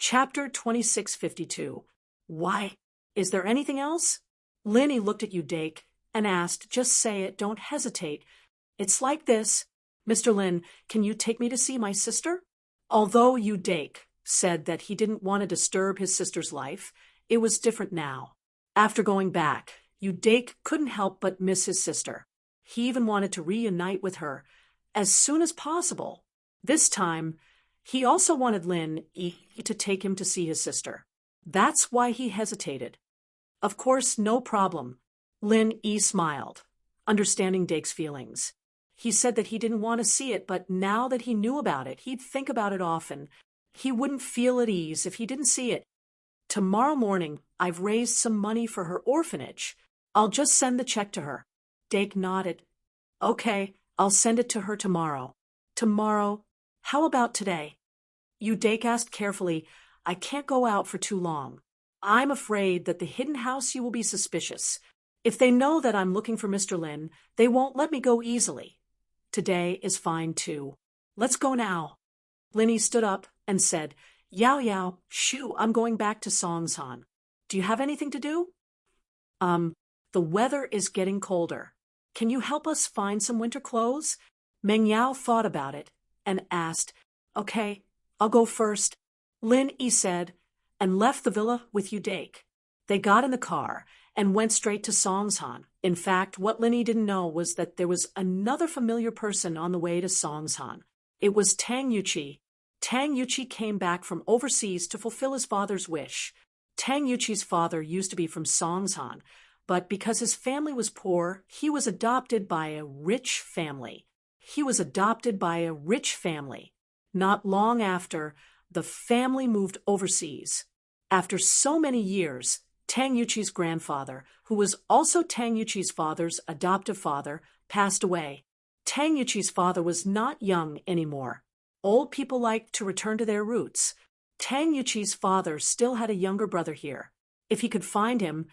Chapter 2652. Why? Is there anything else? Lenny looked at Udake and asked, just say it, don't hesitate. It's like this. Mr. Lin, can you take me to see my sister? Although Udake said that he didn't want to disturb his sister's life, it was different now. After going back, Udake couldn't help but miss his sister. He even wanted to reunite with her as soon as possible. This time, he also wanted Lin Yi to take him to see his sister. That's why he hesitated. Of course, no problem. Lin Yi smiled, understanding Dake's feelings. He said that he didn't want to see it, but now that he knew about it, he'd think about it often. He wouldn't feel at ease if he didn't see it. Tomorrow morning, I've raised some money for her orphanage. I'll just send the check to her. Dake nodded. Okay, I'll send it to her tomorrow. Tomorrow? How about today? Udake asked carefully. I can't go out for too long. I'm afraid that the hidden house you will be suspicious. If they know that I'm looking for Mr. Lin, they won't let me go easily. Today is fine too. Let's go now. Linny stood up and said, Yao Yao, shoo, I'm going back to Songsan. Do you have anything to do? The weather is getting colder. Can you help us find some winter clothes? Meng Yao thought about it and asked, Okay, I'll go first. Lin Yi said, and left the villa with Udake. They got in the car and went straight to Songsan. In fact, what Lin Yi didn't know was that there was another familiar person on the way to Songsan. It was Tang Yuqi. Tang Yuqi came back from overseas to fulfill his father's wish. Tang Yuqi's father used to be from Songsan, but because his family was poor, he was adopted by a rich family. Not long after, the family moved overseas. After so many years, Tang Yuqi's grandfather, who was also Tang Yuqi's father's adoptive father, passed away. Tang Yuqi's father was not young anymore. Old people like to return to their roots. Tang Yuqi's father still had a younger brother here. If he could find him,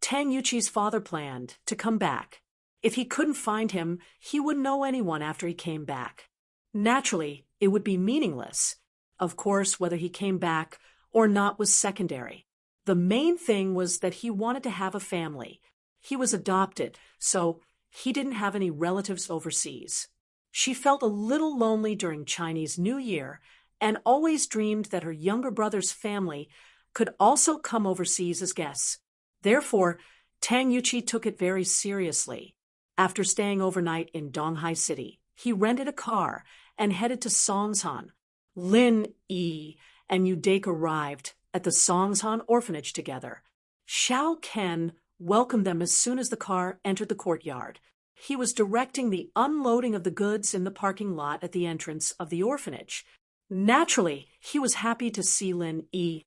Tang Yuqi's father planned to come back. If he couldn't find him, he wouldn't know anyone after he came back. Naturally, it would be meaningless. Of course, whether he came back or not was secondary. The main thing was that he wanted to have a family. He was adopted, so he didn't have any relatives overseas. She felt a little lonely during Chinese New Year and always dreamed that her younger brother's family could also come overseas as guests. Therefore, Tang Yuqi took it very seriously. After staying overnight in Donghai City, he rented a car and headed to Songsan. Lin Yi and Udake arrived at the Songsan orphanage together. Xiao Ken welcomed them as soon as the car entered the courtyard. He was directing the unloading of the goods in the parking lot at the entrance of the orphanage. Naturally, he was happy to see Lin Yi.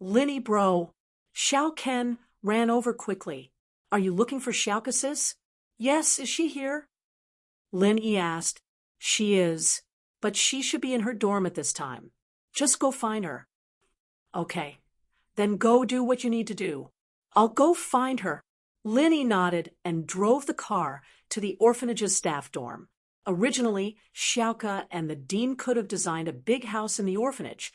Linny bro. Xiao Ken ran over quickly. Are you looking for Xiaoka sis? Yes, is she here? Lin Yi asked. She is, but she should be in her dorm at this time. Just go find her. Okay, then go do what you need to do. I'll go find her. Linny nodded and drove the car to the orphanage's staff dorm. Originally, Xiaoka and the dean could have designed a big house in the orphanage,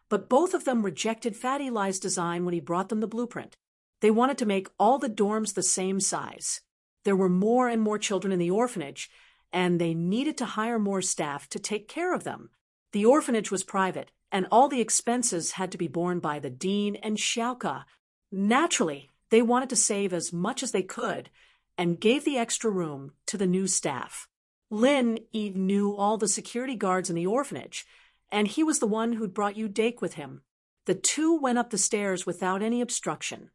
but both of them rejected Fatty Lai's design when he brought them the blueprint. They wanted to make all the dorms the same size. There were more and more children in the orphanage, and they needed to hire more staff to take care of them. The orphanage was private, and all the expenses had to be borne by the dean and Xiaoka. Naturally, they wanted to save as much as they could and gave the extra room to the new staff. Lin Yi knew all the security guards in the orphanage, and he was the one who'd brought Udake with him. The two went up the stairs without any obstruction.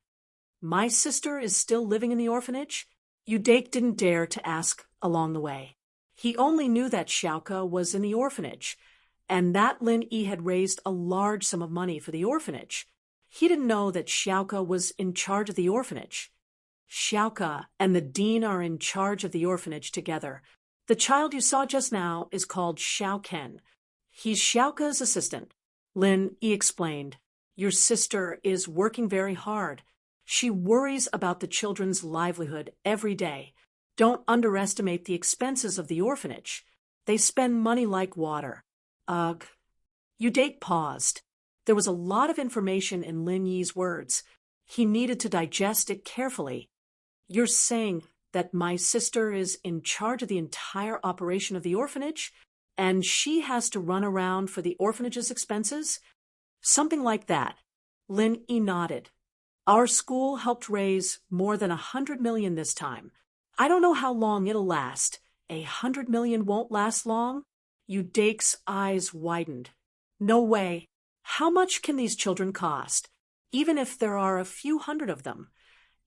My sister is still living in the orphanage? Udake didn't dare to ask along the way. He only knew that Xiaoka was in the orphanage, and that Lin Yi had raised a large sum of money for the orphanage. He didn't know that Xiaoka was in charge of the orphanage. Xiaoka and the dean are in charge of the orphanage together. The child you saw just now is called Xiao Ken. He's Xiaoka's assistant. Lin Yi explained. Your sister is working very hard. She worries about the children's livelihood every day. Don't underestimate the expenses of the orphanage. They spend money like water. Ugh. Udake paused. There was a lot of information in Lin Yi's words. He needed to digest it carefully. You're saying that my sister is in charge of the entire operation of the orphanage, and she has to run around for the orphanage's expenses? Something like that. Lin Yi nodded. Our school helped raise more than 100 million this time. I don't know how long it'll last. 100 million won't last long? Dake's eyes widened. No way. How much can these children cost? Even if there are a few hundred of them.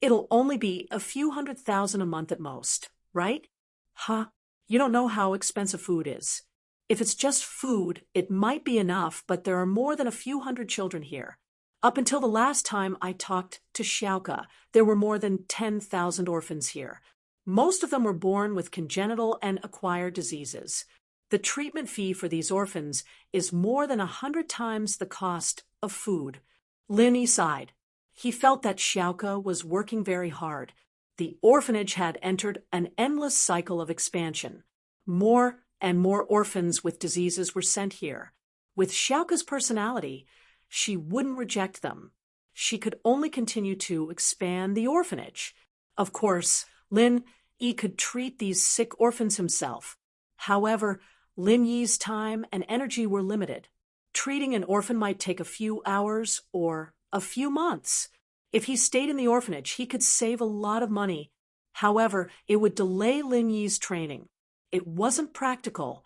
It'll only be a few 100,000 a month at most, right? Huh? You don't know how expensive food is. If it's just food, it might be enough, but there are more than a few hundred children here. Up until the last time I talked to Xiaoke, there were more than 10,000 orphans here. Most of them were born with congenital and acquired diseases. The treatment fee for these orphans is more than 100 times the cost of food. Lin Yi sighed. He felt that Xiaoke was working very hard. The orphanage had entered an endless cycle of expansion. More and more orphans with diseases were sent here. With Xiaoke's personality, she wouldn't reject them. She could only continue to expand the orphanage. Of course, Lin Yi could treat these sick orphans himself. However, Lin Yi's time and energy were limited. Treating an orphan might take a few hours or a few months. If he stayed in the orphanage, he could save a lot of money. However, it would delay Lin Yi's training. It wasn't practical.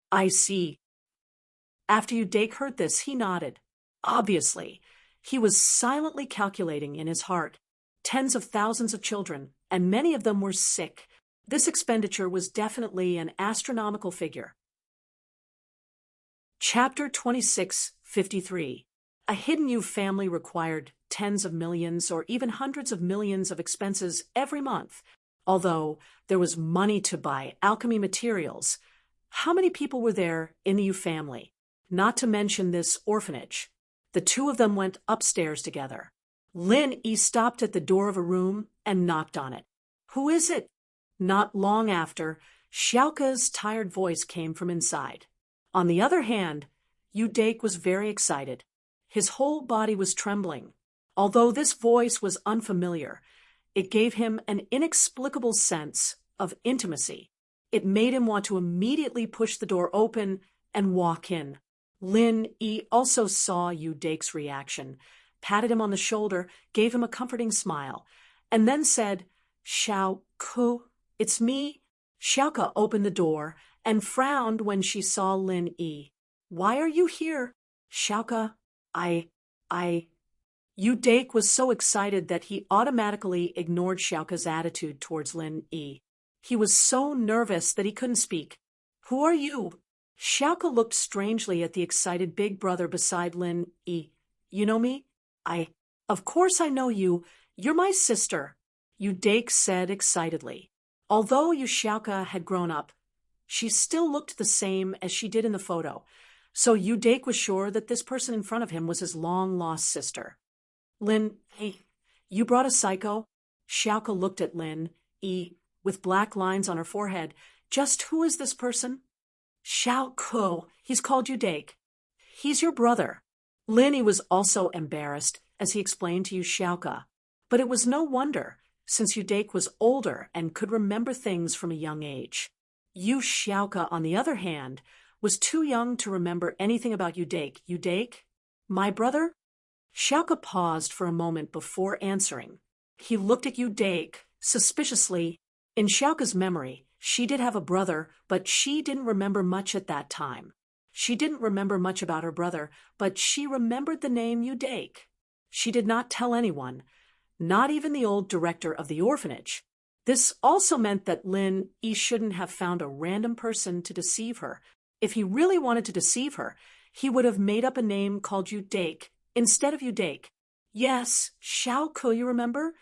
I see. After Dake heard this, he nodded. Obviously, he was silently calculating in his heart. Tens of thousands of children, and many of them were sick. This expenditure was definitely an astronomical figure. Chapter 2653. A hidden Yu family required tens of millions or even hundreds of millions of expenses every month. Although there was money to buy alchemy materials, how many people were there in the Yu family? Not to mention this orphanage. The two of them went upstairs together. Lin Yi stopped at the door of a room and knocked on it. Who is it? Not long after, Xiaoke's tired voice came from inside. On the other hand, Dake was very excited. His whole body was trembling. Although this voice was unfamiliar, it gave him an inexplicable sense of intimacy. It made him want to immediately push the door open and walk in. Lin Yi also saw Dake's reaction, patted him on the shoulder, gave him a comforting smile, and then said, Xiaoke, it's me. Xiaoke opened the door and frowned when she saw Lin Yi. Why are you here? Xiaoke, Dake was so excited that he automatically ignored Xiaoke's attitude towards Lin Yi. He was so nervous that he couldn't speak. Who are you? Xiaoke looked strangely at the excited big brother beside Lin Yi. You know me? Of course I know you. You're my sister, Dake said excitedly. Although Xiaoke had grown up, she still looked the same as she did in the photo, so Dake was sure that this person in front of him was his long-lost sister. Lin Yi, you brought a psycho? Xiaoke looked at Lin Yi with black lines on her forehead. Just who is this person? Xiaoke, he's called Dake. He's your brother. Lin Yi was also embarrassed as he explained to Xiaoke, but it was no wonder, since Dake was older and could remember things from a young age. Xiaoke, on the other hand, was too young to remember anything about Dake. Dake? My brother? Xiaoke paused for a moment before answering. He looked at Dake suspiciously. In Xiaoke's memory, she did have a brother, but she didn't remember much at that time. She didn't remember much about her brother, but she remembered the name Dake. She did not tell anyone, not even the old director of the orphanage. This also meant that Lin Yi shouldn't have found a random person to deceive her. If he really wanted to deceive her, he would have made up a name called Dake instead of Dake. Yes, Xiaoke, you remember?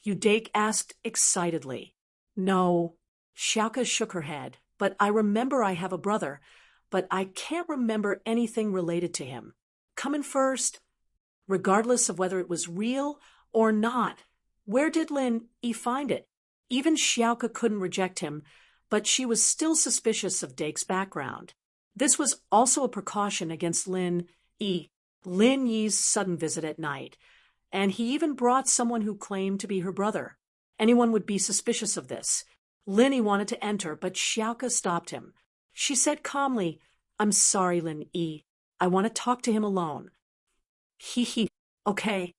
Dake asked excitedly. No. Xiaoke shook her head. But I remember I have a brother, but I can't remember anything related to him. Come in first. Regardless of whether it was real or not, where did Lin Yi find it? Even Xiaoke couldn't reject him, but she was still suspicious of Dake's background. This was also a precaution against Lin Yi. Lin Yi's sudden visit at night, and he even brought someone who claimed to be her brother. Anyone would be suspicious of this. Lin Yi wanted to enter, but Xiaoke stopped him. She said calmly, "I'm sorry, Lin Yi. I want to talk to him alone." He, okay.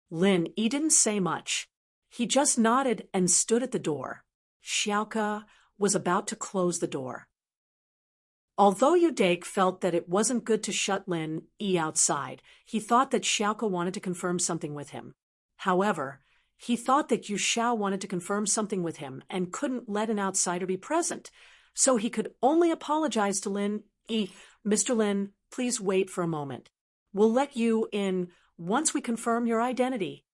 Lin Yi didn't say much. He just nodded and stood at the door. Xiaoke was about to close the door. Although Yudake felt that it wasn't good to shut Lin Yi outside, he thought that Xiaoke wanted to confirm something with him. However, he thought that Yu Xiao wanted to confirm something with him and couldn't let an outsider be present, so he could only apologize to Lin Yi. "Mr. Lin, please wait for a moment. We'll let you in once we confirm your identity."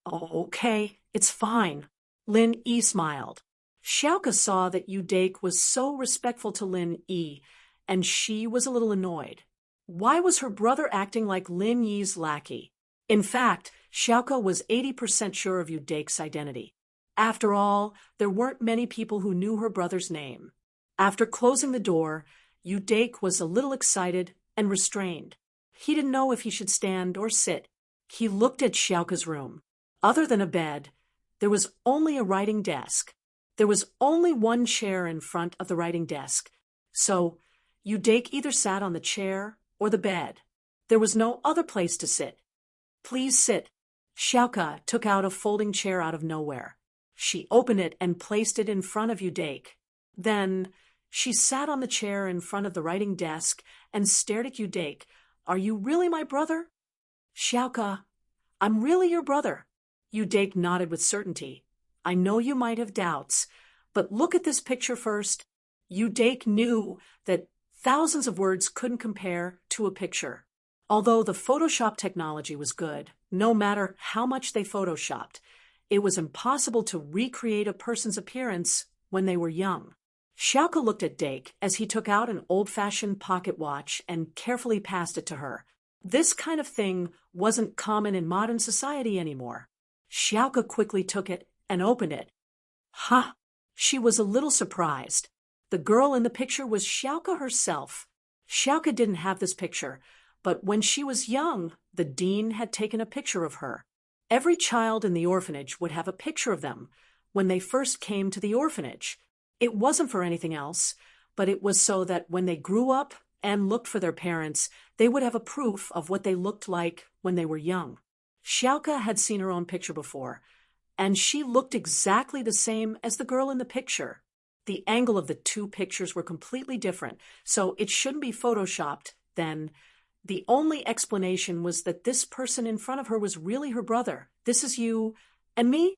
"Okay, it's fine." Lin Yi smiled. Xiaoke saw that Yudake was so respectful to Lin Yi, and she was a little annoyed. Why was her brother acting like Lin Yi's lackey? In fact, Xiaoke was 80% sure of Yudake's identity. After all, there weren't many people who knew her brother's name. After closing the door, Yudake was a little excited and restrained. He didn't know if he should stand or sit. He looked at Xiaoke's room. Other than a bed, there was only a writing desk. There was only one chair in front of the writing desk, so Yudake either sat on the chair or the bed. There was no other place to sit. "Please sit." Xiaoke took out a folding chair out of nowhere. She opened it and placed it in front of Yudake. Then she sat on the chair in front of the writing desk and stared at Yudake. "Are you really my brother?" "Xiaoke, I'm really your brother." Yudake nodded with certainty. "I know you might have doubts, but look at this picture first." Yudake knew that thousands of words couldn't compare to a picture. Although the Photoshop technology was good, no matter how much they Photoshopped, it was impossible to recreate a person's appearance when they were young. Xiaoke looked at Dake as he took out an old-fashioned pocket watch and carefully passed it to her. This kind of thing wasn't common in modern society anymore. Xiaoke quickly took it and opened it. "Huh!" She was a little surprised. The girl in the picture was Xiaoke herself. Xiaoke didn't have this picture, but when she was young, the dean had taken a picture of her. Every child in the orphanage would have a picture of them when they first came to the orphanage. It wasn't for anything else, but it was so that when they grew up and looked for their parents, they would have a proof of what they looked like when they were young. Xiaoke had seen her own picture before, and she looked exactly the same as the girl in the picture. The angle of the two pictures were completely different, so it shouldn't be photoshopped then. The only explanation was that this person in front of her was really her brother. "This is you and me?"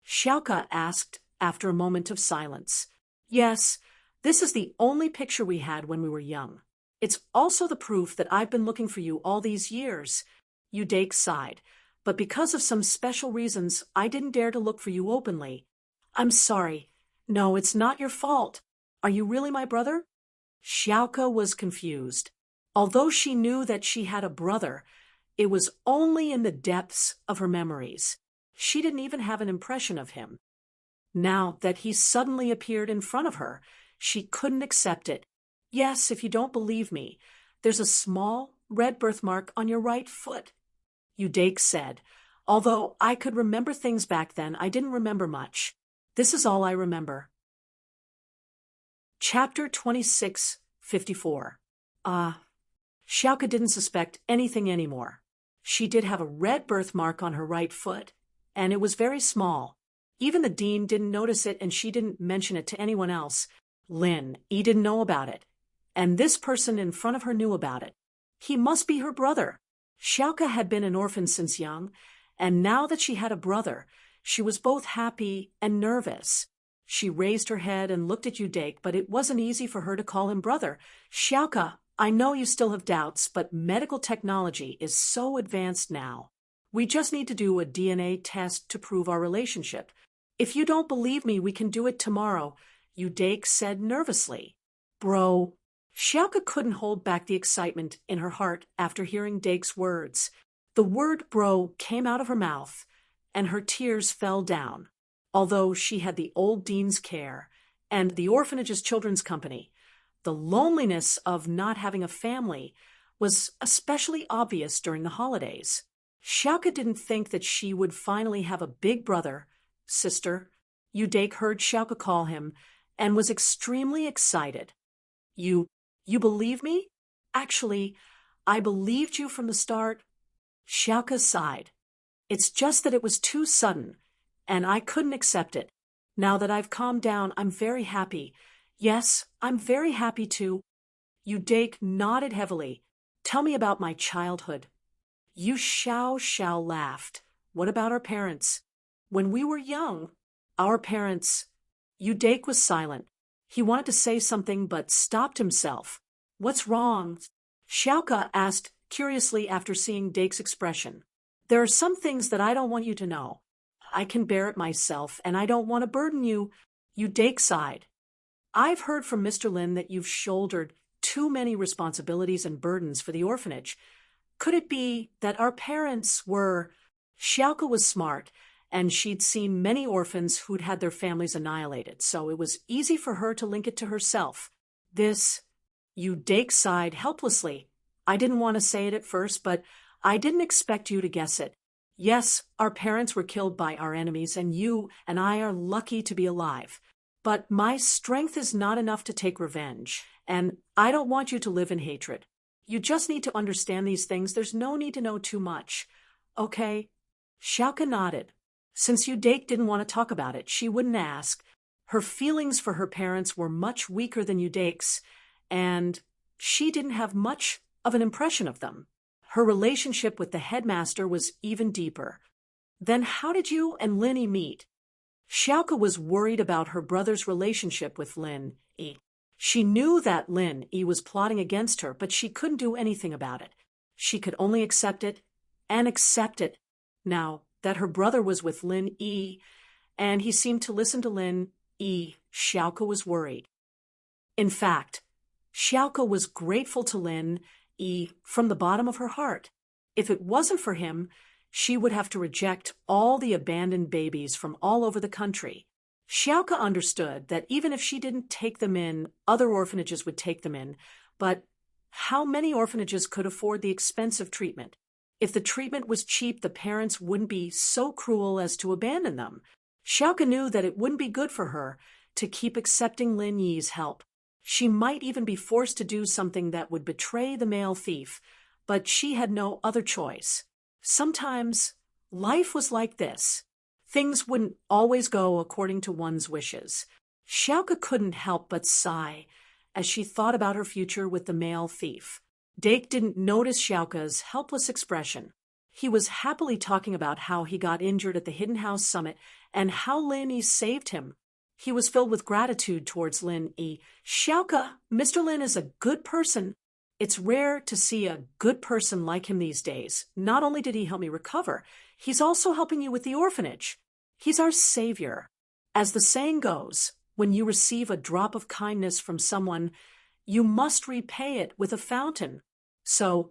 Xiaoke asked after a moment of silence. "Yes, this is the only picture we had when we were young. It's also the proof that I've been looking for you all these years." Yudake sighed. "But because of some special reasons, I didn't dare to look for you openly. I'm sorry. No, it's not your fault. Are you really my brother?" Xiaoke was confused. Although she knew that she had a brother, it was only in the depths of her memories. She didn't even have an impression of him. Now that he suddenly appeared in front of her, she couldn't accept it. "Yes, if you don't believe me, there's a small red birthmark on your right foot," Yudake said. "Although I could remember things back then, I didn't remember much. This is all I remember." Chapter 2654. Xiaoke didn't suspect anything anymore. She did have a red birthmark on her right foot, and it was very small. Even the dean didn't notice it, and she didn't mention it to anyone else. Lin Yi didn't know about it, and this person in front of her knew about it. He must be her brother. Xiaoke had been an orphan since young, and now that she had a brother, she was both happy and nervous. She raised her head and looked at Yudake, but it wasn't easy for her to call him brother. "Xiaoke, I know you still have doubts, but medical technology is so advanced now. We just need to do a DNA test to prove our relationship. If you don't believe me, we can do it tomorrow," Yudake said nervously. "Bro." Xiaoke couldn't hold back the excitement in her heart after hearing Dake's words. The word bro came out of her mouth, and her tears fell down. Although she had the old dean's care and the orphanage's children's company, the loneliness of not having a family was especially obvious during the holidays. Xiaoka didn't think that she would finally have a big brother, sister. Udake heard Xiaoka call him and was extremely excited. You believe me? Actually, I believed you from the start. Xiaoka sighed. It's just that it was too sudden, and I couldn't accept it. Now that I've calmed down, I'm very happy. Yes, I'm very happy too. Udake nodded heavily. Tell me about my childhood. Xiao laughed. What about our parents? When we were young, our parents. Udake was silent. He wanted to say something but stopped himself. What's wrong? Xiaoka asked curiously after seeing Dake's expression. There are some things that I don't want you to know. I can bear it myself, and I don't want to burden you. Udake sighed. I've heard from Mr. Lin that you've shouldered too many responsibilities and burdens for the orphanage. Could it be that our parents were… Xiaoka was smart, and she'd seen many orphans who'd had their families annihilated, so it was easy for her to link it to herself. Udake sighed helplessly. I didn't want to say it at first, but I didn't expect you to guess it. Yes, our parents were killed by our enemies, and you and I are lucky to be alive. But my strength is not enough to take revenge, and I don't want you to live in hatred. You just need to understand these things. There's no need to know too much. Okay? Xiaoka nodded. Since Udake didn't want to talk about it, she wouldn't ask. Her feelings for her parents were much weaker than Udake's, and she didn't have much of an impression of them. Her relationship with the headmaster was even deeper. Then how did you and Lin meet? Xiaoka was worried about her brother's relationship with Lin Yi. She knew that Lin Yi was plotting against her, but she couldn't do anything about it. She could only accept it and accept it. Now that her brother was with Lin Yi, and he seemed to listen to Lin Yi, Xiaoka was worried. In fact, Xiaoka was grateful to Lin Yi from the bottom of her heart. If it wasn't for him, she would have to reject all the abandoned babies from all over the country. Xiaoka understood that even if she didn't take them in, other orphanages would take them in, but how many orphanages could afford the expensive treatment? If the treatment was cheap, the parents wouldn't be so cruel as to abandon them. Xiaoka knew that it wouldn't be good for her to keep accepting Lin Yi's help. She might even be forced to do something that would betray the male thief, but she had no other choice. Sometimes life was like this. Things wouldn't always go according to one's wishes. Xiaoka couldn't help but sigh as she thought about her future with the male thief. Dake didn't notice Xiaoka's helpless expression. He was happily talking about how he got injured at the Hidden House Summit and how Lin Yi saved him. He was filled with gratitude towards Lin Yi. Xiaoka, Mr. Lin is a good person. It's rare to see a good person like him these days. Not only did he help me recover, he's also helping you with the orphanage. He's our savior. As the saying goes, when you receive a drop of kindness from someone, you must repay it with a fountain. So,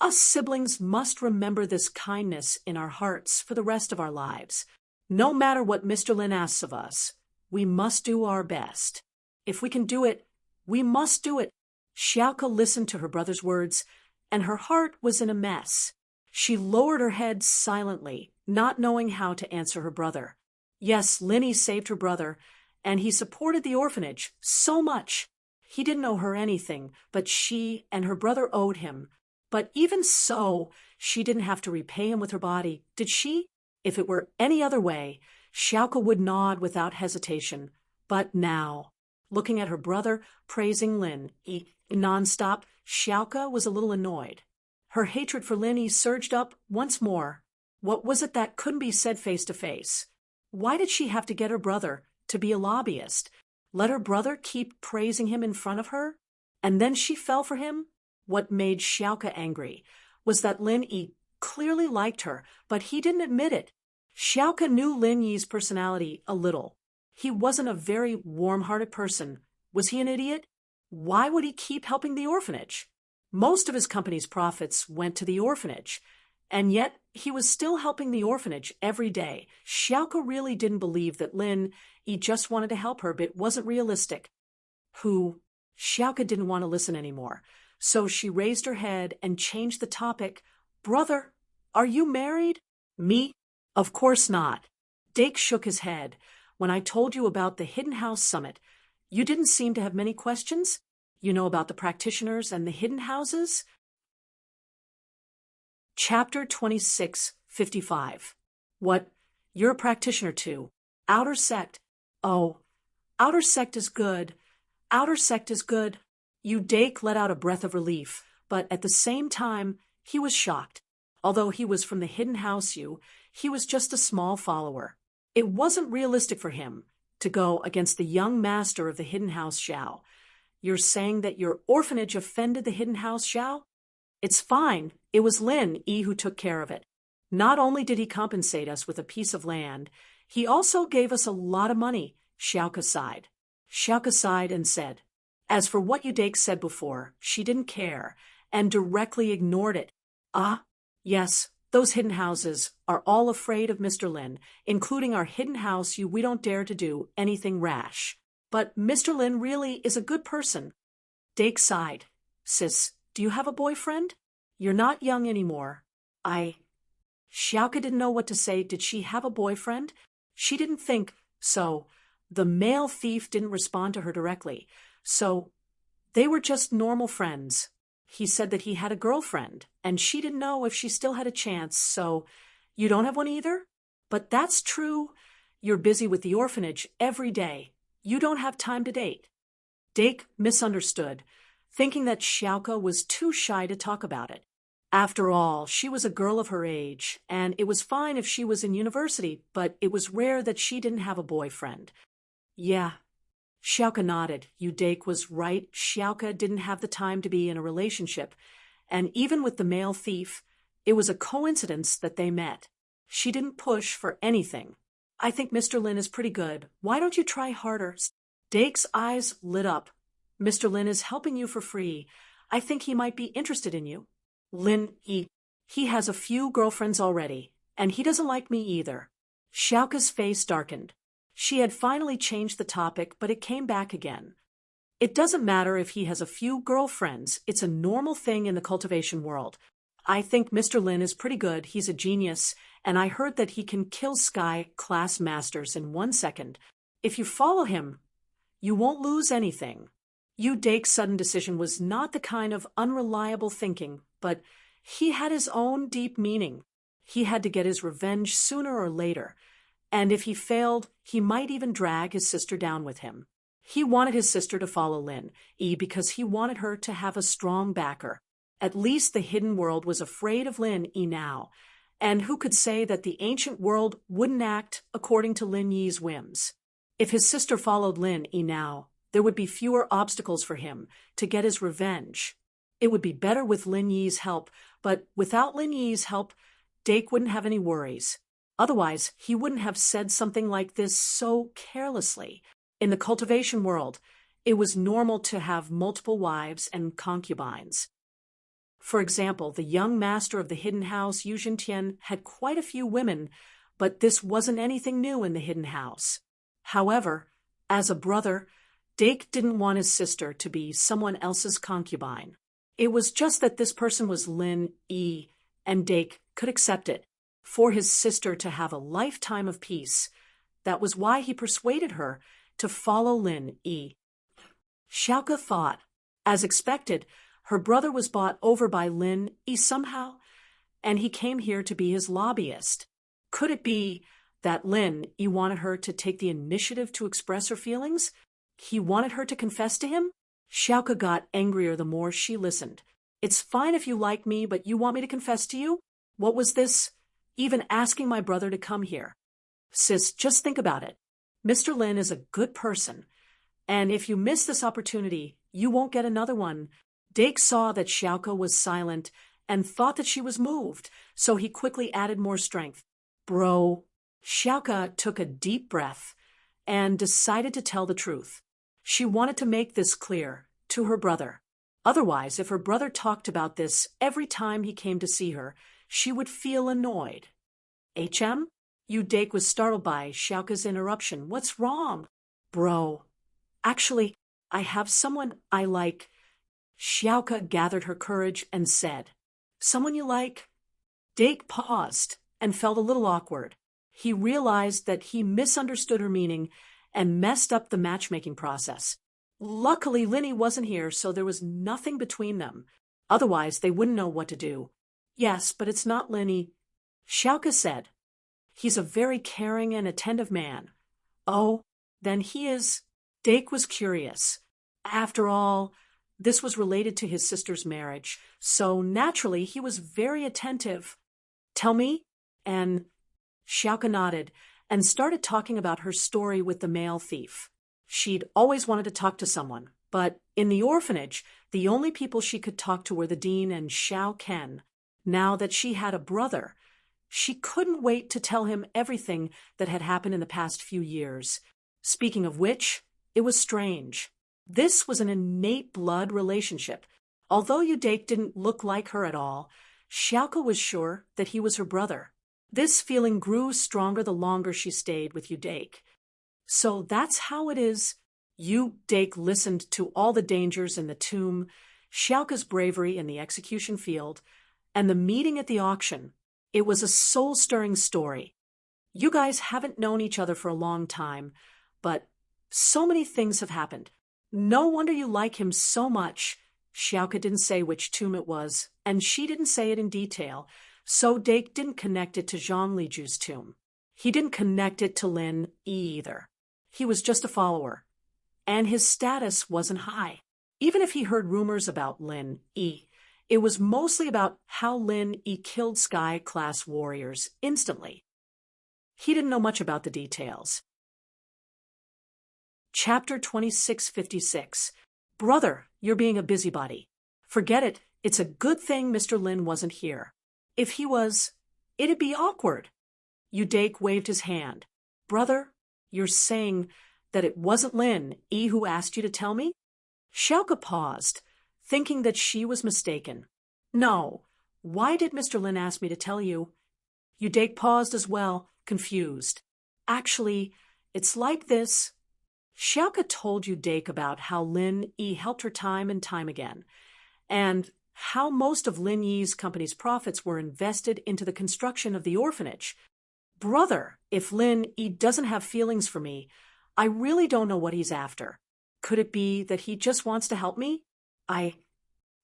us siblings must remember this kindness in our hearts for the rest of our lives. No matter what Mr. Lin asks of us, we must do our best. If we can do it, we must do it. Xiaoka listened to her brother's words, and her heart was in a mess. She lowered her head silently, not knowing how to answer her brother. Yes, Lin Yi saved her brother, and he supported the orphanage so much. He didn't owe her anything, but she and her brother owed him. But even so, she didn't have to repay him with her body, did she? If it were any other way, Xiaoka would nod without hesitation. But now, looking at her brother, praising Lin Yi nonstop, Xiaoka was a little annoyed. Her hatred for Lin Yi surged up once more. What was it that couldn't be said face to face? Why did she have to get her brother to be a lobbyist? Let her brother keep praising him in front of her? And then she fell for him? What made Xiaoka angry was that Lin Yi clearly liked her, but he didn't admit it. Xiaoka knew Lin Yi's personality a little. He wasn't a very warm-hearted person. Was he an idiot? Why would he keep helping the orphanage? Most of his company's profits went to the orphanage, and yet he was still helping the orphanage every day. Xiaoka really didn't believe that Lin Yi just wanted to help her, but it wasn't realistic. Xiaoka didn't want to listen anymore. So she raised her head and changed the topic. Brother, are you married? Me? Of course not. Dake shook his head. When I told you about the Hidden House Summit, you didn't seem to have many questions? You know about the practitioners and the hidden houses? Chapter 2655. What? You're a practitioner too. Outer sect. Oh, outer sect is good. Outer sect is good. Dake let out a breath of relief, but at the same time, he was shocked. Although he was from the hidden house he was just a small follower. It wasn't realistic for him to go against the young master of the hidden house Xiao. You're saying that your orphanage offended the hidden house Xiao? It's fine. It was Lin Yi who took care of it. Not only did he compensate us with a piece of land, he also gave us a lot of money, Xiaoke sighed. Xiaoke sighed and said, as for what Dake said before, she didn't care, and directly ignored it. Ah, yes, those hidden houses are all afraid of Mr. Lin, including our hidden house we don't dare to do anything rash. But Mr. Lin really is a good person. Dake sighed. Sis, do you have a boyfriend? You're not young anymore. Xiaoke didn't know what to say. Did she have a boyfriend? She didn't think so. The male thief didn't respond to her directly. So they were just normal friends. He said that he had a girlfriend, and she didn't know if she still had a chance, so you don't have one either? But that's true. You're busy with the orphanage every day. You don't have time to date. Dake misunderstood, thinking that Xiaoke was too shy to talk about it. After all, she was a girl of her age, and it was fine if she was in university, but it was rare that she didn't have a boyfriend. Yeah. Xiaoke nodded. Dake was right. Xiaoke didn't have the time to be in a relationship, and even with the male thief, it was a coincidence that they met. She didn't push for anything. I think Mr. Lin is pretty good. Why don't you try harder? Dake's eyes lit up. Mr. Lin is helping you for free. I think he might be interested in you. Lin, he has a few girlfriends already, and he doesn't like me either. Xiaoke's face darkened. She had finally changed the topic, but it came back again. It doesn't matter if he has a few girlfriends. It's a normal thing in the cultivation world. I think Mr. Lin is pretty good. He's a genius, and I heard that he can kill Sky class masters in 1 second. If you follow him, you won't lose anything. Dake's sudden decision was not the kind of unreliable thinking, but he had his own deep meaning. He had to get his revenge sooner or later, and if he failed, he might even drag his sister down with him. He wanted his sister to follow Lin Yi because he wanted her to have a strong backer. At least the hidden world was afraid of Lin Yi now, and who could say that the ancient world wouldn't act according to Lin Yi's whims? If his sister followed Lin Yi now, there would be fewer obstacles for him to get his revenge. It would be better with Lin Yi's help, but without Lin Yi's help, Dake wouldn't have any worries. Otherwise, he wouldn't have said something like this so carelessly. In the cultivation world, it was normal to have multiple wives and concubines. For example, the young master of the hidden house, Yu Zhintian, had quite a few women, but this wasn't anything new in the hidden house. However, as a brother, Dake didn't want his sister to be someone else's concubine. It was just that this person was Lin Yi, and Dake could accept it. For his sister to have a lifetime of peace. That was why he persuaded her to follow Lin Yi. Xiaoke thought. As expected, her brother was bought over by Lin Yi somehow, and he came here to be his lobbyist. Could it be that Lin Yi wanted her to take the initiative to express her feelings? He wanted her to confess to him? Xiaoke got angrier the more she listened. It's fine if you like me, but you want me to confess to you? What was this? Even asking my brother to come here. Sis, just think about it. Mr. Lin is a good person, and if you miss this opportunity, you won't get another one. Dake saw that Xiaoke was silent and thought that she was moved, so he quickly added more strength. Bro. Xiaoke took a deep breath and decided to tell the truth. She wanted to make this clear to her brother. Otherwise, if her brother talked about this every time he came to see her, she would feel annoyed. HM? Dake was startled by Xiaoke's interruption. What's wrong? Bro. Actually, I have someone I like. Xiaoka gathered her courage and said, "Someone you like?" Dake paused and felt a little awkward. He realized that he misunderstood her meaning and messed up the matchmaking process. Luckily, Linny wasn't here, so there was nothing between them. Otherwise, they wouldn't know what to do. "Yes, but it's not Linny," Xiaoka said. "He's a very caring and attentive man." "Oh, then he is." Dake was curious. After all, this was related to his sister's marriage, so naturally he was very attentive. "Tell me?" And Xiaoka nodded and started talking about her story with the male thief. She'd always wanted to talk to someone, but in the orphanage, the only people she could talk to were the dean and Xiao Ken. Now that she had a brother, she couldn't wait to tell him everything that had happened in the past few years. Speaking of which, it was strange. This was an innate blood relationship. Although Udake didn't look like her at all, Xiaoka was sure that he was her brother. This feeling grew stronger the longer she stayed with Udake. "So that's how it is." Udake listened to all the dangers in the tomb, Xiaoka's bravery in the execution field, and the meeting at the auction. It was a soul-stirring story. "You guys haven't known each other for a long time, but so many things have happened. No wonder you like him so much." Xiaoka didn't say which tomb it was, and she didn't say it in detail, so Dake didn't connect it to Zhang Liju's tomb. He didn't connect it to Lin Yi either. He was just a follower, and his status wasn't high. Even if he heard rumors about Lin Yi, it was mostly about how Lin Yi killed Sky-class warriors instantly. He didn't know much about the details. Chapter 2656. "Brother, you're being a busybody. Forget it. It's a good thing Mr. Lin wasn't here. If he was, it'd be awkward." Udake waved his hand. "Brother, you're saying that it wasn't Lin Yi who asked you to tell me?" Xiaoka paused, thinking that she was mistaken. "No. Why did Mr. Lin ask me to tell you?" Udake paused as well, confused. "Actually, it's like this." Xiaoka told Udake about how Lin Yi helped her time and time again, and how most of Lin Yi's company's profits were invested into the construction of the orphanage. "Brother, if Lin Yi doesn't have feelings for me, I really don't know what he's after. Could it be that he just wants to help me?"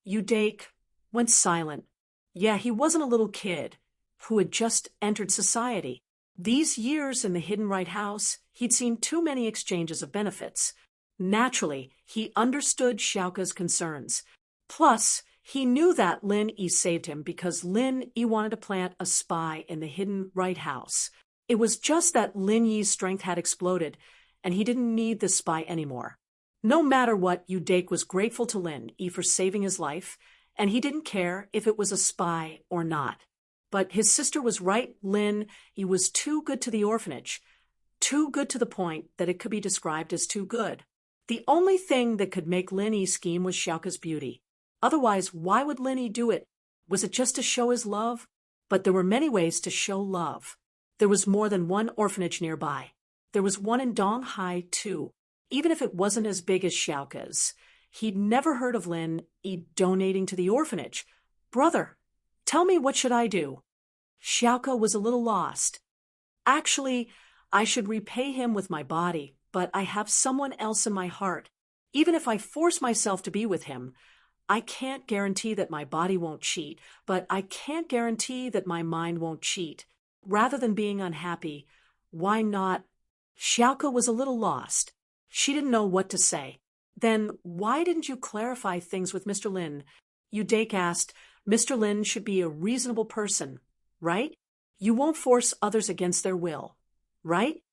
Udake went silent. Yeah, he wasn't a little kid who had just entered society. These years in the hidden right house, he'd seen too many exchanges of benefits. Naturally, he understood Xiaoka's concerns. Plus, he knew that Lin Yi saved him because Lin Yi wanted to plant a spy in the hidden right house. It was just that Lin Yi's strength had exploded, and he didn't need the spy anymore. No matter what, Udake was grateful to Lin Yi for saving his life, and he didn't care if it was a spy or not. But his sister was right. Lin Yi was too good to the orphanage. Too good to the point that it could be described as too good. The only thing that could make Lin Yi scheme was Xiaoka's beauty. Otherwise, why would Lin Yi do it? Was it just to show his love? But there were many ways to show love. There was more than one orphanage nearby. There was one in Donghai, too, even if it wasn't as big as Xiaoka's. He'd never heard of Lin Yi donating to the orphanage. "Brother, tell me, what should I do?" Xiaoka was a little lost. "Actually, I should repay him with my body, but I have someone else in my heart. Even if I force myself to be with him, I can't guarantee that my body won't cheat, but I can't guarantee that my mind won't cheat. Rather than being unhappy, why not?" Xiaoka was a little lost. She didn't know what to say. "Then why didn't you clarify things with Mr. Lin?" Udake asked. "Mr. Lin should be a reasonable person, right? You won't force others against their will, right?"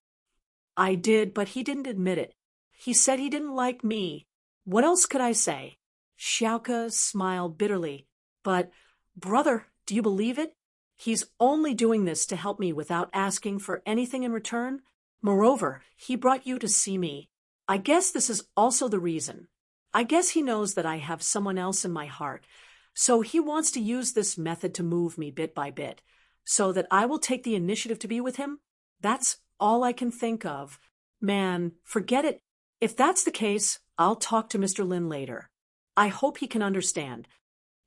"I did, but he didn't admit it. He said he didn't like me. What else could I say?" Xiaoka smiled bitterly. "But, brother, do you believe it? He's only doing this to help me without asking for anything in return. Moreover, he brought you to see me. I guess this is also the reason. I guess he knows that I have someone else in my heart, so he wants to use this method to move me bit by bit, so that I will take the initiative to be with him. That's all I can think of. Man, forget it. If that's the case, I'll talk to Mr. Lin later. I hope he can understand.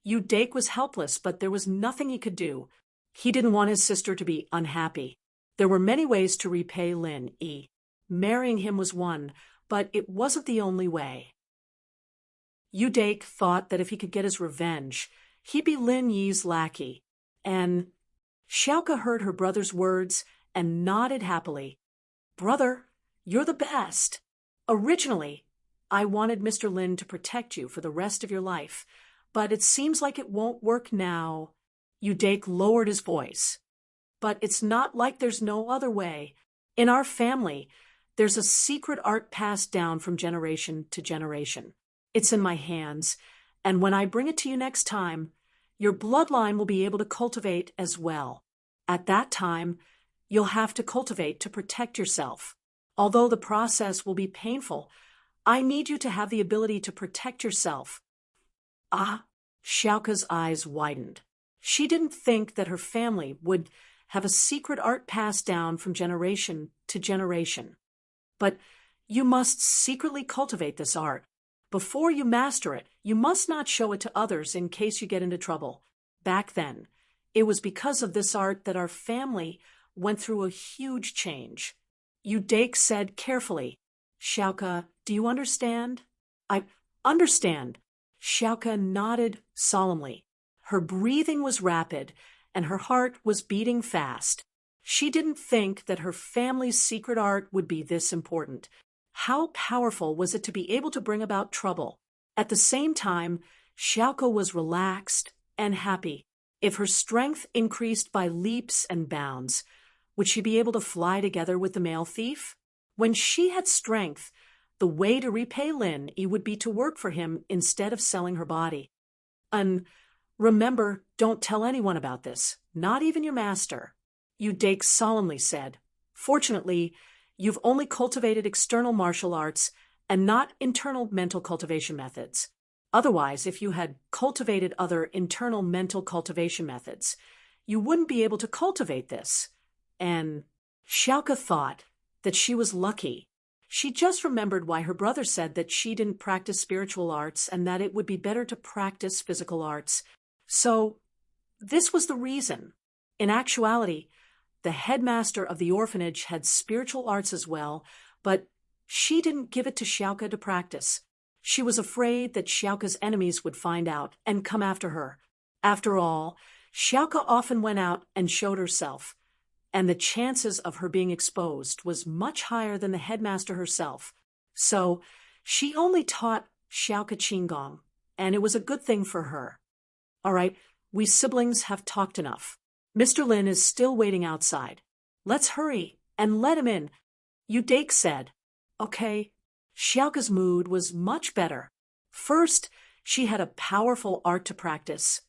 Dake was helpless, but there was nothing he could do. He didn't want his sister to be unhappy. There were many ways to repay Lin Yi. Marrying him was one, but it wasn't the only way. Dake thought that if he could get his revenge, he'd be Lin Yi's lackey. And Xiaoke heard her brother's words and nodded happily. Brother, you're the best. Originally, I wanted Mr. Lin to protect you for the rest of your life, but it seems like it won't work now. Dake lowered his voice. But it's not like there's no other way. In our family, there's a secret art passed down from generation to generation. It's in my hands, and when I bring it to you next time, your bloodline will be able to cultivate as well. At that time, you'll have to cultivate to protect yourself. Although the process will be painful, I need you to have the ability to protect yourself. Ah, Xiaoke's eyes widened. She didn't think that her family would have a secret art passed down from generation to generation. But you must secretly cultivate this art. Before you master it, you must not show it to others in case you get into trouble. Back then, it was because of this art that our family went through a huge change. Dake said carefully, Xiaoke, do you understand? I understand. Xiaoke nodded solemnly. Her breathing was rapid, and her heart was beating fast. She didn't think that her family's secret art would be this important. How powerful was it to be able to bring about trouble? At the same time, Xiaoke was relaxed and happy. If her strength increased by leaps and bounds, would she be able to fly together with the male thief? When she had strength, the way to repay Lin Yi would be to work for him instead of selling her body. And remember, don't tell anyone about this, not even your master. Dake solemnly said. Fortunately, you've only cultivated external martial arts and not internal mental cultivation methods. Otherwise, if you had cultivated other internal mental cultivation methods, you wouldn't be able to cultivate this. And Xiaoke thought that she was lucky. She just remembered why her brother said that she didn't practice spiritual arts and that it would be better to practice physical arts. So, this was the reason. In actuality, the headmaster of the orphanage had spiritual arts as well, but she didn't give it to Xiaoke to practice. She was afraid that Xiaoke's enemies would find out and come after her. After all, Xiaoke often went out and showed herself, and the chances of her being exposed was much higher than the headmaster herself. So she only taught Xiaoke Qinggong, and it was a good thing for her. All right, we siblings have talked enough. Mr. Lin is still waiting outside. Let's hurry and let him in. Dake said. Okay. Xiaoke's mood was much better. First, she had a powerful art to practice.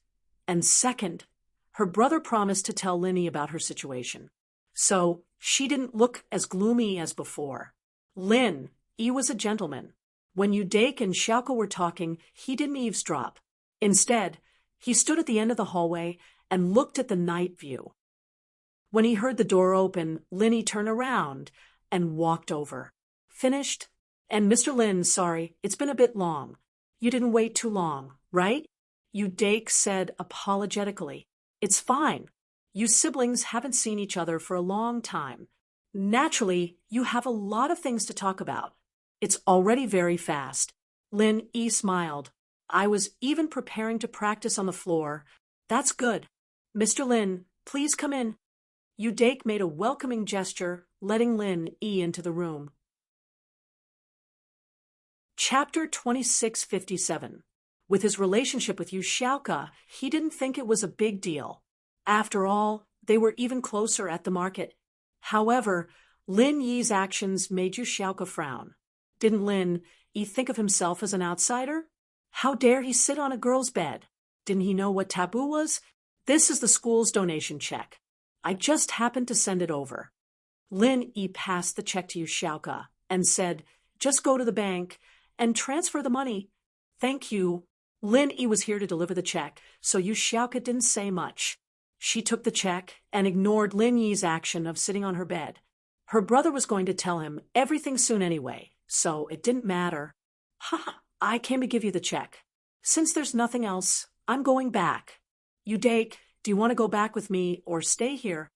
And second, her brother promised to tell Lin Yi about her situation. So she didn't look as gloomy as before. Lin Yi was a gentleman. When Dake and Xiaoke were talking, he didn't eavesdrop. Instead, he stood at the end of the hallway and looked at the night view. When he heard the door open, Lin Yi turned around and walked over. Finished? And Mr. Lin, sorry, it's been a bit long. You didn't wait too long, right? Dake said apologetically. It's fine. You siblings haven't seen each other for a long time. Naturally, you have a lot of things to talk about. It's already very fast. Lin Yi smiled. I was even preparing to practice on the floor. That's good. Mr. Lin, please come in. Dake made a welcoming gesture, letting Lin Yi into the room. Chapter 2657. With his relationship with Xiaoke, he didn't think it was a big deal. After all, they were even closer at the market. However, Lin Yi's actions made Xiaoke frown. Didn't Lin Yi think of himself as an outsider? How dare he sit on a girl's bed? Didn't he know what taboo was? This is the school's donation check. I just happened to send it over. Lin Yi passed the check to Xiaoke and said, just go to the bank and transfer the money. Thank you. Lin Yi was here to deliver the check, so Xiaoke didn't say much. She took the check and ignored Lin Yi's action of sitting on her bed. Her brother was going to tell him everything soon anyway, so it didn't matter. Ha! I came to give you the check. Since there's nothing else, I'm going back. Dake, do you want to go back with me or stay here?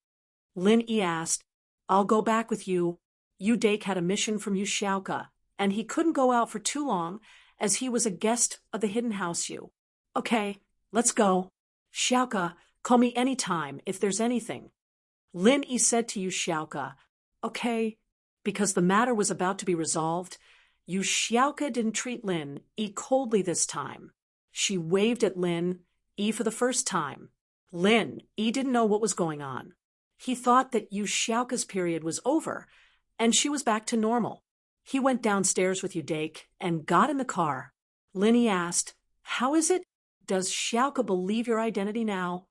Lin Yi asked. I'll go back with you. Dake had a mission from Xiaoka, and he couldn't go out for too long as he was a guest of the hidden house Yu. Okay, let's go. Xiaoka, call me anytime if there's anything. Lin Yi said to Xiaoka. Okay, because the matter was about to be resolved, Xiaoka didn't treat Lin Yi coldly this time. She waved at Lin Yi for the first time. Lin Yi didn't know what was going on. He thought that Xiaoka's period was over, and she was back to normal. He went downstairs with Dake and got in the car. Lin Yi asked, How is it? Does Xiaoka believe your identity now?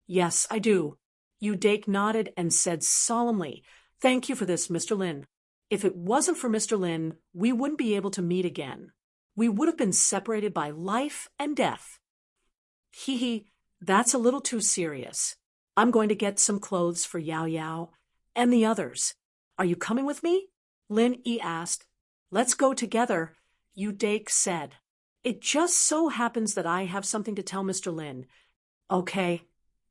Yes, I do. Dake nodded and said solemnly, Thank you for this, Mr. Lin. If it wasn't for Mr. Lin, we wouldn't be able to meet again. We would have been separated by life and death. Hee, that's a little too serious. I'm going to get some clothes for Yao Yao and the others. Are you coming with me? Lin Yi asked. Let's go together, Dake said. It just so happens that I have something to tell Mr. Lin. Okay,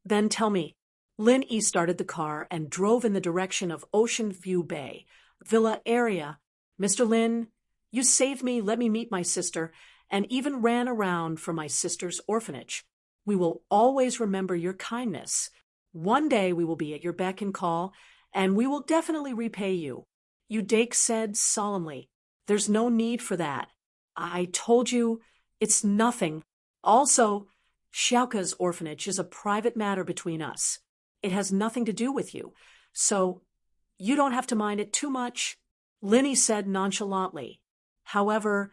then tell me. Lin Yi started the car and drove in the direction of Ocean View Bay, Villa area. Mr. Lin, you saved me, let me meet my sister, and even ran around for my sister's orphanage. We will always remember your kindness. One day we will be at your beck and call, and we will definitely repay you. Dake said solemnly. There's no need for that. I told you, it's nothing. Also, Xiaoka's orphanage is a private matter between us. It has nothing to do with you, so you don't have to mind it too much, Lin Yi said nonchalantly. However,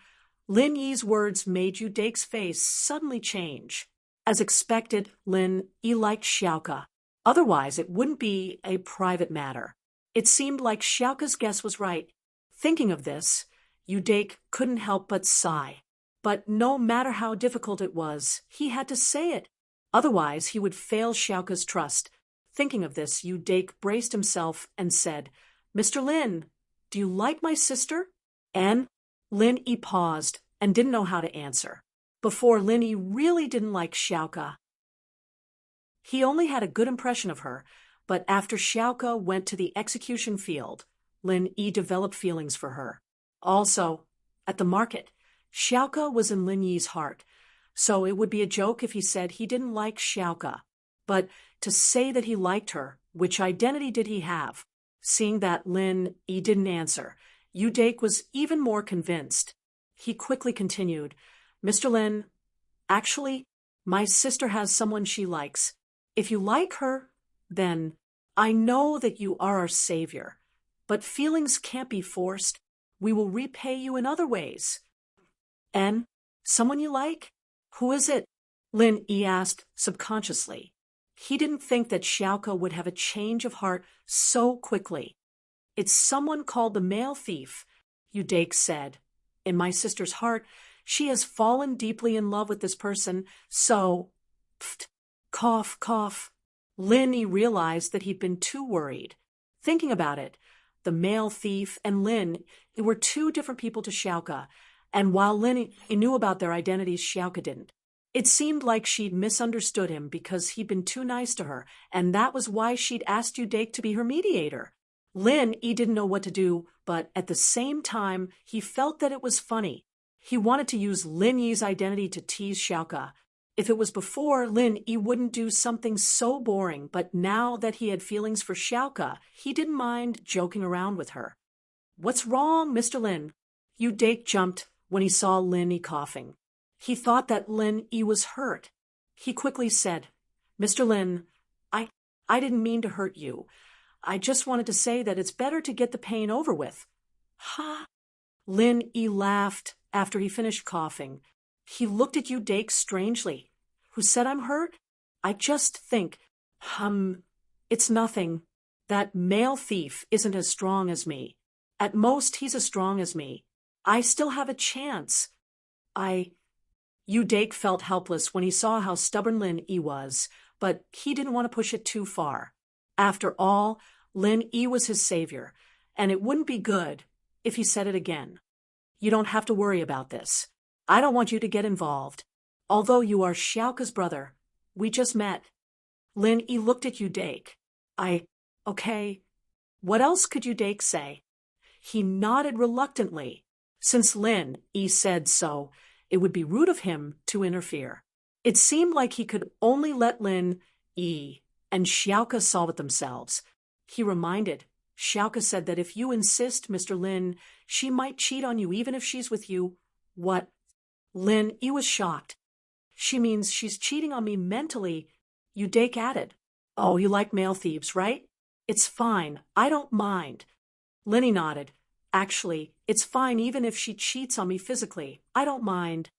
Lin Yi's words made Dake's face suddenly change. As expected, Lin Yi liked Xiaoka. Otherwise, it wouldn't be a private matter. It seemed like Xiaoka's guess was right. Thinking of this, Dake couldn't help but sigh. But no matter how difficult it was, he had to say it. Otherwise, he would fail Xiaoka's trust. Thinking of this, Dake braced himself and said, Mr. Lin, do you like my sister? And Lin Yi paused and didn't know how to answer. Before, Lin Yi really didn't like Xiaoka. He only had a good impression of her, but after Xiaoka went to the execution field, Lin Yi developed feelings for her. Also, at the market, Xiaoka was in Lin Yi's heart, so it would be a joke if he said he didn't like Xiaoka. But to say that he liked her, which identity did he have? Seeing that Lin Yi didn't answer, Dake was even more convinced. He quickly continued, Mr. Lin, actually, my sister has someone she likes. If you like her, then I know that you are our savior. But feelings can't be forced. We will repay you in other ways. And someone you like? Who is it? Lin Yi asked subconsciously. He didn't think that Xiaoka would have a change of heart so quickly. It's someone called the male thief, Dake said. In my sister's heart, she has fallen deeply in love with this person, so... Pfft, cough, cough. Lin Yi realized that he'd been too worried. Thinking about it, the male thief and Lin were two different people to Xiaoka, and while Lin Yi knew about their identities, Xiaoka didn't. It seemed like she'd misunderstood him because he'd been too nice to her, and that was why she'd asked Dake to be her mediator. Lin Yi didn't know what to do, but at the same time, he felt that it was funny. He wanted to use Lin Yi's identity to tease Xiaoka. If it was before, Lin Yi wouldn't do something so boring, but now that he had feelings for Xiaoka, he didn't mind joking around with her. What's wrong, Mr. Lin? Dake jumped when he saw Lin Yi coughing. He thought that Lin Yi was hurt. He quickly said, Mr. Lin, I didn't mean to hurt you. I just wanted to say that it's better to get the pain over with. Ha! Lin Yi laughed after he finished coughing. He looked at Dake strangely. Who said I'm hurt? I just think, it's nothing. That male thief isn't as strong as me. At most, he's as strong as me. I still have a chance. Dake felt helpless when he saw how stubborn Lin Yi was, but he didn't want to push it too far. After all, Lin Yi was his savior, and it wouldn't be good if he said it again. You don't have to worry about this. I don't want you to get involved. Although you are Xiaoka's brother, we just met. Lin Yi looked at Udake. Okay. What else could Udake say? He nodded reluctantly. Since Lin Yi said so, it would be rude of him to interfere. It seemed like he could only let Lin Yi and Xiaoka solve it themselves. He reminded, Xiaoka said that if you insist, Mr. Lin, she might cheat on you even if she's with you. What? Lin Yi was shocked. She means she's cheating on me mentally, Udake added. Oh, you like male thieves, right? It's fine. I don't mind. Linny nodded. Actually, it's fine even if she cheats on me physically. I don't mind.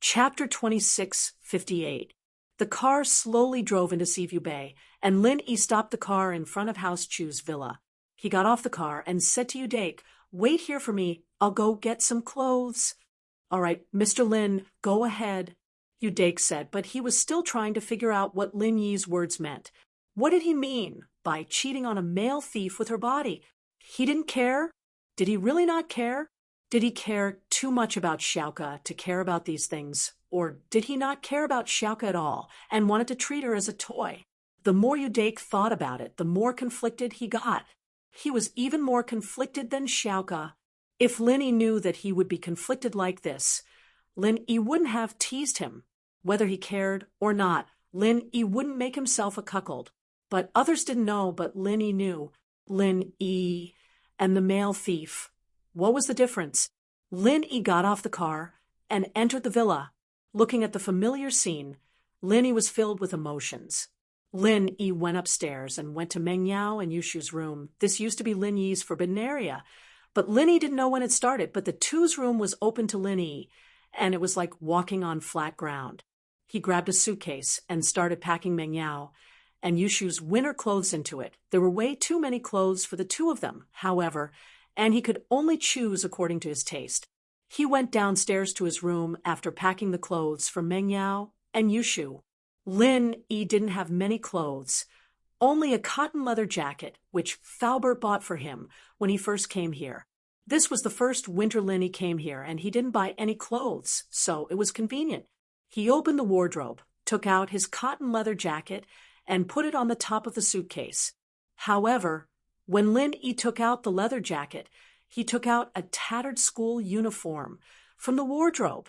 Chapter 26:58. The car slowly drove into Seaview Bay, and Lin Yi stopped the car in front of House Chu's villa. He got off the car and said to Udake, Wait here for me. I'll go get some clothes. All right, Mr. Lin, go ahead, Udake said, but he was still trying to figure out what Lin Yi's words meant. What did he mean by cheating on a male thief with her body? He didn't care? Did he really not care? Did he care too much about Xiaoka to care about these things? Or did he not care about Xiaoka at all and wanted to treat her as a toy? The more Udake thought about it, the more conflicted he got. He was even more conflicted than Xiaoka. If Lin Yi knew that he would be conflicted like this, Lin Yi wouldn't have teased him. Whether he cared or not, Lin Yi wouldn't make himself a cuckold. But others didn't know, but Lin Yi knew. Lin Yi and the male thief. What was the difference? Lin Yi got off the car and entered the villa. Looking at the familiar scene, Lin Yi was filled with emotions. Lin Yi went upstairs and went to Meng Yao and Yushu's room. This used to be Lin Yi's forbidden area. But Lin Yi didn't know when it started, but the two's room was open to Lin Yi, and it was like walking on flat ground. He grabbed a suitcase and started packing Meng Yao and Yushu's winter clothes into it. There were way too many clothes for the two of them, however, and he could only choose according to his taste. He went downstairs to his room after packing the clothes for Meng Yao and Yushu. Lin Yi didn't have many clothes, only a cotton leather jacket, which Faubert bought for him when he first came here. This was the first winter Lin Yi came here, and he didn't buy any clothes, so it was convenient. He opened the wardrobe, took out his cotton leather jacket, and put it on the top of the suitcase. However, when Lin Yi took out the leather jacket, he took out a tattered school uniform from the wardrobe.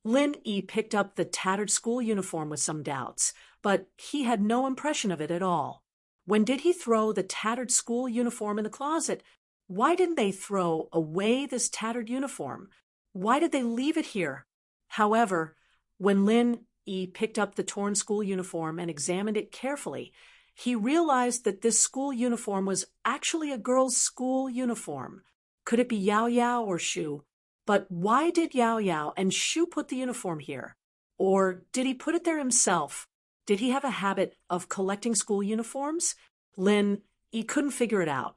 Lin Yi picked up the tattered school uniform with some doubts, but he had no impression of it at all. When did he throw the tattered school uniform in the closet? Why didn't they throw away this tattered uniform? Why did they leave it here? However, when Lin Yi picked up the torn school uniform and examined it carefully, he realized that this school uniform was actually a girl's school uniform. Could it be Yao Yao or Shu? But why did Yao Yao and Shu put the uniform here? Or did he put it there himself? Did he have a habit of collecting school uniforms? Lin Yi couldn't figure it out.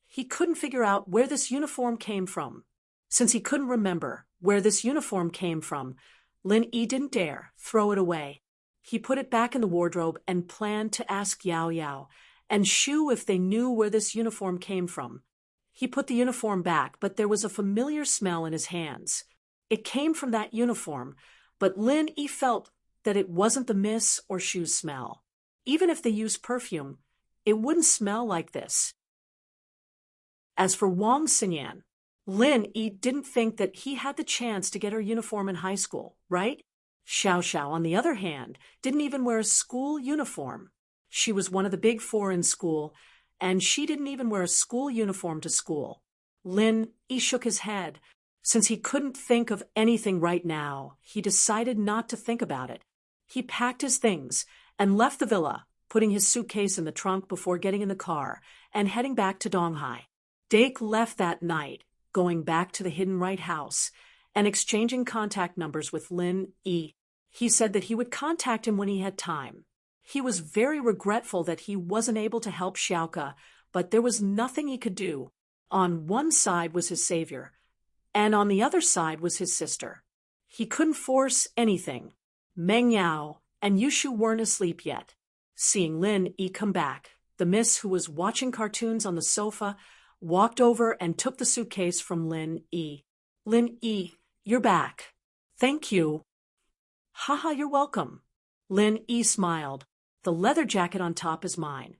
He couldn't figure out where this uniform came from. Since he couldn't remember where this uniform came from, Lin Yi didn't dare throw it away. He put it back in the wardrobe and planned to ask Yao Yao and Shu if they knew where this uniform came from. He put the uniform back, but there was a familiar smell in his hands. It came from that uniform, but Lin Yi felt that it wasn't the Miss or Shu's smell. Even if they used perfume, it wouldn't smell like this. As for Wang Xinyan, Lin Yi didn't think that he had the chance to get her uniform in high school, right? Xiao Xiao, on the other hand, didn't even wear a school uniform. She was one of the big four in school, and she didn't even wear a school uniform to school. Lin Yi shook his head. Since he couldn't think of anything right now, he decided not to think about it. He packed his things and left the villa, putting his suitcase in the trunk before getting in the car and heading back to Donghai. Dake left that night, going back to the Hidden Right house and exchanging contact numbers with Lin Yi. He said that he would contact him when he had time. He was very regretful that he wasn't able to help Xiaoka, but there was nothing he could do. On one side was his savior, and on the other side was his sister. He couldn't force anything. Meng Yao and Yushu weren't asleep yet. Seeing Lin Yi come back, the miss who was watching cartoons on the sofa walked over and took the suitcase from Lin E. Lin E, you're back. Thank you. Haha, you're welcome. Lin E smiled. The leather jacket on top is mine,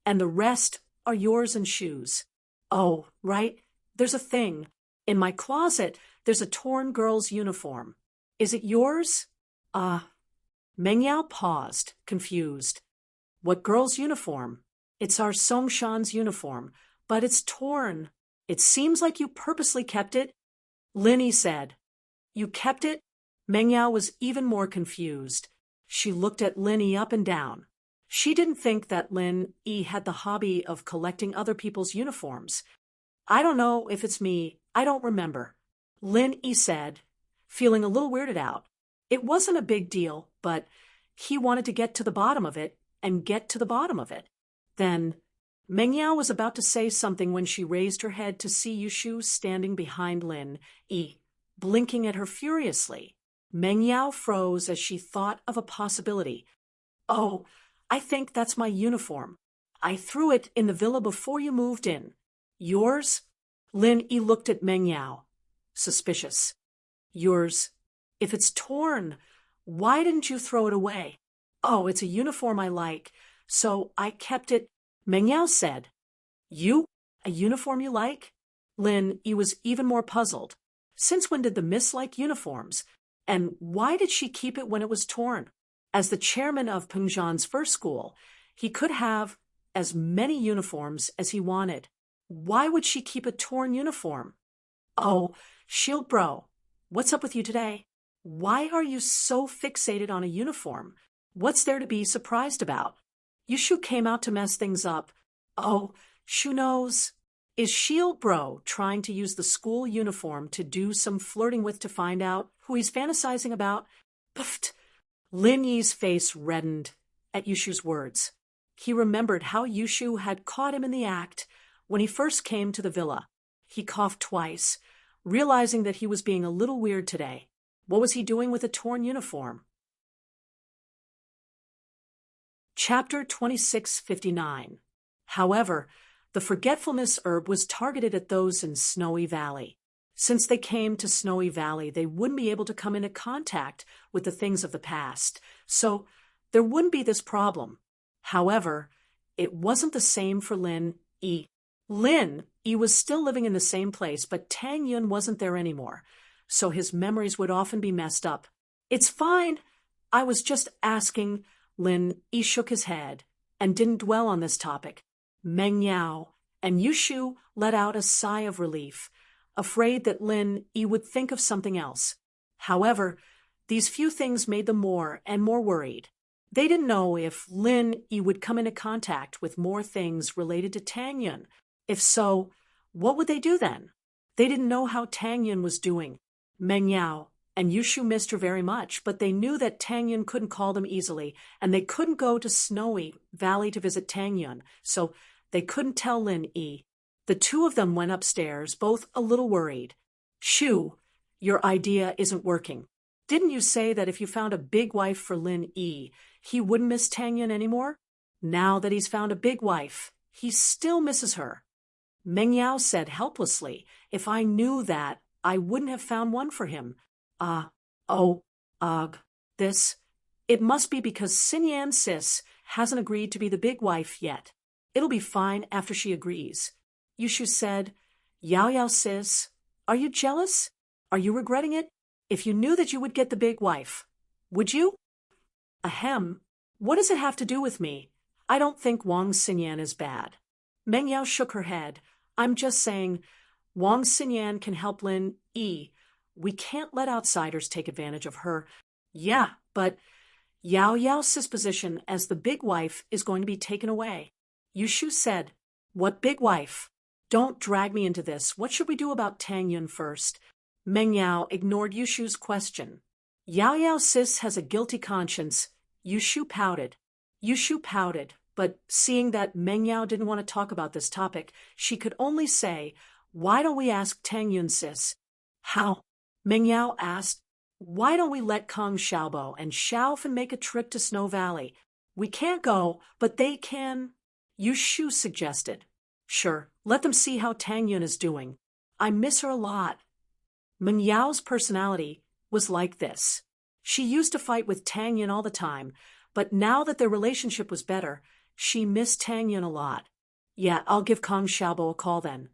and the rest are yours and shoes. Oh, right, there's a thing. In my closet, there's a torn girl's uniform. Is it yours? Meng Yao paused, confused. What girl's uniform? It's our Songshan's uniform, but it's torn. It seems like you purposely kept it. Lin E said. You kept it? Meng Yao was even more confused. She looked at Lin E up and down. She didn't think that Lin E had the hobby of collecting other people's uniforms. I don't know if it's me. I don't remember. Lin E said, feeling a little weirded out. It wasn't a big deal, but he wanted to get to the bottom of it and get to the bottom of it. Then Meng Yao was about to say something when she raised her head to see Yushu standing behind Lin E, blinking at her furiously. Meng Yao froze as she thought of a possibility. Oh, I think that's my uniform. I threw it in the villa before you moved in. Yours? Lin E looked at Meng Yao, suspicious. Yours. If it's torn, why didn't you throw it away? Oh, it's a uniform I like, so I kept it, Meng Yao said. You? A uniform you like? Lin E was even more puzzled. Since when did the miss like uniforms? And why did she keep it when it was torn? As the chairman of Pengzhan's first school, he could have as many uniforms as he wanted. Why would she keep a torn uniform? Oh, Shield Bro, what's up with you today? Why are you so fixated on a uniform? What's there to be surprised about? Yushu came out to mess things up. Oh, Shu knows. Is Shield Bro trying to use the school uniform to do some flirting with to find out who he's fantasizing about? Puffed. Lin Yi's face reddened at Yushu's words. He remembered how Yushu had caught him in the act when he first came to the villa. He coughed twice, realizing that he was being a little weird today. What was he doing with a torn uniform? Chapter 2659. However, the forgetfulness herb was targeted at those in Snowy Valley. Since they came to Snowy Valley, they wouldn't be able to come into contact with the things of the past, so there wouldn't be this problem. However, it wasn't the same for Lin E. Lin E was still living in the same place, but Tang Yun wasn't there anymore, so his memories would often be messed up. It's fine. I was just asking. Lin E shook his head and didn't dwell on this topic. Meng Yao and Yushu let out a sigh of relief, afraid that Lin E would think of something else. However, these few things made them more and more worried. They didn't know if Lin E would come into contact with more things related to Tang Yun. If so, what would they do then? They didn't know how Tang Yun was doing. Meng Yao and Yushu missed her very much, but they knew that Tang Yun couldn't call them easily, and they couldn't go to Snowy Valley to visit Tang Yun, so they couldn't tell Lin E. The two of them went upstairs, both a little worried. Shu, your idea isn't working. Didn't you say that if you found a big wife for Lin E, he wouldn't miss Tang Yun anymore? Now that he's found a big wife, he still misses her. Meng Yao said helplessly, if I knew that, I wouldn't have found one for him. This. It must be because Xinyan Sis hasn't agreed to be the big wife yet. It'll be fine after she agrees. Yushu said, Yao Yao Sis, are you jealous? Are you regretting it? If you knew that you would get the big wife, would you? Ahem. What does it have to do with me? I don't think Wang Xinyan is bad. Meng Yao shook her head. I'm just saying, Wang Xinyan can help Lin E. We can't let outsiders take advantage of her. Yeah, but Yao Yao's position as the big wife is going to be taken away. Yushu said, What big wife? Don't drag me into this. What should we do about Tang Yun first? Meng Yao ignored Yushu's question. Yao Yao Sis has a guilty conscience. Yushu pouted, but seeing that Meng Yao didn't want to talk about this topic, she could only say, Why don't we ask Tang Yun Sis? How? Meng Yao asked, Why don't we let Kong Xiaobo and Xiaofan make a trip to Snow Valley? We can't go, but they can. Yushu suggested. Sure, let them see how Tang Yun is doing. I miss her a lot. Meng Yao's personality was like this. She used to fight with Tang Yun all the time, but now that their relationship was better, she missed Tang Yun a lot. Yeah, I'll give Kong Xiaobo a call then.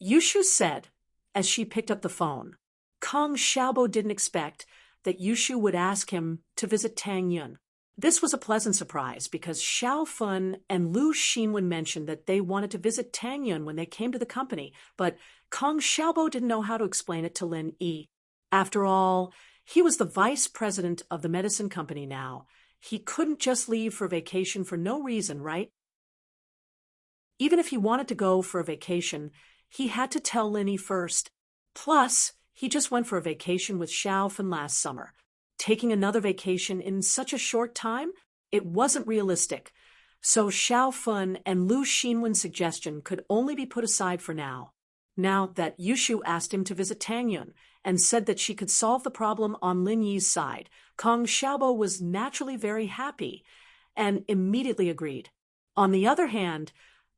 Yushu said, as she picked up the phone. Kong Xiaobo didn't expect that Yushu would ask him to visit Tang Yun. This was a pleasant surprise because Xiao Fun and Lu Xinwen mentioned that they wanted to visit Tang Yun when they came to the company, but Kong Xiaobo didn't know how to explain it to Lin Yi. After all, he was the vice president of the medicine company now. He couldn't just leave for vacation for no reason, right? Even if he wanted to go for a vacation, he had to tell Lin Yi first. Plus, he just went for a vacation with Xiao Fun last summer. Taking another vacation in such a short time? It wasn't realistic. So Xiao Fun and Lu Xinwen's suggestion could only be put aside for now. Now that Yushu asked him to visit Tang Yun and said that she could solve the problem on Lin Yi's side, Kong Xiaobo was naturally very happy and immediately agreed. On the other hand,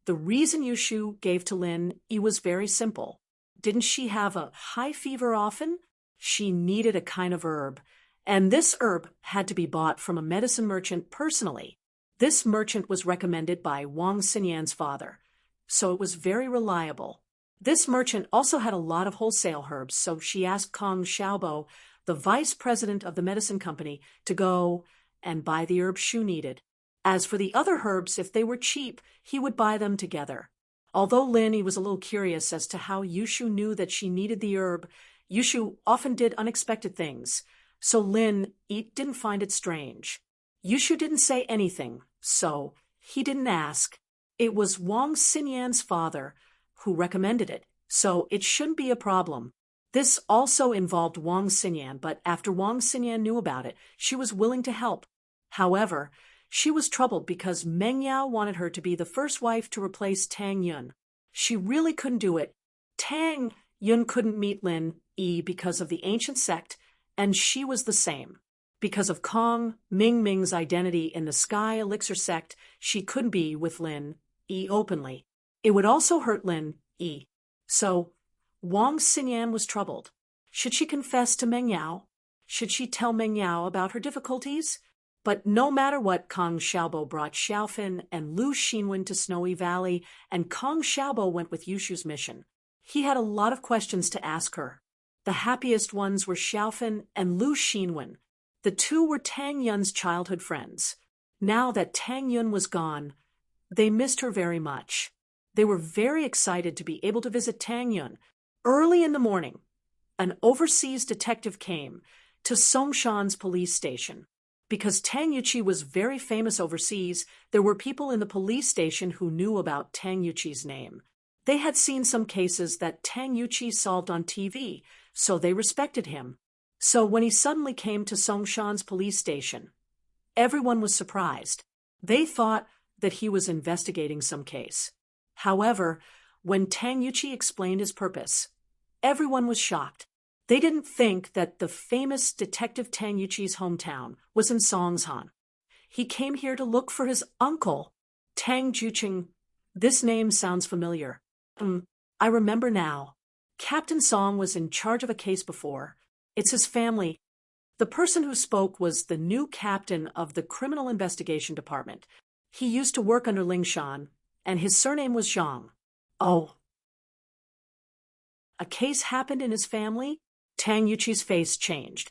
the reason Yushu gave to Lin Yi was very simple. Didn't she have a high fever often? She needed a kind of herb, and this herb had to be bought from a medicine merchant personally. This merchant was recommended by Wang Xinyan's father, so it was very reliable. This merchant also had a lot of wholesale herbs, so she asked Kong Xiaobo, the vice president of the medicine company, to go and buy the herbs she needed. As for the other herbs, if they were cheap, he would buy them together. Although Lin Yi was a little curious as to how Yushu knew that she needed the herb, Yushu often did unexpected things, so Lin Yi didn't find it strange. Yushu didn't say anything, so he didn't ask. It was Wang Xinyan's father who recommended it, so it shouldn't be a problem. This also involved Wang Xinyan, but after Wang Xinyan knew about it, she was willing to help. However, she was troubled because Meng Yao wanted her to be the first wife to replace Tang Yun. She really couldn't do it. Tang Yun couldn't meet Lin Yi because of the ancient sect, and she was the same. Because of Kong Ming's identity in the Sky Elixir sect, she couldn't be with Lin Yi openly. It would also hurt Lin Yi. So, Wang Xinyan was troubled. Should she confess to Meng Yao? Should she tell Meng Yao about her difficulties? But no matter what, Kong Xiaobo brought Xiaofan and Lu Xinwen to Snowy Valley, and Kong Xiaobo went with Yushu's mission. He had a lot of questions to ask her. The happiest ones were Xiaofan and Lu Xinwen. The two were Tang Yun's childhood friends. Now that Tang Yun was gone, they missed her very much. They were very excited to be able to visit Tang Yun. Early in the morning, an overseas detective came to Songshan's police station. Because Tang Yuqi was very famous overseas, there were people in the police station who knew about Tang Yuqi's name. They had seen some cases that Tang Yuqi solved on TV, so they respected him. So when he suddenly came to Songshan's police station, everyone was surprised. They thought that he was investigating some case. However, when Tang Yuqi explained his purpose, everyone was shocked. They didn't think that the famous detective Tang Yuqi's hometown was in Songshan. He came here to look for his uncle, Tang Juqing. This name sounds familiar. I remember now. Captain Song was in charge of a case before. It's his family. The person who spoke was the new captain of the Criminal Investigation Department. He used to work under Ling Shan, and his surname was Zhang. Oh. A case happened in his family? Tang Yuqi's face changed.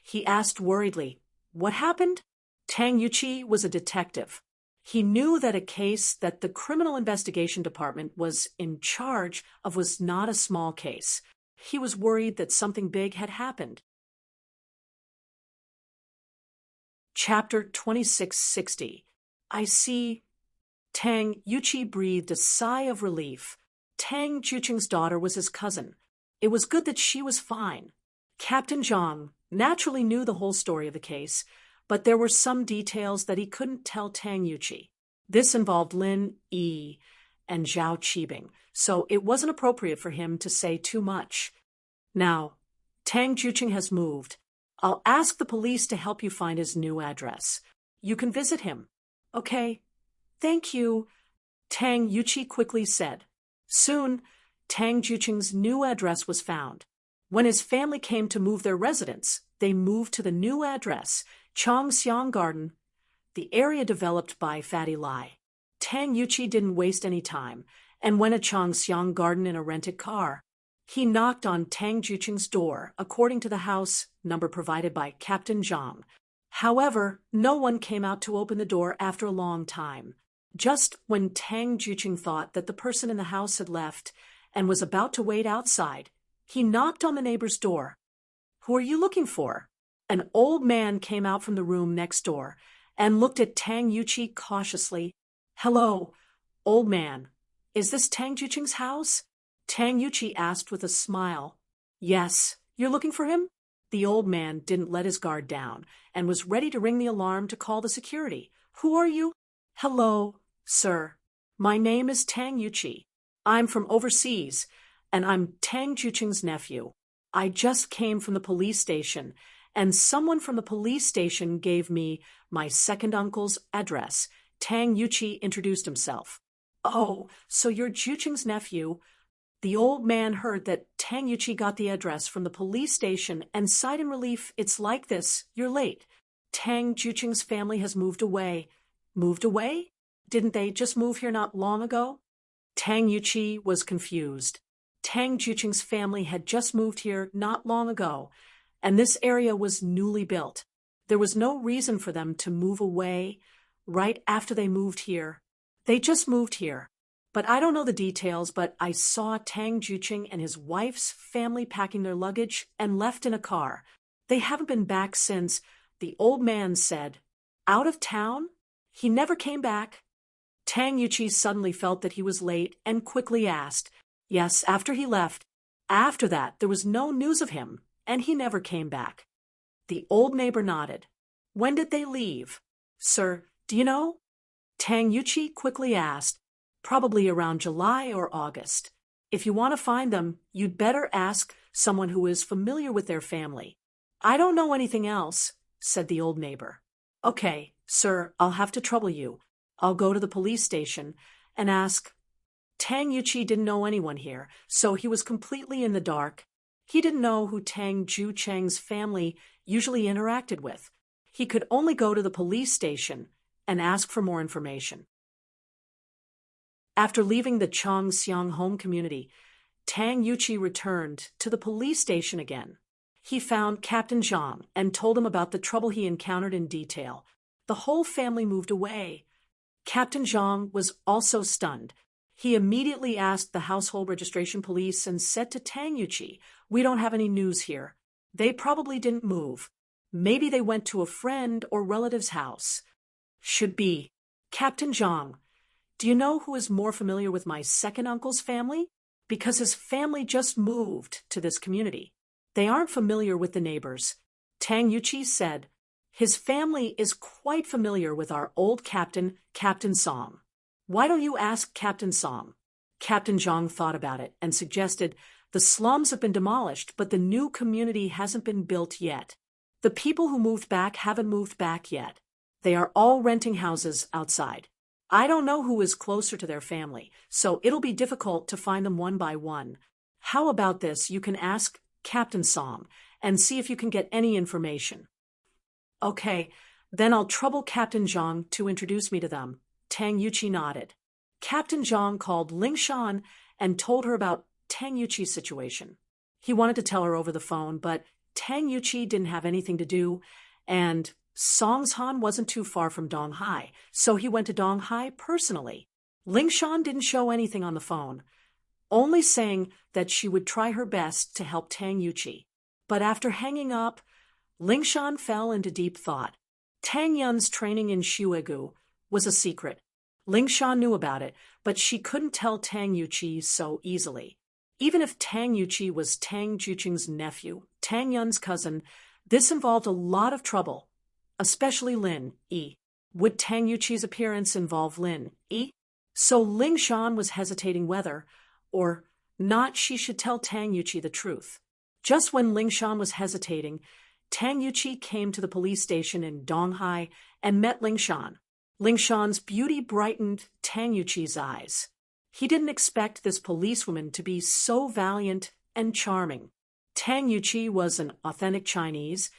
He asked worriedly, "What happened?" Tang Yuqi was a detective. He knew that a case that the Criminal Investigation Department was in charge of was not a small case. He was worried that something big had happened. Chapter 2660. I see. Tang Yuqi breathed a sigh of relief. Tang Juqing's daughter was his cousin. It was good that she was fine. Captain Zhang naturally knew the whole story of the case, but there were some details that he couldn't tell Tang Yuqi. This involved Lin Yi and Zhao Qibing, so it wasn't appropriate for him to say too much. Now, Tang Juqing has moved. I'll ask the police to help you find his new address. You can visit him. Okay. Thank you. Tang Yuqi quickly said. Soon, Tang Juching's new address was found. When his family came to move their residence, they moved to the new address, Chongxiang Garden, the area developed by Fatty Lai. Tang Yuqi didn't waste any time and went to Chongxiang Garden in a rented car. He knocked on Tang Juching's door, according to the house number provided by Captain Zhang. However, no one came out to open the door after a long time. Just when Tang Juching thought that the person in the house had left and was about to wait outside, he knocked on the neighbor's door. Who are you looking for? An old man came out from the room next door and looked at Tang Yuqi cautiously. Hello, old man. Is this Tang Juching's house? Tang Yuqi asked with a smile. Yes, you're looking for him? The old man didn't let his guard down and was ready to ring the alarm to call the security. Who are you? Hello, sir. My name is Tang Yuqi. I'm from overseas, and I'm Tang Juching's nephew. I just came from the police station, and someone from the police station gave me my second uncle's address. Tang Yuqi introduced himself. Oh, so you're Juching's nephew. The old man heard that Tang Yuqi got the address from the police station and sighed in relief. It's like this. You're late. Tang Juching's family has moved away. Moved away? Didn't they just move here not long ago? Tang Yuqi was confused. Tang Juching's family had just moved here not long ago, and this area was newly built. There was no reason for them to move away right after they moved here. They just moved here. But I don't know the details, but I saw Tang Juching and his wife's family packing their luggage and left in a car. They haven't been back since, the old man said. Out of town? He never came back. Tang Yuqi suddenly felt that he was late and quickly asked. Yes, after he left. After that, there was no news of him, and he never came back. The old neighbor nodded. When did they leave? Sir, do you know? Tang Yuqi quickly asked. Probably around July or August. If you want to find them, you'd better ask someone who is familiar with their family. I don't know anything else, said the old neighbor. Okay, sir, I'll have to trouble you. I'll go to the police station and ask. Tang Yuqi didn't know anyone here, so he was completely in the dark. He didn't know who Tang Jucheng's family usually interacted with. He could only go to the police station and ask for more information. After leaving the Chongxiang home community, Tang Yuqi returned to the police station again. He found Captain Zhang and told him about the trouble he encountered in detail. The whole family moved away. Captain Zhang was also stunned. He immediately asked the household registration police and said to Tang Yuqi, We don't have any news here. They probably didn't move. Maybe they went to a friend or relative's house. Should be. Captain Zhang, do you know who is more familiar with my second uncle's family? Because his family just moved to this community. They aren't familiar with the neighbors. Tang Yuqi said, His family is quite familiar with our old captain, Captain Song. Why don't you ask Captain Song? Captain Zhang thought about it and suggested, The slums have been demolished, but the new community hasn't been built yet. The people who moved back haven't moved back yet. They are all renting houses outside. I don't know who is closer to their family, so it'll be difficult to find them one by one. How about this? You can ask Captain Song and see if you can get any information. Okay, then I'll trouble Captain Zhang to introduce me to them. Tang Yuqi nodded. Captain Zhang called Ling Shan and told her about Tang Yuqi's situation. He wanted to tell her over the phone, but Tang Yuqi didn't have anything to do, and Songshan wasn't too far from Donghai, so he went to Donghai personally. Ling Shan didn't show anything on the phone, only saying that she would try her best to help Tang Yuqi. But after hanging up, Ling Shan fell into deep thought. Tang Yun's training in Shuegu was a secret. Ling Shan knew about it, but she couldn't tell Tang Yuqi so easily. Even if Tang Yuqi was Tang Juching's nephew, Tang Yun's cousin, this involved a lot of trouble. Especially Lin Yi. Would Tang Yuqi's appearance involve Lin Yi? So Ling Shan was hesitating whether or not she should tell Tang Yuqi the truth. Just when Ling Shan was hesitating, Tang Yuqi came to the police station in Donghai and met Ling Shan. Ling Shan's beauty brightened Tang Yuqi's eyes. He didn't expect this policewoman to be so valiant and charming. Tang Yuqi was an authentic Chinese,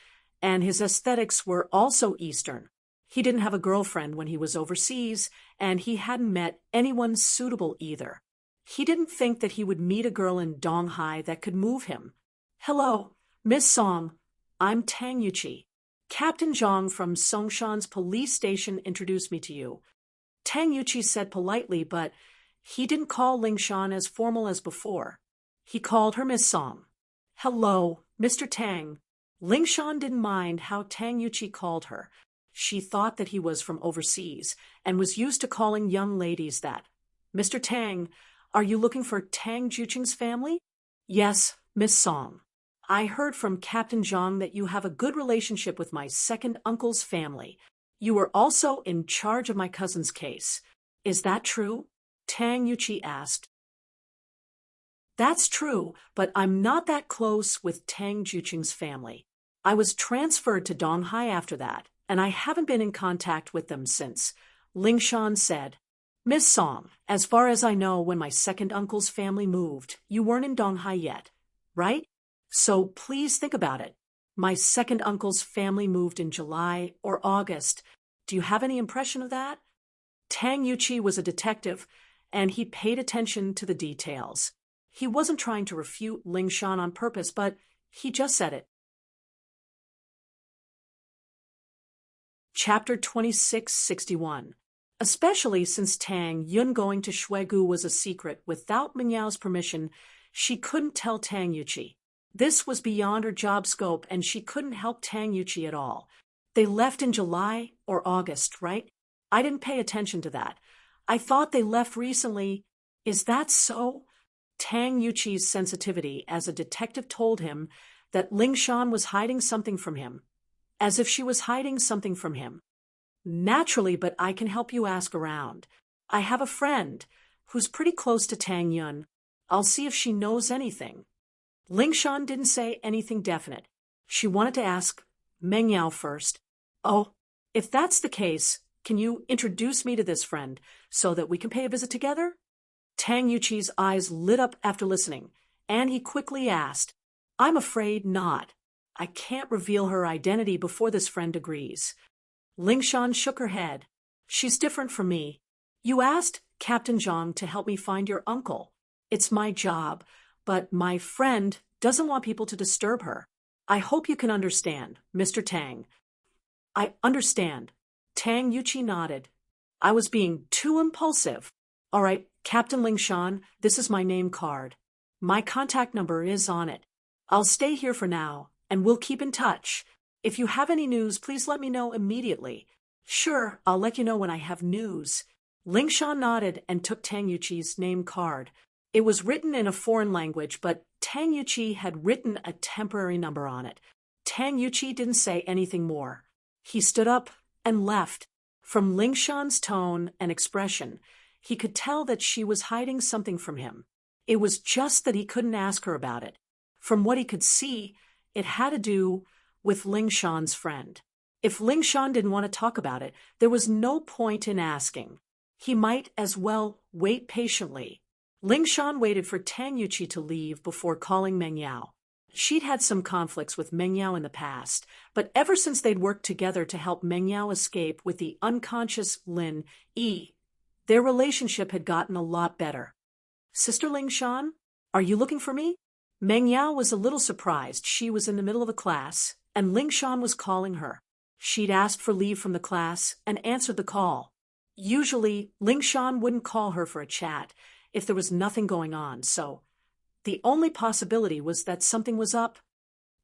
and his aesthetics were also Eastern. He didn't have a girlfriend when he was overseas, and he hadn't met anyone suitable either. He didn't think that he would meet a girl in Donghai that could move him. "Hello, Miss Song. I'm Tang Yuqi. Captain Zhang from Songshan's police station introduced me to you." Tang Yuqi said politely, but he didn't call Ling Shan as formal as before. He called her Miss Song. "Hello, Mr. Tang." Ling Shan didn't mind how Tang Yuqi called her. She thought that he was from overseas and was used to calling young ladies that. "Mr. Tang, are you looking for Tang Juqing's family?" "Yes, Miss Song. I heard from Captain Zhang that you have a good relationship with my second uncle's family. You were also in charge of my cousin's case. Is that true?" Tang Yuqi asked. "That's true, but I'm not that close with Tang Juqing's family. I was transferred to Donghai after that, and I haven't been in contact with them since," Ling Shan said. "Miss Song, as far as I know, when my second uncle's family moved, you weren't in Donghai yet, right? So please think about it. My second uncle's family moved in July or August. Do you have any impression of that?" Tang Yuqi was a detective, and he paid attention to the details. He wasn't trying to refute Ling Shan on purpose, but he just said it. Chapter 2661. Especially since Tang Yun going to Shuigu was a secret without Mingyao's permission, she couldn't tell Tang Yuqi. This was beyond her job scope, and she couldn't help Tang Yuqi at all. They left in July or August, right? I didn't pay attention to that. I thought they left recently. Is that so? Tang Yuqi's sensitivity as a detective told him that Ling Shan was hiding something from him. As if she was hiding something from him. "Naturally, but I can help you ask around. I have a friend who's pretty close to Tang Yun. I'll see if she knows anything." Ling Shan didn't say anything definite. She wanted to ask Meng Yao first. "Oh, if that's the case, can you introduce me to this friend so that we can pay a visit together?" Tang Yuqi's eyes lit up after listening, and he quickly asked, "I'm afraid not. I can't reveal her identity before this friend agrees." Ling Shan shook her head. "She's different from me. You asked Captain Zhang to help me find your uncle. It's my job, but my friend doesn't want people to disturb her. I hope you can understand, Mr. Tang." "I understand." Tang Yuqi nodded. "I was being too impulsive. All right, Captain Ling Shan, this is my name card. My contact number is on it. I'll stay here for now, and we'll keep in touch. If you have any news, please let me know immediately." "Sure, I'll let you know when I have news." Ling Shan nodded and took Tang Yuqi's name card. It was written in a foreign language, but Tang Yuqi had written a temporary number on it. Tang Yuqi didn't say anything more. He stood up and left. From Ling Shan's tone and expression, he could tell that she was hiding something from him. It was just that he couldn't ask her about it. From what he could see, it had to do with Ling Shan's friend. If Ling Shan didn't want to talk about it, there was no point in asking. He might as well wait patiently. Ling Shan waited for Tang Yuqi to leave before calling Meng Yao. She'd had some conflicts with Meng Yao in the past, but ever since they'd worked together to help Meng Yao escape with the unconscious Lin Yi, their relationship had gotten a lot better. "Sister Ling Shan, are you looking for me?" Meng Yao was a little surprised. She was in the middle of a class, and Ling Shan was calling her. She'd asked for leave from the class and answered the call. Usually, Ling Shan wouldn't call her for a chat if there was nothing going on, so the only possibility was that something was up.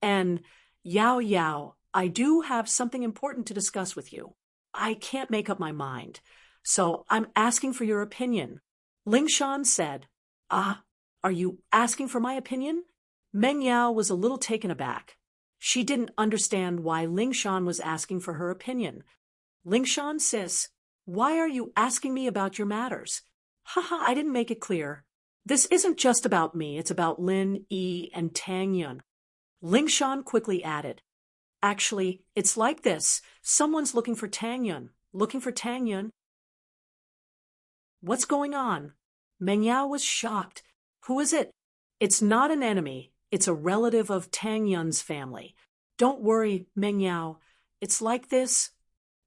"And Yao, I do have something important to discuss with you. I can't make up my mind, so I'm asking for your opinion." Ling Shan said, "Ah, are you asking for my opinion?" Meng Yao was a little taken aback. She didn't understand why Ling Shan was asking for her opinion. "Ling Shan, sis, why are you asking me about your matters?" "Haha, I didn't make it clear. This isn't just about me, it's about Lin Yi and Tang Yun." Ling Shan quickly added, "Actually, it's like this. Someone's looking for Tang Yun. looking for Tang Yun. What's going on? Meng Yao was shocked. Who is it? It's not an enemy. It's a relative of Tang Yun's family. Don't worry, Meng Yao. It's like this.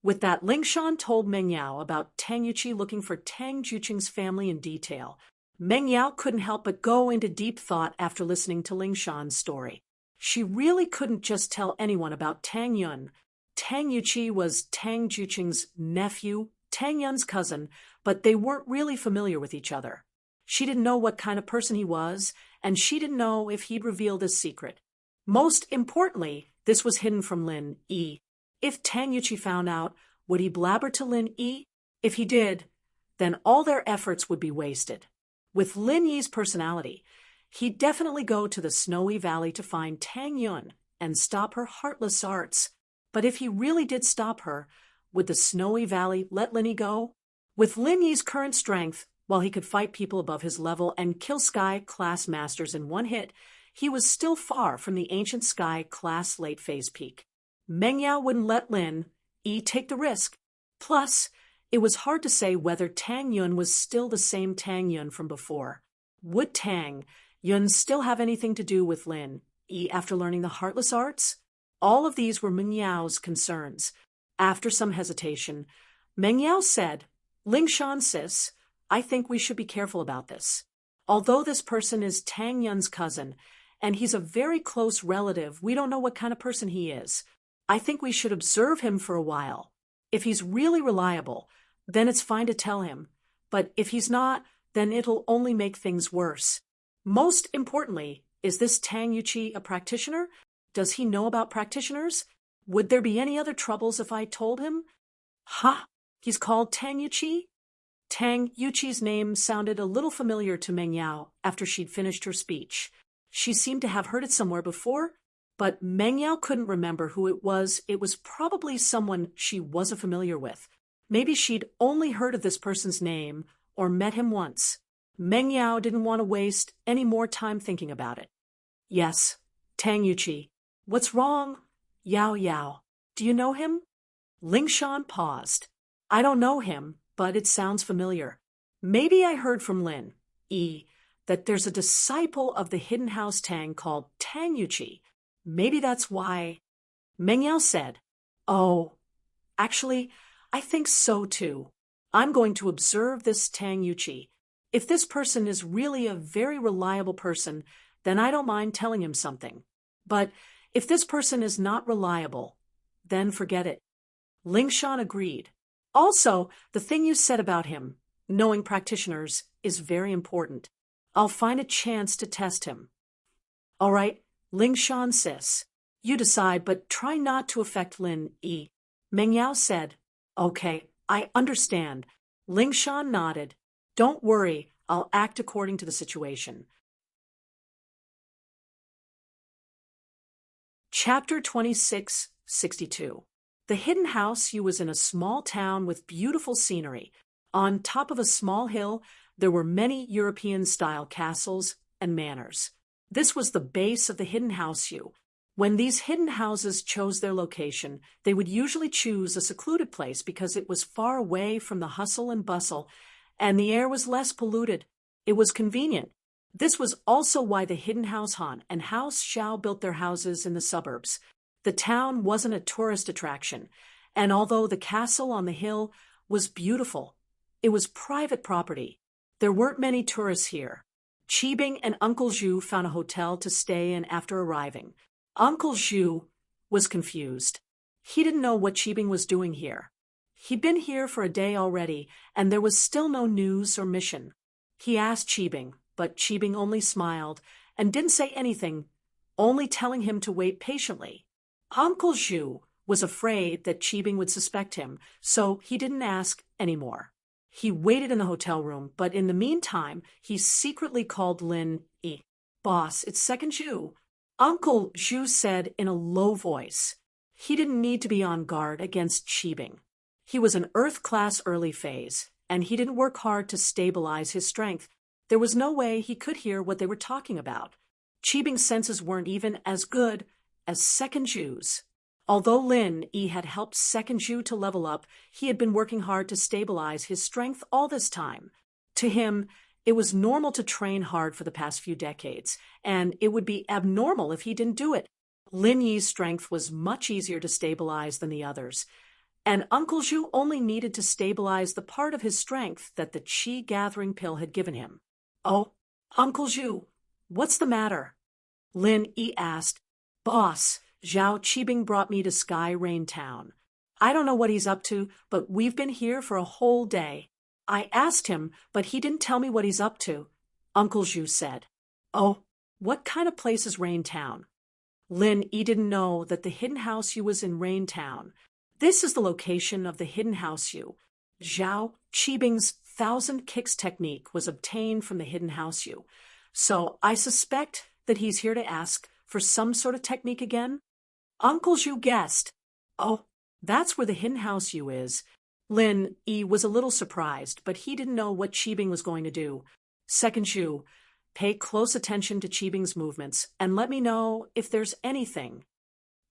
With that, Ling Shan told Meng Yao about Tang Yuqi looking for Tang Juqing's family in detail. Meng Yao couldn't help but go into deep thought after listening to Ling Shan's story. She really couldn't just tell anyone about Tang Yun. Tang Yuqi was Tang Juqing's nephew, Tang Yun's cousin, but they weren't really familiar with each other. She didn't know what kind of person he was, and she didn't know if he'd revealed his secret. Most importantly, this was hidden from Lin Yi. If Tang Yuqi found out, would he blabber to Lin Yi? If he did, then all their efforts would be wasted. With Lin Yi's personality, he'd definitely go to the snowy valley to find Tang Yun and stop her heartless arts. But if he really did stop her, would the snowy valley let Lin Yi go? With Lin Yi's current strength, while he could fight people above his level and kill Sky-class masters in one hit, he was still far from the ancient Sky-class late-phase peak. Meng Yao wouldn't let Lin Yi take the risk. Plus, it was hard to say whether Tang Yun was still the same Tang Yun from before. Would Tang Yun still have anything to do with Lin Yi after learning the heartless arts? All of these were Meng Yao's concerns. After some hesitation, Meng Yao said, Ling Shan sis, I think we should be careful about this. Although this person is Tang Yun's cousin, and he's a very close relative, we don't know what kind of person he is. I think we should observe him for a while. If he's really reliable, then it's fine to tell him. But if he's not, then it'll only make things worse. Most importantly, is this Tang Yuqi a practitioner? Does he know about practitioners? Would there be any other troubles if I told him? Ha! He's called Tang Yuqi? Tang Yuqi's name sounded a little familiar to Meng Yao after she'd finished her speech. She seemed to have heard it somewhere before, but Meng Yao couldn't remember who it was. It was probably someone she wasn't familiar with. Maybe she'd only heard of this person's name or met him once. Meng Yao didn't want to waste any more time thinking about it. Yes, Tang Yuqi. What's wrong? Yao Yao. Do you know him? Ling Shan paused. I don't know him, but it sounds familiar. Maybe I heard from Lin Yi that there's a disciple of the Hidden House Tang called Tang Yuqi. Maybe that's why. Meng Yao said, Oh, actually, I think so too. I'm going to observe this Tang Yuqi. If this person is really a very reliable person, then I don't mind telling him something. But if this person is not reliable, then forget it. Ling Shan agreed. Also, the thing you said about him, knowing practitioners, is very important. I'll find a chance to test him. All right, Ling Shan sis. You decide, but try not to affect Lin Yi. Meng Yao said, Okay, I understand. Ling Shan nodded. Don't worry, I'll act according to the situation. Chapter 2662. The Hidden House was in a small town with beautiful scenery. On top of a small hill, there were many European-style castles and manors. This was the base of the Hidden House. When these hidden houses chose their location, they would usually choose a secluded place because it was far away from the hustle and bustle, and the air was less polluted. It was convenient. This was also why the Hidden House Han and House Xiao built their houses in the suburbs. The town wasn't a tourist attraction, and although the castle on the hill was beautiful, it was private property. There weren't many tourists here. Qibing and Uncle Zhu found a hotel to stay in after arriving. Uncle Zhu was confused. He didn't know what Qibing was doing here. He'd been here for a day already, and there was still no news or mission. He asked Qibing, but Qibing only smiled and didn't say anything, only telling him to wait patiently. Uncle Zhu was afraid that Qibing would suspect him, so he didn't ask anymore. He waited in the hotel room, but in the meantime, he secretly called Lin Yi. Boss, it's Second Zhu. Uncle Zhu said in a low voice. He didn't need to be on guard against Qibing. He was an Earth-class early phase, and he didn't work hard to stabilize his strength. There was no way he could hear what they were talking about. Qibing's senses weren't even as good as Second Zhu's. Although Lin Yi had helped second Zhu to level up, he had been working hard to stabilize his strength all this time. To him, it was normal to train hard for the past few decades, and it would be abnormal if he didn't do it. Lin Yi's strength was much easier to stabilize than the others, and Uncle Zhu only needed to stabilize the part of his strength that the qi gathering pill had given him. "Oh, Uncle Zhu, what's the matter?" Lin Yi asked. "Boss, Zhao Qibing brought me to Sky Rain Town. I don't know what he's up to, but we've been here for a whole day. I asked him, but he didn't tell me what he's up to," Uncle Zhu said. "Oh, what kind of place is Rain Town?" Lin Yi didn't know that the hidden house Yu was in Rain Town. This is the location of the hidden house Yu. Zhao Qibing's 1,000 kicks technique was obtained from the hidden house Yu. So I suspect that he's here to ask for some sort of technique again. Uncle Zhu guessed. "Oh, that's where the hidden house Yu is." Lin Yi was a little surprised, but he didn't know what Qibing was going to do. "Second Zhu, pay close attention to Qibing's movements and let me know if there's anything."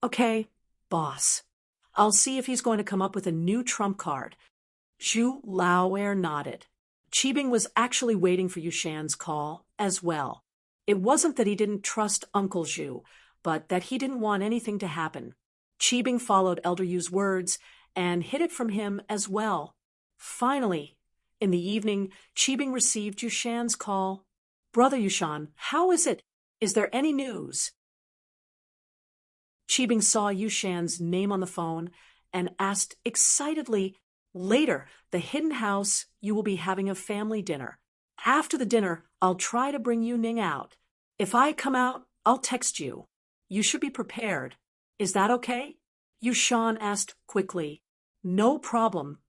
"Okay, boss. I'll see if he's going to come up with a new trump card." Zhu Laoer nodded. Qibing was actually waiting for Yushan's call as well. It wasn't that he didn't trust Uncle Zhu, but that he didn't want anything to happen. Qibing followed Elder Yu's words and hid it from him as well. Finally, in the evening, Qibing received Yushan's call. "Brother Yushan, how is it? Is there any news?" Qibing saw Yushan's name on the phone and asked excitedly, "Later, the hidden house, you will be having a family dinner. After the dinner, I'll try to bring Yu Ning out. If I come out, I'll text you. You should be prepared. Is that okay?" Yushan asked quickly. "No problem.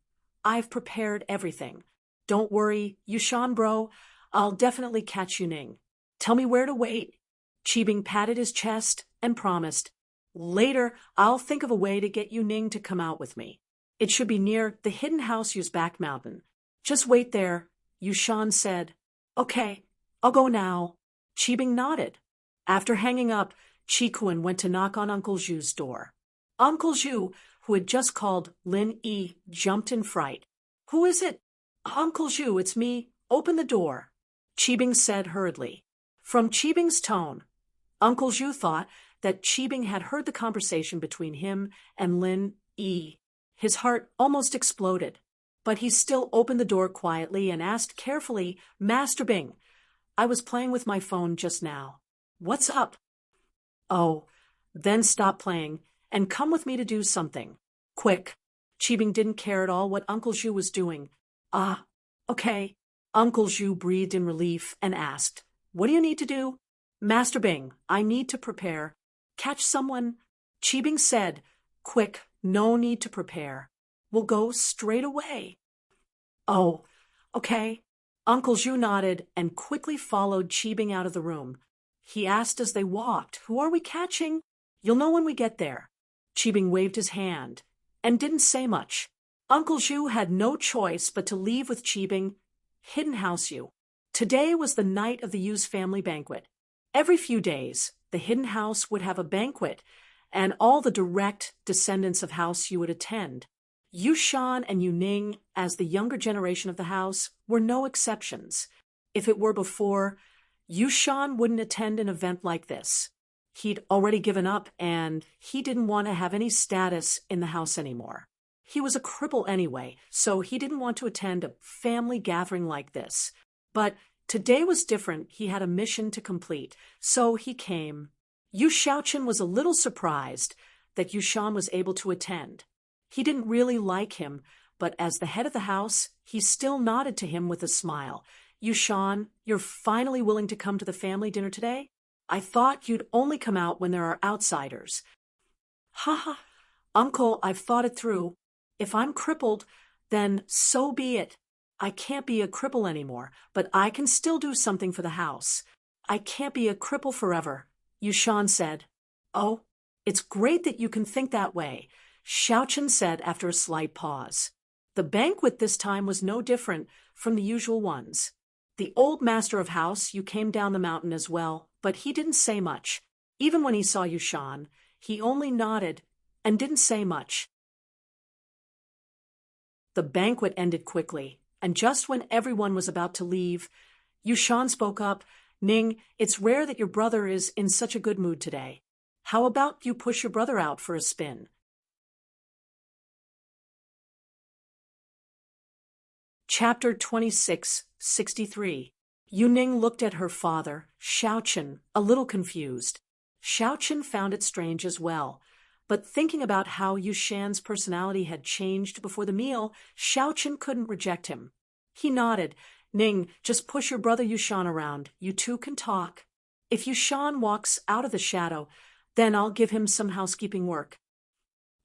I've prepared everything. Don't worry, Yushan bro. I'll definitely catch Yu Ning. Tell me where to wait." Qibing patted his chest and promised, "Later, I'll think of a way to get Yu Ning to come out with me. It should be near the hidden house Yu's back mountain. Just wait there," Yushan said. "Okay, I'll go now." Qibing nodded. After hanging up, Qikuan went to knock on Uncle Zhu's door. Uncle Zhu, who had just called Lin Yi, jumped in fright. "Who is it?" "Uncle Zhu, it's me. Open the door," Qibing said hurriedly. From Qibing's tone, Uncle Zhu thought that Qibing had heard the conversation between him and Lin Yi. His heart almost exploded, but he still opened the door quietly and asked carefully, "Master Bing, I was playing with my phone just now. What's up?" "Oh, then stop playing and come with me to do something. Quick." Qibing didn't care at all what Uncle Zhu was doing. "Ah, okay." Uncle Zhu breathed in relief and asked, "What do you need to do?" "Master Bing, I need to prepare. Catch someone." Qibing said, "Quick, no need to prepare. We'll go straight away." "Oh, okay." Uncle Zhu nodded and quickly followed Qibing out of the room. He asked as they walked, "Who are we catching?" "You'll know when we get there." Qibing waved his hand and didn't say much. Uncle Zhu had no choice but to leave with Qibing. Hidden house Yu. Today was the night of the Yu's family banquet. Every few days, the hidden house would have a banquet, and all the direct descendants of House Yu would attend. Yushan and Yu Ning, as the younger generation of the house, were no exceptions. If it were before, Yushan wouldn't attend an event like this. He'd already given up, and he didn't want to have any status in the house anymore. He was a cripple anyway, so he didn't want to attend a family gathering like this. But today was different. He had a mission to complete, so he came. Yu Xiaochen was a little surprised that Yushan was able to attend. He didn't really like him, but as the head of the house, he still nodded to him with a smile. "Yushan, you're finally willing to come to the family dinner today? I thought you'd only come out when there are outsiders." "Ha ha, Uncle, I've thought it through. If I'm crippled, then so be it. I can't be a cripple anymore, but I can still do something for the house. I can't be a cripple forever," Yushan said. "Oh, it's great that you can think that way," Xiaochen said after a slight pause. The banquet this time was no different from the usual ones. The old master of house Yu came down the mountain as well, but he didn't say much. Even when he saw Yushan, he only nodded and didn't say much. The banquet ended quickly, and just when everyone was about to leave, Yushan spoke up. Ning, it's rare that your brother is in such a good mood today. How about you push your brother out for a spin? Chapter 2663. Yuning looked at her father, Xiaochen, a little confused. Xiaochen found it strange as well. But thinking about how Yushan's personality had changed before the meal, Xiaochen couldn't reject him. He nodded. Ning, just push your brother Yushan around. You two can talk. If Yushan walks out of the shadow, then I'll give him some housekeeping work.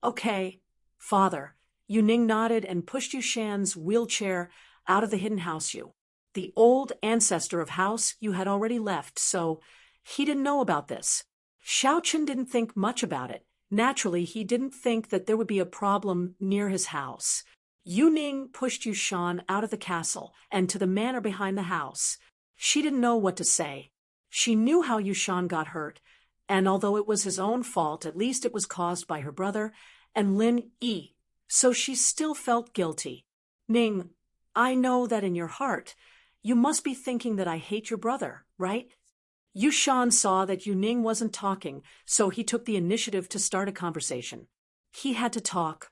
Okay, father. Yuning nodded and pushed Yushan's wheelchair out of the hidden house. The old ancestor of House Yu had already left, so he didn't know about this. Xiaochen didn't think much about it. Naturally, he didn't think that there would be a problem near his house. Yuning pushed Yushan out of the castle and to the manor behind the house. She didn't know what to say. She knew how Yushan got hurt, and although it was his own fault, at least it was caused by her brother and Lin Yi, so she still felt guilty. Ning, I know that in your heart, you must be thinking that I hate your brother, right? Yushan saw that Yuning wasn't talking, so he took the initiative to start a conversation. He had to talk.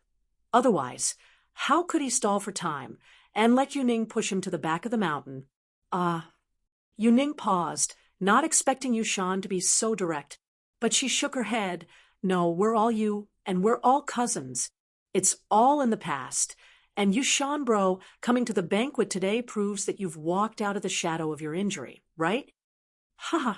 Otherwise, how could he stall for time and let Yuning push him to the back of the mountain? Yuning paused, not expecting Yushan to be so direct, but she shook her head. No, we're all you, and we're all cousins. It's all in the past. And Yushan, bro, coming to the banquet today proves that you've walked out of the shadow of your injury, right? Haha.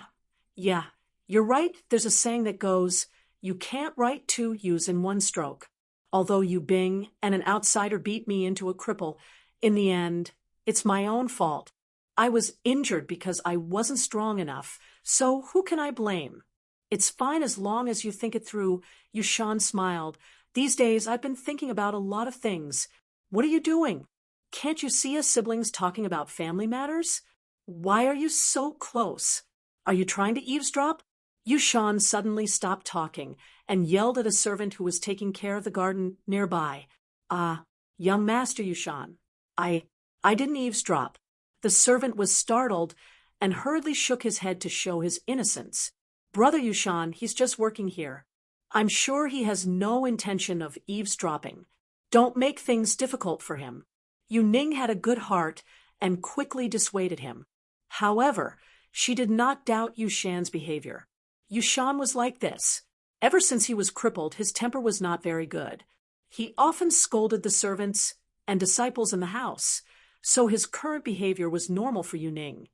Yeah, you're right. There's a saying that goes, you can't write two U's in one stroke. Although Yu Bing and an outsider beat me into a cripple, in the end, it's my own fault. I was injured because I wasn't strong enough, so who can I blame? It's fine as long as you think it through. Yushan smiled. These days I've been thinking about a lot of things. What are you doing? Can't you see us siblings talking about family matters? Why are you so close? Are you trying to eavesdrop? Yushan suddenly stopped talking and yelled at a servant who was taking care of the garden nearby. Young Master Yushan, I didn't eavesdrop. The servant was startled and hurriedly shook his head to show his innocence. Brother Yushan, he's just working here. I'm sure he has no intention of eavesdropping. Don't make things difficult for him. Yuning had a good heart and quickly dissuaded him. However, she did not doubt Yushan's behavior. Yushan was like this. Ever since he was crippled, his temper was not very good. He often scolded the servants and disciples in the house, so his current behavior was normal for Yuning.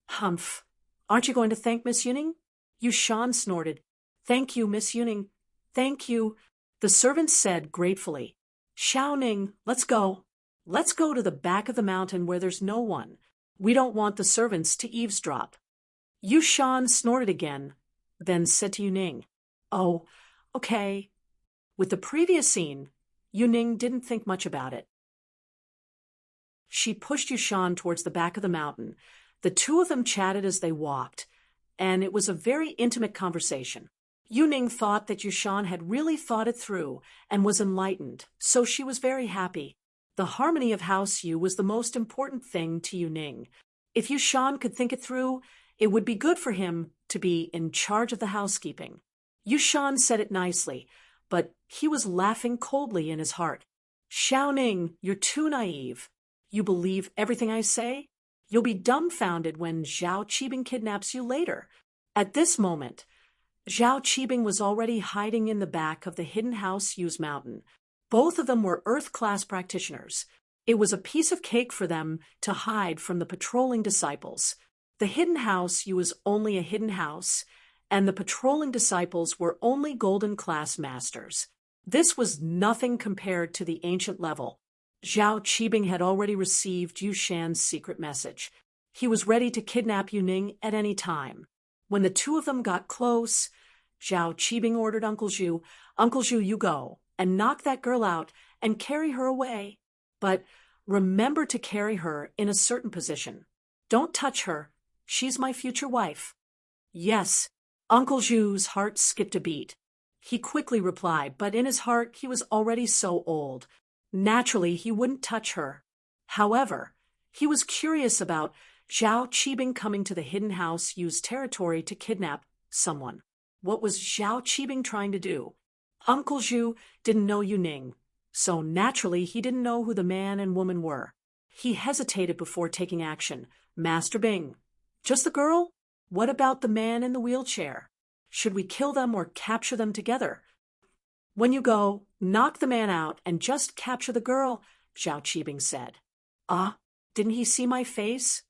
Humph. Aren't you going to thank Miss Yuning? Yushan snorted. Thank you, Miss Yuning. Thank you. The servant said gratefully. Xiaoning, let's go. Let's go to the back of the mountain where there's no one. We don't want the servants to eavesdrop. Yushan snorted again, then said to Yuning, Oh, okay. With the previous scene, Yuning didn't think much about it. She pushed Yushan towards the back of the mountain. The two of them chatted as they walked, and it was a very intimate conversation. Yuning thought that Yushan had really thought it through and was enlightened, so she was very happy. The harmony of House Yu was the most important thing to Yuning. If Yushan could think it through, it would be good for him to be in charge of the housekeeping. Yushan said it nicely, but he was laughing coldly in his heart. Xiaoning, you're too naive. You believe everything I say? You'll be dumbfounded when Zhao Qibing kidnaps you later. At this moment, Zhao Qibing was already hiding in the back of the hidden house Yu's mountain. Both of them were Earth-class practitioners. It was a piece of cake for them to hide from the patrolling disciples. The hidden house Yu was only a hidden house, and the patrolling disciples were only golden-class masters. This was nothing compared to the ancient level. Zhao Qibing had already received Yushan's secret message. He was ready to kidnap Yuning at any time. When the two of them got close, Zhao Qibing ordered Uncle Zhu, Uncle Zhu, you go, and knock that girl out and carry her away. But remember to carry her in a certain position. Don't touch her. She's my future wife. Yes, Uncle Zhu's heart skipped a beat. He quickly replied, but in his heart he was already so old. Naturally, he wouldn't touch her. However, he was curious about Zhao Qibing coming to the hidden house Yu's territory to kidnap someone. What was Zhao Qibing trying to do? Uncle Zhu didn't know Yuning, so naturally he didn't know who the man and woman were. He hesitated before taking action. Master Bing. Just the girl? What about the man in the wheelchair? Should we kill them or capture them together? When you go, knock the man out and just capture the girl, Zhao Qibing said. Ah, didn't he see my face?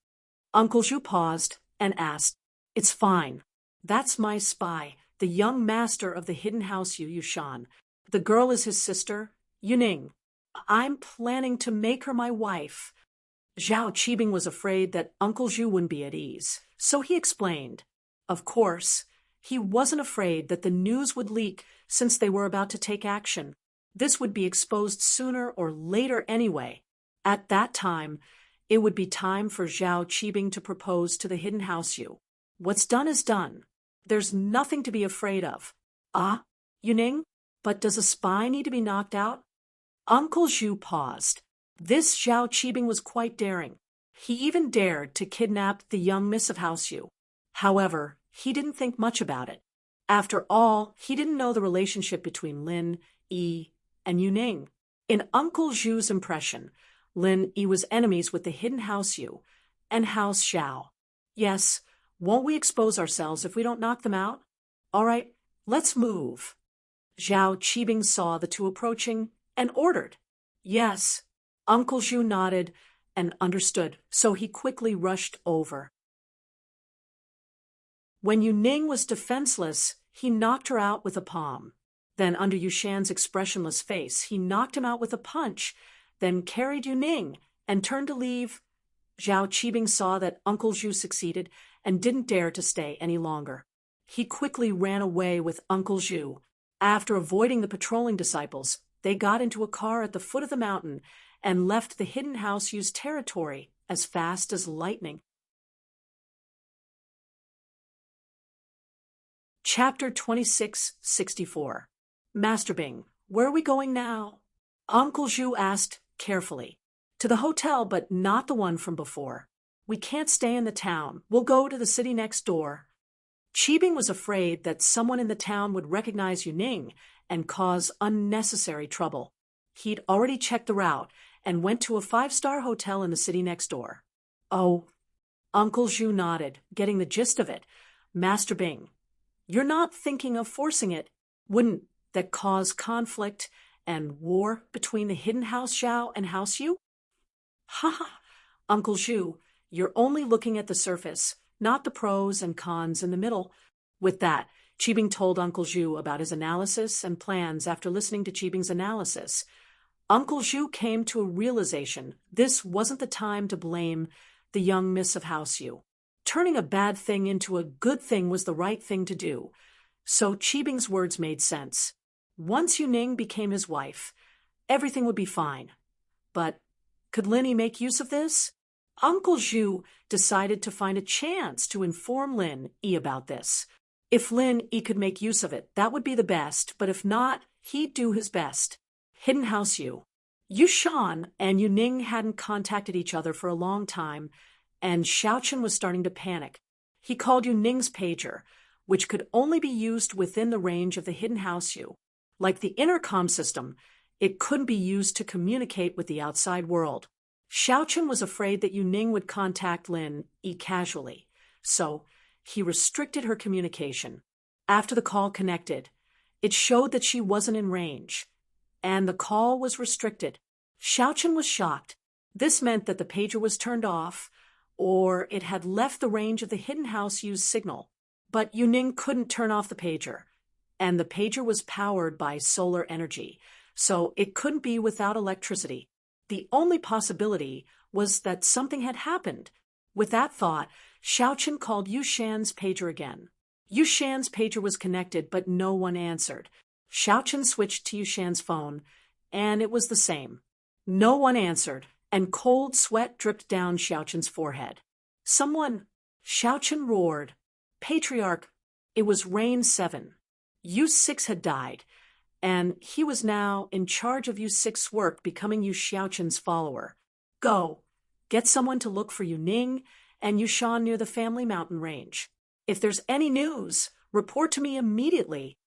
Uncle Zhu paused and asked, It's fine. That's my spy, the young master of the hidden house Yu Yushan. The girl is his sister, Yuning. I'm planning to make her my wife. Zhao Qibing was afraid that Uncle Zhu wouldn't be at ease, so he explained. Of course, he wasn't afraid that the news would leak since they were about to take action. This would be exposed sooner or later anyway. At that time, it would be time for Zhao Qibing to propose to the hidden house Yu. What's done is done. There's nothing to be afraid of. Ah, Yuning? But does a spy need to be knocked out? Uncle Zhu paused. This Zhao Qibing was quite daring. He even dared to kidnap the young miss of House Yu. However, he didn't think much about it. After all, he didn't know the relationship between Lin, Yi, and Yuning. In Uncle Zhu's impression, Lin Yi was enemies with the hidden House Yu and House Xiao. Yes, won't we expose ourselves if we don't knock them out? All right, let's move. Zhao Qibing saw the two approaching and ordered. Yes. Uncle Zhu nodded and understood, so he quickly rushed over. When Yuning was defenseless, he knocked her out with a palm. Then, under Yushan's expressionless face, he knocked him out with a punch, then carried Yuning and turned to leave. Zhao Qibing saw that Uncle Zhu succeeded and didn't dare to stay any longer. He quickly ran away with Uncle Zhu. After avoiding the patrolling disciples, they got into a car at the foot of the mountain and left the hidden house Yu's territory as fast as lightning. Chapter 2664. Master Bing, where are we going now? Uncle Zhu asked carefully. To the hotel, but not the one from before. We can't stay in the town. We'll go to the city next door. Qibing was afraid that someone in the town would recognize Yuning and cause unnecessary trouble. He'd already checked the route and went to a 5-star hotel in the city next door. Oh, Uncle Zhu nodded, getting the gist of it. Master Bing, you're not thinking of forcing it. Wouldn't that cause conflict and war between the hidden House Xiao and House Yu? Ha ha, Uncle Zhu, you're only looking at the surface, not the pros and cons in the middle. With that, Qibing told Uncle Zhu about his analysis and plans. After listening to Qibing's analysis, Uncle Zhu came to a realization this wasn't the time to blame the young miss of House Yu. Turning a bad thing into a good thing was the right thing to do. So Qibing's words made sense. Once Yuning became his wife, everything would be fine. But could Lin Yi make use of this? Uncle Zhu decided to find a chance to inform Lin Yi about this. If Lin Yi could make use of it, that would be the best, but if not, he'd do his best. Hidden House Yu. Yushan and Yuning hadn't contacted each other for a long time, and Xiaochen was starting to panic. He called Yuning's pager, which could only be used within the range of the hidden House Yu. Like the intercom system, it couldn't be used to communicate with the outside world. Xiaochen was afraid that Yuning would contact Lin Yi casually, so he restricted her communication. After the call connected, it showed that she wasn't in range, and the call was restricted. Xiaochen was shocked. This meant that the pager was turned off, or it had left the range of the hidden House Yu's signal. But Yuning couldn't turn off the pager, and the pager was powered by solar energy, so it couldn't be without electricity. The only possibility was that something had happened. With that thought, Xiaochen called Yushan's pager again. Yushan's pager was connected, but no one answered. Xiaochen switched to Yushan's phone, and it was the same. No one answered, and cold sweat dripped down Xiaochen's forehead. Someone! Xiaochen roared. Patriarch! It was Rain 7. Yu6 had died, and he was now in charge of Yu6's work, becoming Yu Xiaoqin's follower. Go, get someone to look for Yu Ning and Yu Shan near the family mountain range. If there's any news, report to me immediately.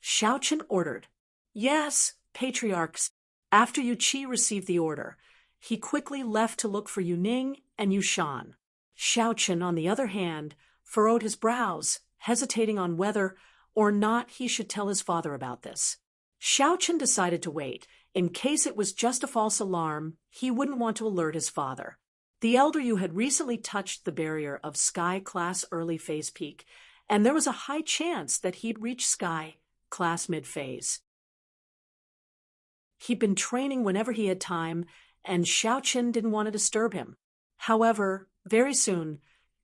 Xiaoqin ordered. Yes, patriarchs. After Yu Qi received the order, he quickly left to look for Yu Ning and Yu Shan. Xiaoqin, on the other hand, furrowed his brows, hesitating on whether or not he should tell his father about this. Xiaoqin decided to wait. In case it was just a false alarm, he wouldn't want to alert his father. The elder Yu had recently touched the barrier of Sky Class early phase peak, and there was a high chance that he'd reach Sky Class mid-phase. He'd been training whenever he had time, and Xiaoqin didn't want to disturb him. However, very soon,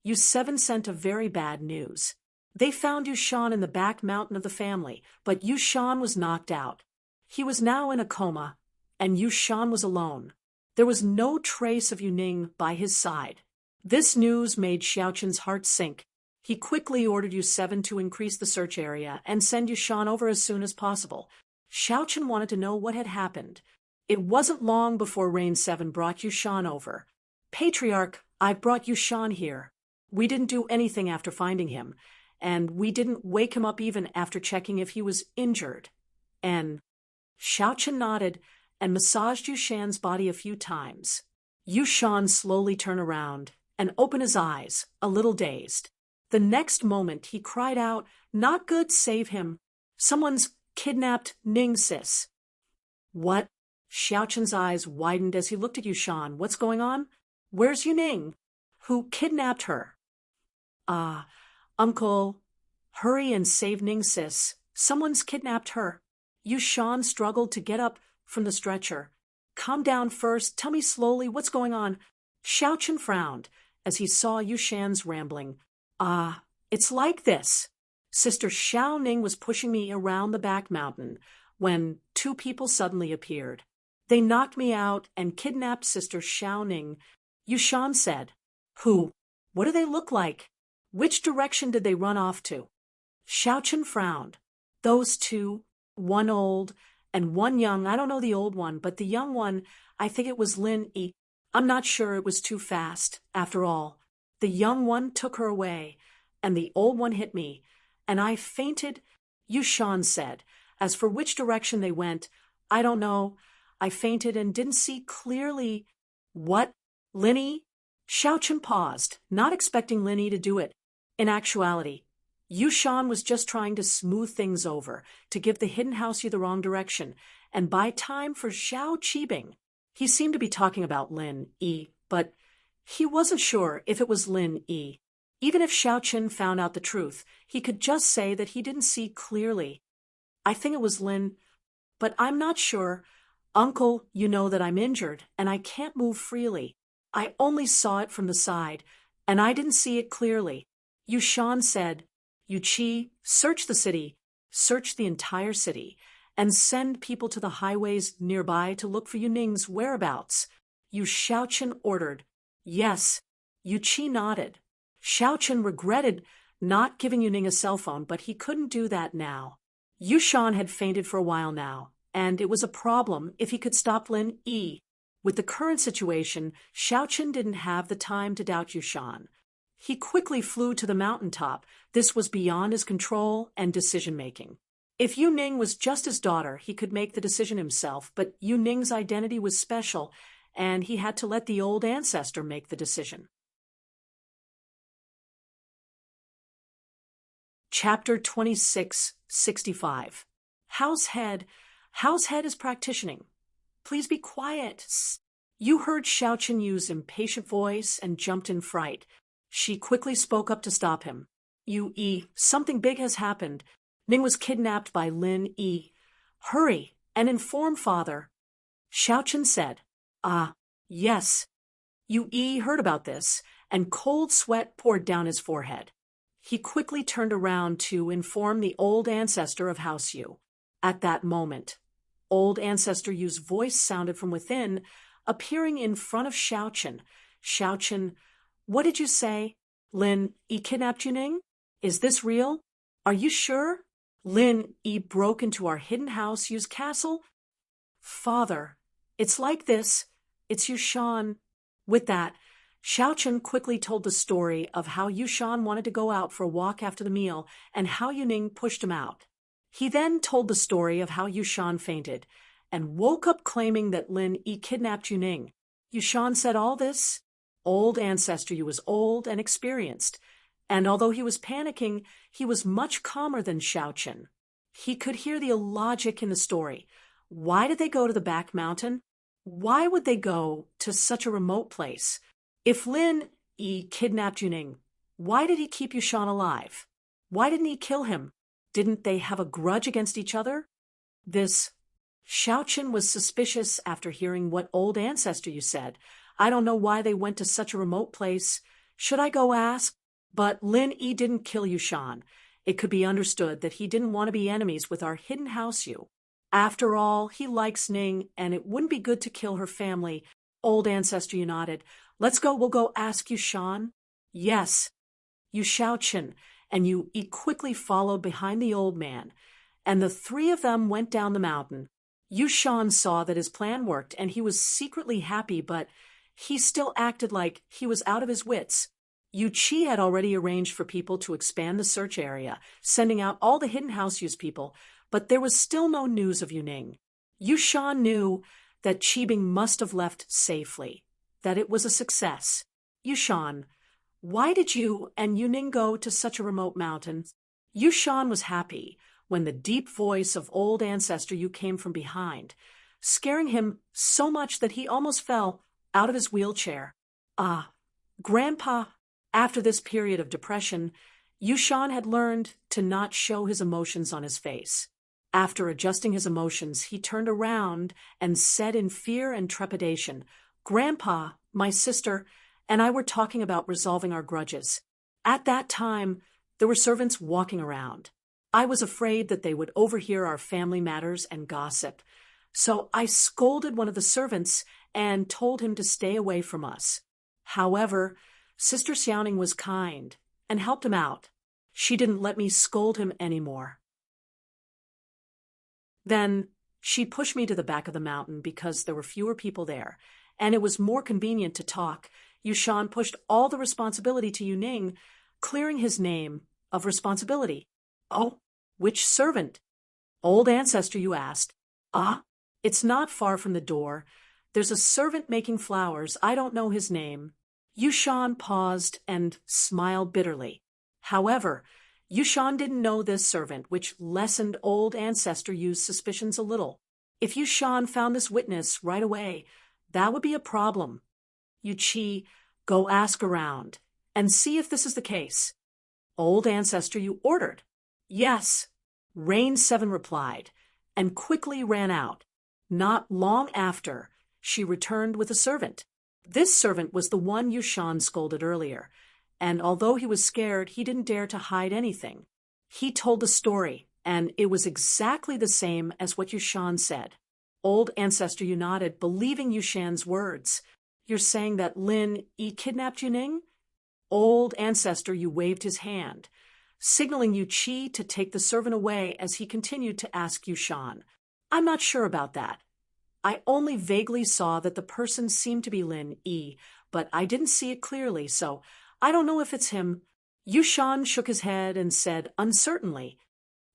Yu7 sent a very bad news. They found Yu Shan in the back mountain of the family, but Yu Shan was knocked out. He was now in a coma, and Yu Shan was alone. There was no trace of Yu Ning by his side. This news made Xiaoqin's heart sink. He quickly ordered Yu7 to increase the search area and send Yu Shan over as soon as possible. Xiaoqin wanted to know what had happened. It wasn't long before Rain 7 brought Yu Shan over. Patriarch, I've brought Yu Shan here. We didn't do anything after finding him, and we didn't wake him up even after checking if he was injured. And Xiaoqin nodded and massaged Yu Shan's body a few times. Yu Shan slowly turned around and opened his eyes, a little dazed. The next moment he cried out, "Not good, save him. Someone's kidnapped Ning sis." What? Xiaoqin's eyes widened as he looked at Yu Shan. What's going on? Where's Yu Ning? Who kidnapped her? Uncle, hurry and save Ning sis. Someone's kidnapped her. Yu Shan struggled to get up from the stretcher. Calm down first. Tell me slowly what's going on. Xiaoqin frowned as he saw Yu Shan's rambling. It's like this. Sister Xiao Ning was pushing me around the back mountain when two people suddenly appeared. They knocked me out and kidnapped Sister Xiao Ning. Yu Shan said. Who? What do they look like? Which direction did they run off to? Xiaoqin frowned. Those two, one old and one young. I don't know the old one, but the young one, I think it was Lin Yi. I'm not sure, it was too fast. After all, the young one took her away, and the old one hit me, and I fainted, Yu Shan said. As for which direction they went, I don't know. I fainted and didn't see clearly. What? Linny? Xiaoqin paused, not expecting Linny to do it. In actuality, Yu Shan was just trying to smooth things over, to give the hidden house Yu the wrong direction, and buy time for Xiao Qibing. He seemed to be talking about Lin Yi, but he wasn't sure if it was Lin Yi. Even if Xiaoqin found out the truth, he could just say that he didn't see clearly. I think it was Lin, but I'm not sure. Uncle, you know that I'm injured, and I can't move freely. I only saw it from the side, and I didn't see it clearly. Yu Shan said, Yu Qi, search the city, search the entire city, and send people to the highways nearby to look for Yu Ning's whereabouts. Yu Xiaoqin ordered. Yes. Yu Qi nodded. Xiaoqin regretted not giving Yu Ning a cell phone, but he couldn't do that now. Yu Shan had fainted for a while now, and it was a problem if he could stop Lin Yi. With the current situation, Xiaoqin didn't have the time to doubt Yu Shan. He quickly flew to the mountaintop. This was beyond his control and decision-making. If Yu Ning was just his daughter, he could make the decision himself, but Yu Ning's identity was special, and he had to let the old ancestor make the decision. Chapter 2665. Househead is practicing. Please be quiet. Yu heard Xiaoqin Yu's impatient voice and jumped in fright. She quickly spoke up to stop him. Yu Yi, something big has happened. Ning was kidnapped by Lin Yi. Hurry and inform father. Xiaoqin said. Yes. Yu Yi heard about this, and cold sweat poured down his forehead. He quickly turned around to inform the old ancestor of House Yu. At that moment, old ancestor Yu's voice sounded from within, appearing in front of Xiaoqin. Xiaoqin, what did you say? Lin Yi kidnapped Yu Ning? Is this real? Are you sure? Lin Yi broke into our hidden house Yu's castle? Father, it's like this. It's Yushan. With that, Xiaochen quickly told the story of how Yushan wanted to go out for a walk after the meal and how Yuning pushed him out. He then told the story of how Yushan fainted and woke up claiming that Lin Yi kidnapped Yuning. Yushan said all this. Old ancestor Yu was old and experienced, and although he was panicking, he was much calmer than Xiaochen. He could hear the illogic in the story. Why did they go to the back mountain? Why would they go to such a remote place? If Lin Yi kidnapped Yuning, why did he keep Yushan alive? Why didn't he kill him? Didn't they have a grudge against each other? Xiaochen was suspicious after hearing what old ancestor Yu said. I don't know why they went to such a remote place. Should I go ask? But Lin Yi didn't kill Yushan. It could be understood that he didn't want to be enemies with our hidden house Yu. After all, he likes Ning, and it wouldn't be good to kill her family. Old ancestor Yu nodded. Let's go, we'll go ask Yushan. Yes. Yu Xiaochen and Yu Yi quickly followed behind the old man, and the three of them went down the mountain. Yushan saw that his plan worked, and he was secretly happy, but he still acted like he was out of his wits. Yu Qi had already arranged for people to expand the search area, sending out all the hidden house Yu's people, but there was still no news of Yuning. Yushan knew that Qibing must have left safely, that it was a success. Yushan, why did you and Yuning go to such a remote mountain? Yushan was happy when the deep voice of old ancestor Yu came from behind, scaring him so much that he almost fell out of his wheelchair. Grandpa. After this period of depression, Yushan had learned to not show his emotions on his face. After adjusting his emotions, he turned around and said in fear and trepidation, Grandpa, my sister, and I were talking about resolving our grudges. At that time, there were servants walking around. I was afraid that they would overhear our family matters and gossip. So I scolded one of the servants and told him to stay away from us. However, Sister Xiaoning was kind and helped him out. She didn't let me scold him anymore. Then she pushed me to the back of the mountain because there were fewer people there, and it was more convenient to talk. Yushan pushed all the responsibility to Yuning, clearing his name of responsibility. Oh, which servant? Old ancestor, you asked. It's not far from the door. There's a servant making flowers. I don't know his name. Yushan paused and smiled bitterly. However, Yushan didn't know this servant, which lessened old ancestor Yu's suspicions a little. If Yushan found this witness right away, that would be a problem. Yu Qi, go ask around and see if this is the case. Old ancestor Yu ordered. Yes. Rain 7 replied, and quickly ran out. Not long after, she returned with a servant. This servant was the one Yushan scolded earlier, and although he was scared, he didn't dare to hide anything. He told the story, and it was exactly the same as what Yushan said. Old ancestor Yu nodded, believing Yushan's words. You're saying that Lin Yi kidnapped Yuning? Old ancestor Yu waved his hand, signaling Yu Qi to take the servant away as he continued to ask Yushan. I'm not sure about that. I only vaguely saw that the person seemed to be Lin Yi, but I didn't see it clearly, so I don't know if it's him. Yushan shook his head and said uncertainly,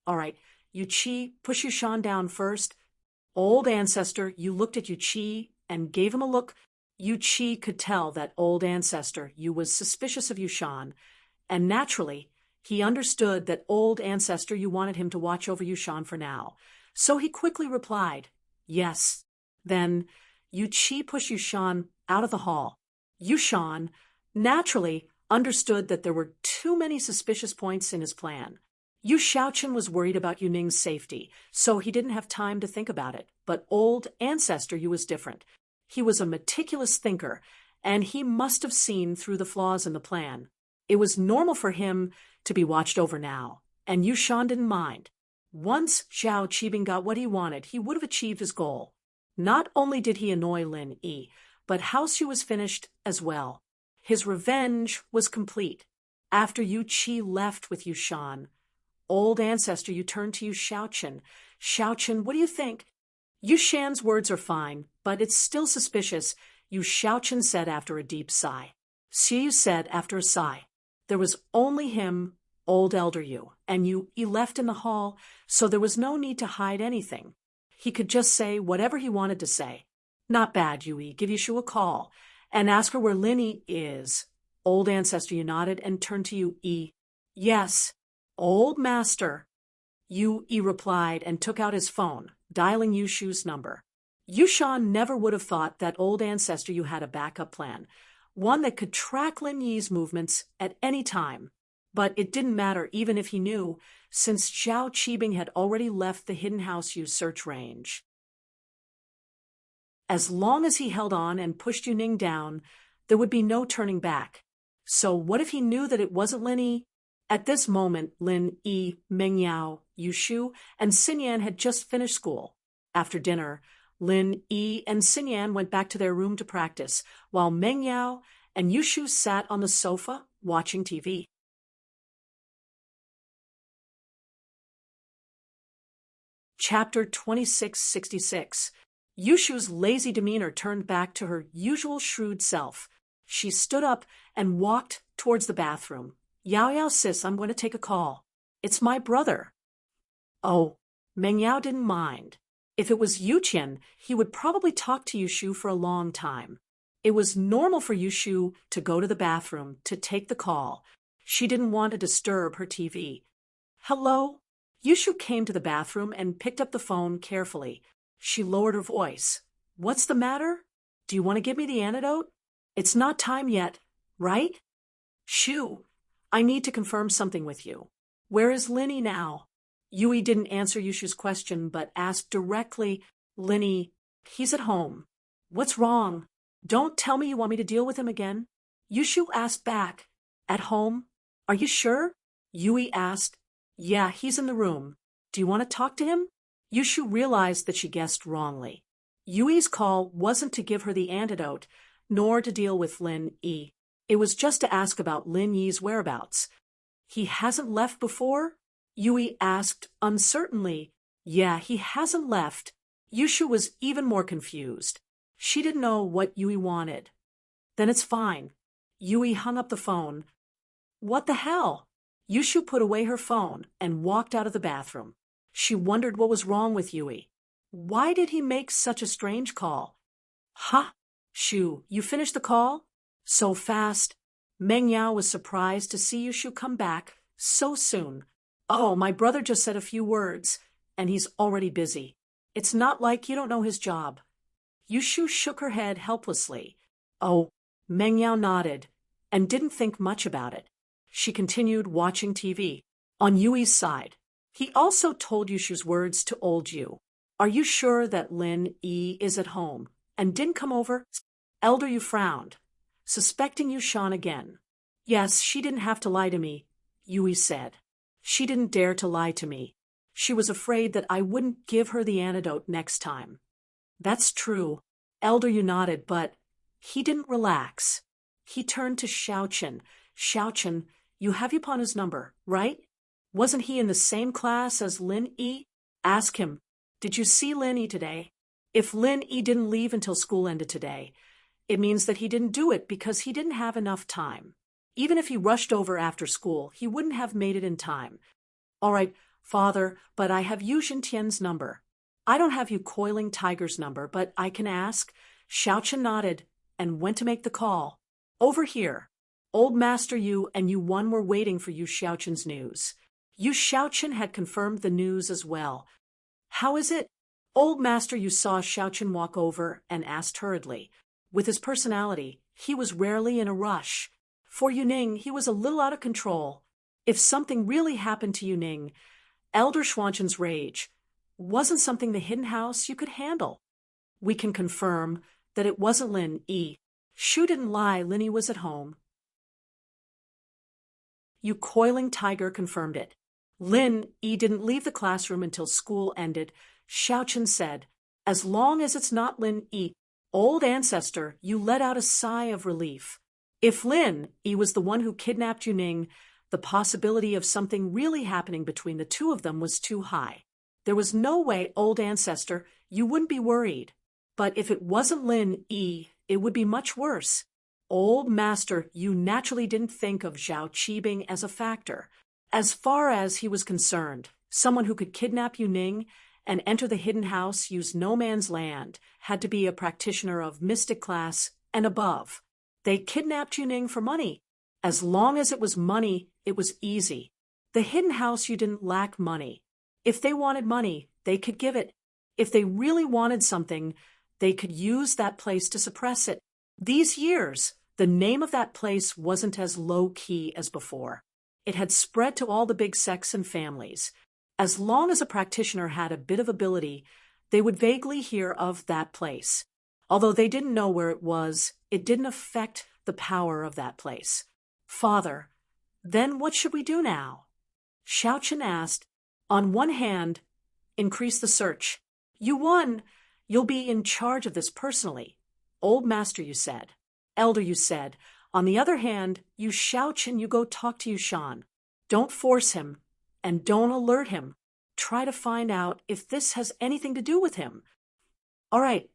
All right, Yu Qi, push Yushan down first. Old ancestor, Yu looked at Yu Qi and gave him a look. Yu Qi could tell that old ancestor Yu was suspicious of Yushan, and naturally, he understood that old ancestor Yu wanted him to watch over Yushan for now. So he quickly replied, Yes. Then Yu Qi pushed Yushan out of the hall. Yushan, naturally, understood that there were too many suspicious points in his plan. Yu Xiaochen was worried about Yuning's safety, so he didn't have time to think about it. But old ancestor Yu was different. He was a meticulous thinker, and he must have seen through the flaws in the plan. It was normal for him to be watched over now, and Yushan didn't mind. Once Zhao Qibing got what he wanted, he would have achieved his goal. Not only did he annoy Lin Yi, but House Yu was finished as well. His revenge was complete. After Yu Qi left with Yushan, Old ancestor, you turn to Yu Xiaochen. Xiaochen, what do you think? Yu Shan's words are fine, but it's still suspicious, Yu Xiaochen said after a deep sigh. Xiu said after a sigh. There was only him, old elder Yu, and Yu left in the hall, so there was no need to hide anything. He could just say whatever he wanted to say. Not bad, Yui. Give Yushu a call and ask her where Linny is. Old ancestor, you nodded and turned to Yu. Yes, old master. Yu replied and took out his phone, dialing Yushu's number. Yushan never would have thought that old ancestor you had a backup plan, one that could track Lin Yi's movements at any time. But it didn't matter even if he knew, since Zhao Qibing had already left the Hidden House Yu search range. As long as he held on and pushed Yuning down, there would be no turning back. So what if he knew that it wasn't Lin Yi? At this moment, Lin Yi, Meng Yao, Yushu, and Xinyan had just finished school. After dinner, Lin Yi and Xinyan went back to their room to practice, while Meng Yao and Yushu sat on the sofa watching TV. Chapter 2666. Yushu's lazy demeanor turned back to her usual shrewd self. She stood up and walked towards the bathroom. Yao sis, I'm going to take a call. It's my brother. Oh, Meng Yao didn't mind. If it was Yuqian, he would probably talk to Yushu for a long time. It was normal for Yushu to go to the bathroom to take the call. She didn't want to disturb her TV. Hello? Yushu came to the bathroom and picked up the phone carefully. She lowered her voice. What's the matter? Do you want to give me the antidote? It's not time yet, right? Shoo, I need to confirm something with you. Where is Linny now? Yui didn't answer Yushu's question, but asked directly, Linny, he's at home. What's wrong? Don't tell me you want me to deal with him again. Yushu asked back, at home? Are you sure? Yui asked, yeah, he's in the room. Do you want to talk to him? Yushu realized that she guessed wrongly. Yui's call wasn't to give her the antidote, nor to deal with Lin Yi. It was just to ask about Lin Yi's whereabouts. He hasn't left before? Yui asked uncertainly. Yeah, he hasn't left. Yushu was even more confused. She didn't know what Yui wanted. Then it's fine. Yui hung up the phone. What the hell? Yushu put away her phone and walked out of the bathroom. She wondered what was wrong with Yui. Why did he make such a strange call? Huh? Shu, you finished the call? So fast. Meng Yao was surprised to see Yushu come back so soon. Oh, my brother just said a few words, and he's already busy. It's not like you don't know his job. Yushu shook her head helplessly. Oh, Meng Yao nodded, and didn't think much about it. She continued watching TV. On Yui's side, he also told Yushu's words to old Yu. Are you sure that Lin Yi is at home and didn't come over? Elder Yu frowned, suspecting Yushan again. Yes, she didn't have to lie to me, Yui said. She didn't dare to lie to me. She was afraid that I wouldn't give her the antidote next time. That's true. Elder Yu nodded, but he didn't relax. He turned to Xiaochen. Xiaochen, you have Yupanu's number, right? Wasn't he in the same class as Lin Yi? Ask him, did you see Lin Yi today? If Lin Yi didn't leave until school ended today, it means that he didn't do it because he didn't have enough time. Even if he rushed over after school, he wouldn't have made it in time. All right, father, but I have Yu Xintian's number. I don't have Yu Coiling Tiger's number, but I can ask. Xiaochen nodded and went to make the call. Over here. Old Master Yu and Yu One were waiting for Yu Xiaochen's news. Yu Xiaochen had confirmed the news as well. How is it? Old Master Yu saw Xiaochen walk over and asked hurriedly. With his personality, he was rarely in a rush. For Yuning, he was a little out of control. If something really happened to Yuning, Elder Xuanchen's rage wasn't something the Hidden House you could handle. We can confirm that it wasn't Lin Yi. Shu didn't lie, Lin Yi was at home. Yu Coiling Tiger confirmed it. Lin Yi didn't leave the classroom until school ended. Xiaochen said, as long as it's not Lin Yi, old ancestor, you let out a sigh of relief. If Lin Yi was the one who kidnapped Yuning, The possibility of something really happening between the two of them was too high. There was no way, old ancestor, you wouldn't be worried. But if it wasn't Lin Yi, it would be much worse. Old master, you naturally didn't think of Zhao Qibing as a factor. As far as he was concerned, someone who could kidnap Yuning and enter the hidden house, use no man's land, had to be a practitioner of mystic class and above. They kidnapped Yuning for money. As long as it was money, it was easy. The hidden house, you didn't lack money. If they wanted money, they could give it. If they really wanted something, they could use that place to suppress it. These years, the name of that place wasn't as low-key as before. It had spread to all the big sects and families. As long as a practitioner had a bit of ability, they would vaguely hear of that place. Although they didn't know where it was, it didn't affect the power of that place. Father, then what should we do now? Xiaochen asked. On one hand, increase the search. You won. You'll be in charge of this personally. Old master, you said. Elder, you said. On the other hand, you Xiaochen, you go talk to Yushan. Don't force him, and don't alert him. Try to find out if this has anything to do with him. All right,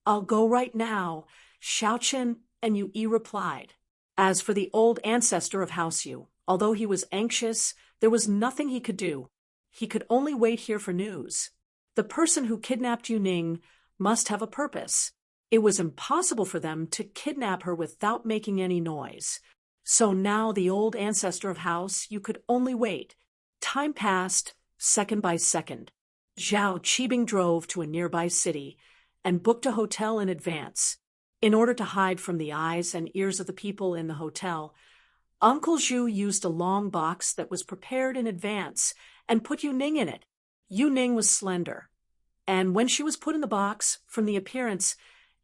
I'll go right now. Xiaochen and Yu Yi replied. As for the old ancestor of House Yu, although he was anxious, there was nothing he could do. He could only wait here for news. The person who kidnapped Yuning must have a purpose. It was impossible for them to kidnap her without making any noise. So now the old ancestor of House Yu could only wait. Time passed, second by second. Zhao Qibing drove to a nearby city and booked a hotel in advance. In order to hide from the eyes and ears of the people in the hotel, Uncle Zhu used a long box that was prepared in advance and put Yuning in it. Yuning was slender, and when she was put in the box, from the appearance,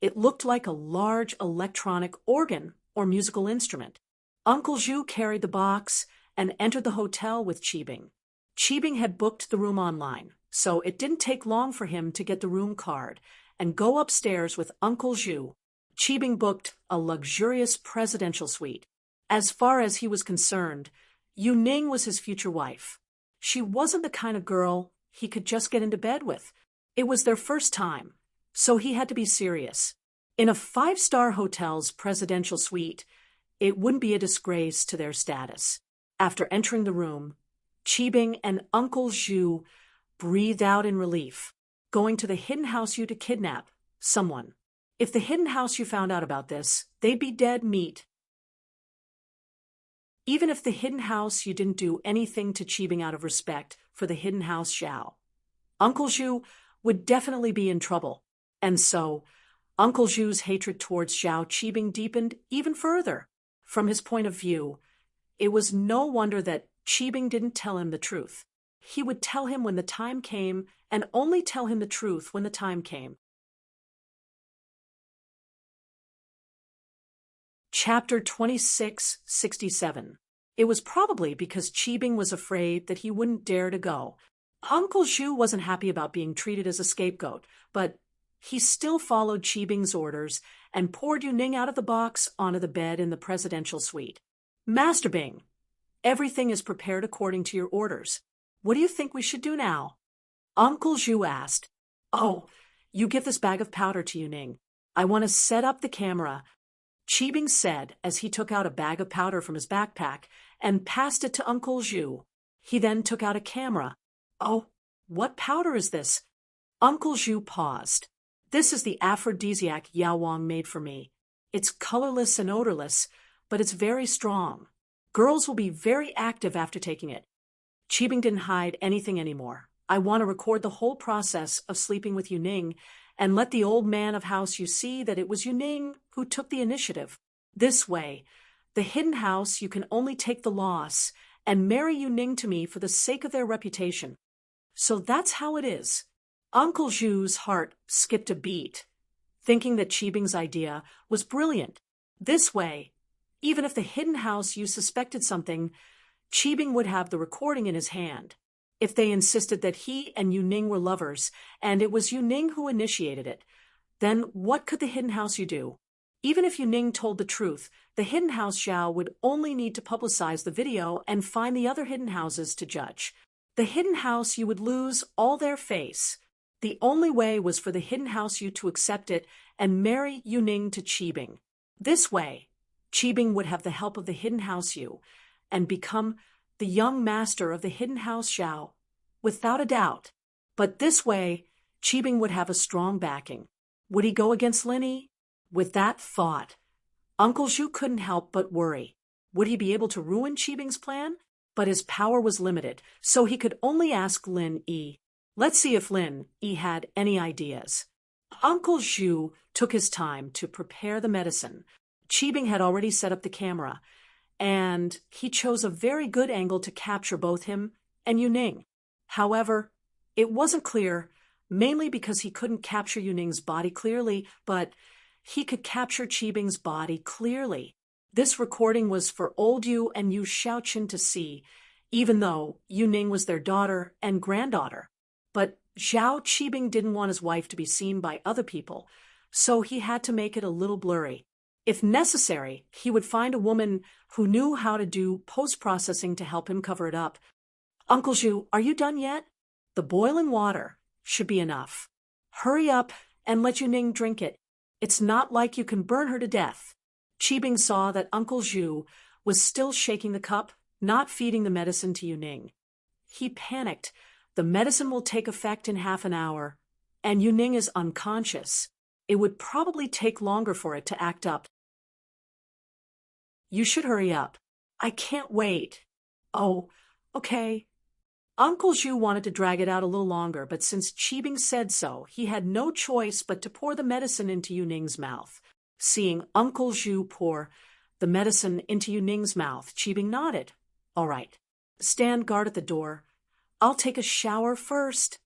it looked like a large electronic organ or musical instrument. Uncle Zhu carried the box and entered the hotel with Qibing. Qibing had booked the room online, so it didn't take long for him to get the room card and go upstairs with Uncle Zhu. Qibing booked a luxurious presidential suite. As far as he was concerned, Yuning was his future wife. She wasn't the kind of girl he could just get into bed with. It was their first time, so he had to be serious. In a 5-star hotel's presidential suite, it wouldn't be a disgrace to their status. After entering the room, Qibing and Uncle Zhu breathed out in relief, going to the hidden house Yu to kidnap someone. If the hidden house Yu found out about this, they'd be dead meat. Even if the hidden house Yu didn't do anything to Qibing out of respect for the hidden house Zhao, Uncle Zhu would definitely be in trouble. And so, Uncle Zhu's hatred towards Zhao Qibing deepened even further. From his point of view, it was no wonder that Qibing didn't tell him the truth. He would tell him when the time came, and only tell him the truth when the time came. Chapter 2667. It was probably because Qibing was afraid that he wouldn't dare to go. Uncle Zhu wasn't happy about being treated as a scapegoat, but he still followed Qibing's orders and poured Yuning out of the box onto the bed in the presidential suite. Master Bing, everything is prepared according to your orders. What do you think we should do now? Uncle Zhu asked. Oh, you give this bag of powder to Yuning. I want to set up the camera. Qibing said as he took out a bag of powder from his backpack and passed it to Uncle Zhu. He then took out a camera. Oh, what powder is this? Uncle Zhu paused. This is the aphrodisiac Yao Wang made for me. It's colorless and odorless, but it's very strong. Girls will be very active after taking it. Qibing didn't hide anything anymore. I want to record the whole process of sleeping with Yuning and let the old man of House Yu see that it was Yuning who took the initiative. This way, the hidden house, you can only take the loss and marry Yuning to me for the sake of their reputation. So that's how it is. Uncle Zhu's heart skipped a beat, thinking that Qibing's idea was brilliant. This way, even if the hidden house you suspected something, Qibing would have the recording in his hand. If they insisted that he and Yuning were lovers, and it was Yuning who initiated it, then what could the hidden house you do? Even if Yuning told the truth, the hidden house Zhao would only need to publicize the video and find the other hidden houses to judge. The hidden house Yu would lose all their face. The only way was for the hidden house Yu to accept it and marry Yuning to Qibing. This way, Qibing would have the help of the hidden house Yu and become the young master of the hidden house Zhao, without a doubt. But this way, Qibing would have a strong backing. Would he go against Lin Yi? With that thought, Uncle Zhu couldn't help but worry. Would he be able to ruin Qibing's plan? But his power was limited, so he could only ask Lin Yi. Let's see if Lin Yi had any ideas. Uncle Zhu took his time to prepare the medicine. Qibing had already set up the camera, and he chose a very good angle to capture both him and Yuning. However, it wasn't clear, mainly because he couldn't capture Yuning's body clearly, but he could capture Qibing's body clearly. This recording was for old Yu and Yu Xiaoqin to see, even though Yuning was their daughter and granddaughter. But Zhao Qibing didn't want his wife to be seen by other people, so he had to make it a little blurry. If necessary, he would find a woman who knew how to do post-processing to help him cover it up. Uncle Zhu, are you done yet? The boiling water should be enough. Hurry up and let Yuning drink it. It's not like you can burn her to death. Qibing saw that Uncle Zhu was still shaking the cup, not feeding the medicine to Yuning. He panicked. The medicine will take effect in half an hour, and Yuning is unconscious. It would probably take longer for it to act up. You should hurry up. I can't wait. Oh, okay. Uncle Zhu wanted to drag it out a little longer, but since Qibing said so, he had no choice but to pour the medicine into Yuning's mouth. Seeing Uncle Zhu pour the medicine into Yuning's mouth, Qibing nodded. All right. Stand guard at the door. I'll take a shower first.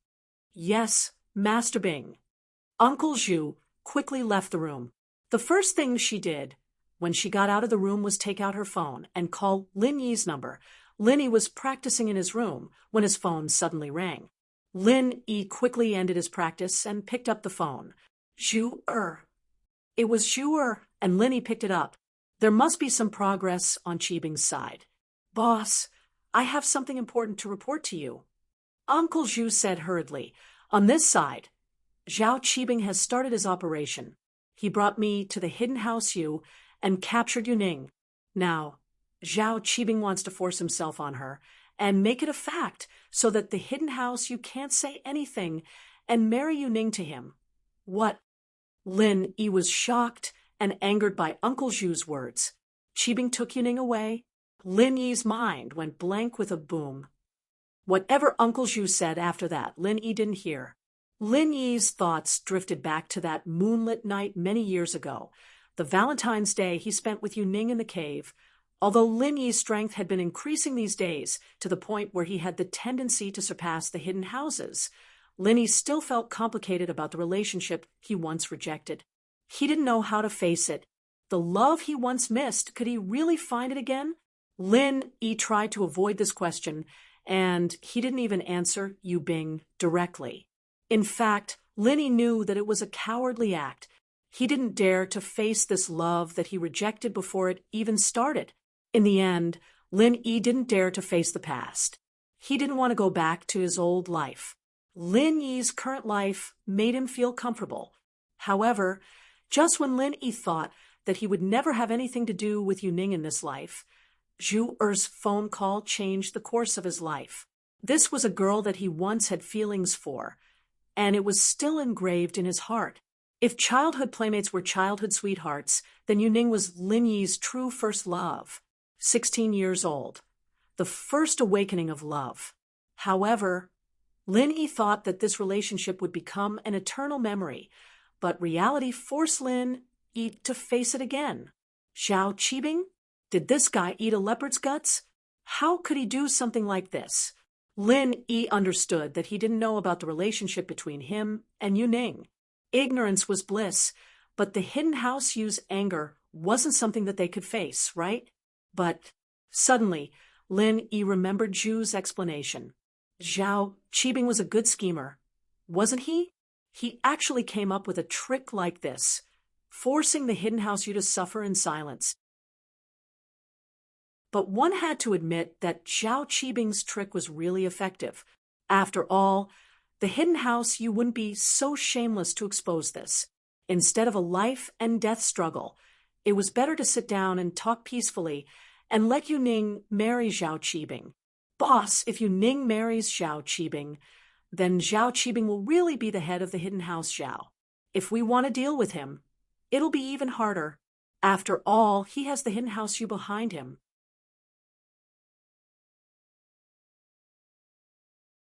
Yes, Master Bing. Uncle Zhu quickly left the room. The first thing she did when she got out of the room was take out her phone and call Lin Yi's number. Lin Yi was practicing in his room when his phone suddenly rang. Lin Yi quickly ended his practice and picked up the phone. Zhu-er. It was Zhu-er, and Lin Yi picked it up. There must be some progress on Qibing's side. Boss, I have something important to report to you. Uncle Zhu said hurriedly. On this side, Zhao Qibing has started his operation. He brought me to the hidden house Yu and captured Yuning. Now, Zhao Qibing wants to force himself on her and make it a fact so that the hidden house Yu can't say anything and marry Yuning to him. What? Lin Yi was shocked and angered by Uncle Zhu's words. Qibing took Yuning away. Lin Yi's mind went blank with a boom. Whatever Uncle Zhu said after that, Lin Yi didn't hear. Lin Yi's thoughts drifted back to that moonlit night many years ago, the Valentine's Day he spent with Yuning in the cave. Although Lin Yi's strength had been increasing these days to the point where he had the tendency to surpass the hidden houses, Lin Yi still felt complicated about the relationship he once rejected. He didn't know how to face it. The love he once missed, could he really find it again? Lin Yi tried to avoid this question, and he didn't even answer Yu Bing directly. In fact, Lin Yi knew that it was a cowardly act. He didn't dare to face this love that he rejected before it even started. In the end, Lin Yi didn't dare to face the past. He didn't want to go back to his old life. Lin Yi's current life made him feel comfortable. However, just when Lin Yi thought that he would never have anything to do with Yuning in this life, Zhu-er's phone call changed the course of his life. This was a girl that he once had feelings for, and it was still engraved in his heart. If childhood playmates were childhood sweethearts, then Yuning was Lin Yi's true first love. 16 years old. The first awakening of love. However, Lin Yi thought that this relationship would become an eternal memory, but reality forced Lin Yi to face it again. Zhao Qibing? Did this guy eat a leopard's guts? How could he do something like this? Lin Yi understood that he didn't know about the relationship between him and Yuning. Ignorance was bliss, but the hidden house Yu's anger wasn't something that they could face, right? But suddenly, Lin Yi remembered Zhu's explanation. Zhao Qibing was a good schemer, wasn't he? He actually came up with a trick like this. forcing the hidden house you to suffer in silence. But one had to admit that Zhao Qibing's trick was really effective. After all, the hidden house you wouldn't be so shameless to expose this. Instead of a life and death struggle, it was better to sit down and talk peacefully and let Yu Ning marry Zhao Qibing. Boss, if Yu Ning marries Zhao Qibing, then Zhao Qibing will really be the head of the hidden house Zhao. If we want to deal with him, it'll be even harder. After all, he has the hidden house you behind him.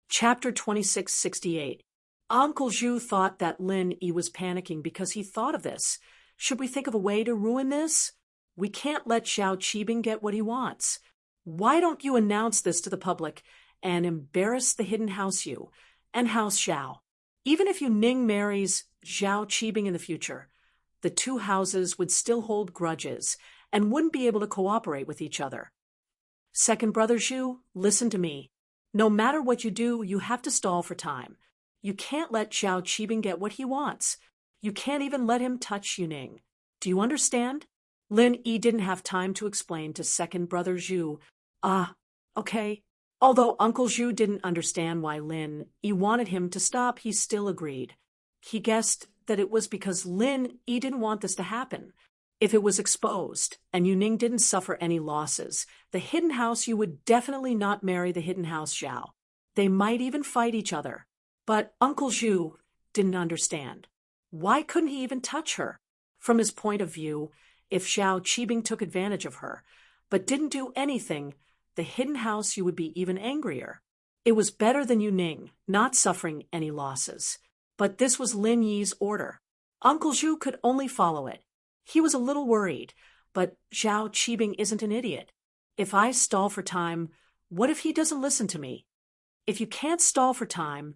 Chapter 2668. Uncle Zhu thought that Lin Yi was panicking because he thought of this. Should we think of a way to ruin this? We can't let Zhao Qibing get what he wants. Why don't you announce this to the public and embarrass the hidden house you and house Zhao? Even if Yu Ning marries Zhao Qibing in the future, the two houses would still hold grudges and wouldn't be able to cooperate with each other. Second brother Zhu, listen to me. No matter what you do, you have to stall for time. You can't let Zhao Qibing get what he wants. You can't even let him touch Yu Ning. Do you understand? Lin Yi didn't have time to explain to second brother Zhu. Okay. Although Uncle Zhu didn't understand why Lin Yi wanted him to stop, he still agreed. He guessed that it was because Lin Yi didn't want this to happen. If it was exposed and Yu Ning didn't suffer any losses, the hidden house you would definitely not marry the hidden house Zhao. They might even fight each other. But Uncle Zhu didn't understand. Why couldn't he even touch her? From his point of view, if Zhao Qibing took advantage of her, but didn't do anything, the hidden house you would be even angrier. It was better than Yu Ning, not suffering any losses. But this was Lin Yi's order. Uncle Zhu could only follow it. He was a little worried, but Zhao Qibing isn't an idiot. If I stall for time, what if he doesn't listen to me? If you can't stall for time,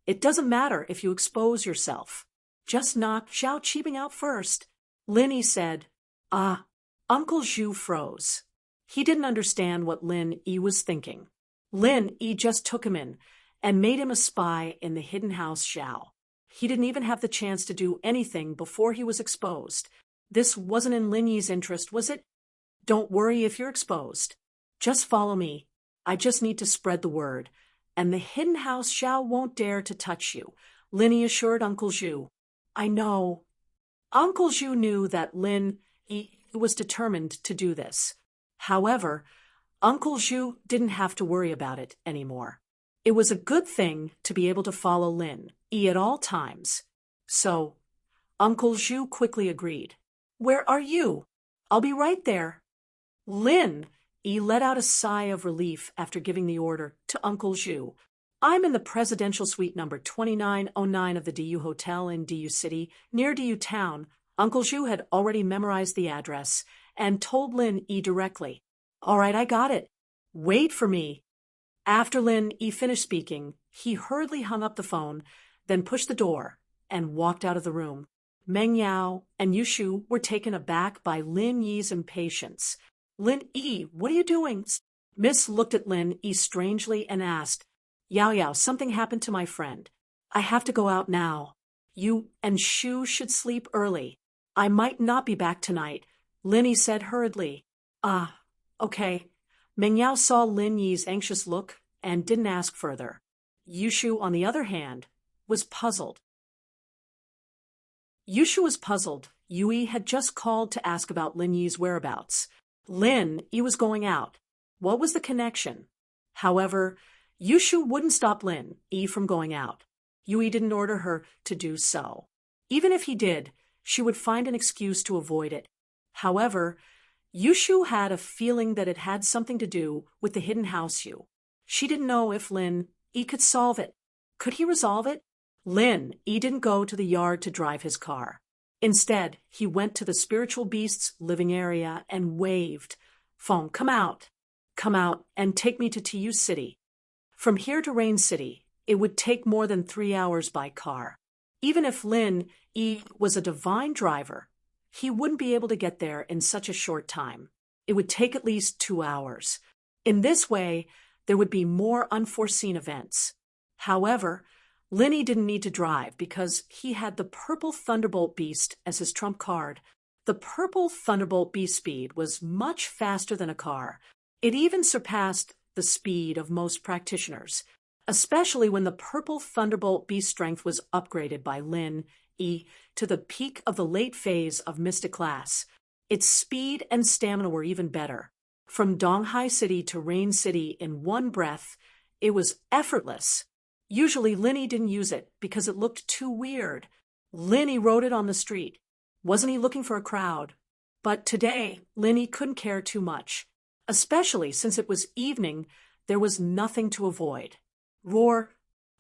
it doesn't matter if you expose yourself. Just knock Zhao Qibing out first. Lin Yi said. Uncle Zhu froze. He didn't understand what Lin Yi was thinking. Lin Yi just took him in and made him a spy in the hidden house Zhao. He didn't even have the chance to do anything before he was exposed. This wasn't in Lin Yi's interest, was it? Don't worry if you're exposed. Just follow me. I just need to spread the word. And the hidden house Zhao won't dare to touch you, Lin Yi assured Uncle Zhu. I know. Uncle Zhu knew that Lin Yi was determined to do this. However, Uncle Zhu didn't have to worry about it anymore. It was a good thing to be able to follow Lin Yi at all times. So, Uncle Zhu quickly agreed. Where are you? I'll be right there. Lin Yi let out a sigh of relief after giving the order to Uncle Zhu. I'm in the presidential suite number 2909 of the DU Hotel in DU City, near DU Town. Uncle Zhu had already memorized the address and told Lin Yi directly. All right, I got it. Wait for me. After Lin Yi finished speaking, he hurriedly hung up the phone, then pushed the door and walked out of the room. Meng Yao and Yushu were taken aback by Lin Yi's impatience. Lin Yi, what are you doing? Miss looked at Lin Yi strangely and asked, Yao, something happened to my friend. I have to go out now. You and Shu should sleep early. I might not be back tonight, Lin Yi said hurriedly. Okay. Meng Yao saw Lin Yi's anxious look and didn't ask further. Yushu, on the other hand, was puzzled. Yui had just called to ask about Lin Yi's whereabouts. Lin Yi was going out. What was the connection? However, Yushu wouldn't stop Lin Yi from going out. Yui didn't order her to do so. Even if he did, she would find an excuse to avoid it. However, Yushu had a feeling that it had something to do with the hidden house Yu. She didn't know if Lin Yi could solve it. Could he resolve it? Lin Yi didn't go to the yard to drive his car. Instead, he went to the spiritual beast's living area and waved. Feng, come out. Come out and take me to Tu City. From here to Rain City, it would take more than 3 hours by car. Even if Lin Yi was a divine driver, he wouldn't be able to get there in such a short time. It would take at least 2 hours. In this way, there would be more unforeseen events. However, Linny didn't need to drive because he had the purple Thunderbolt Beast as his trump card. The purple Thunderbolt Beast speed was much faster than a car. It even surpassed the speed of most practitioners, especially when the purple Thunderbolt Beast strength was upgraded by Lin E to the peak of the late phase of Mystic class. Its speed and stamina were even better. From Donghai City to Rain City in one breath, it was effortless. Usually Linny didn't use it because it looked too weird. Linny rode it on the street. Wasn't he looking for a crowd? But today, Linny couldn't care too much. Especially since it was evening, there was nothing to avoid. Roar!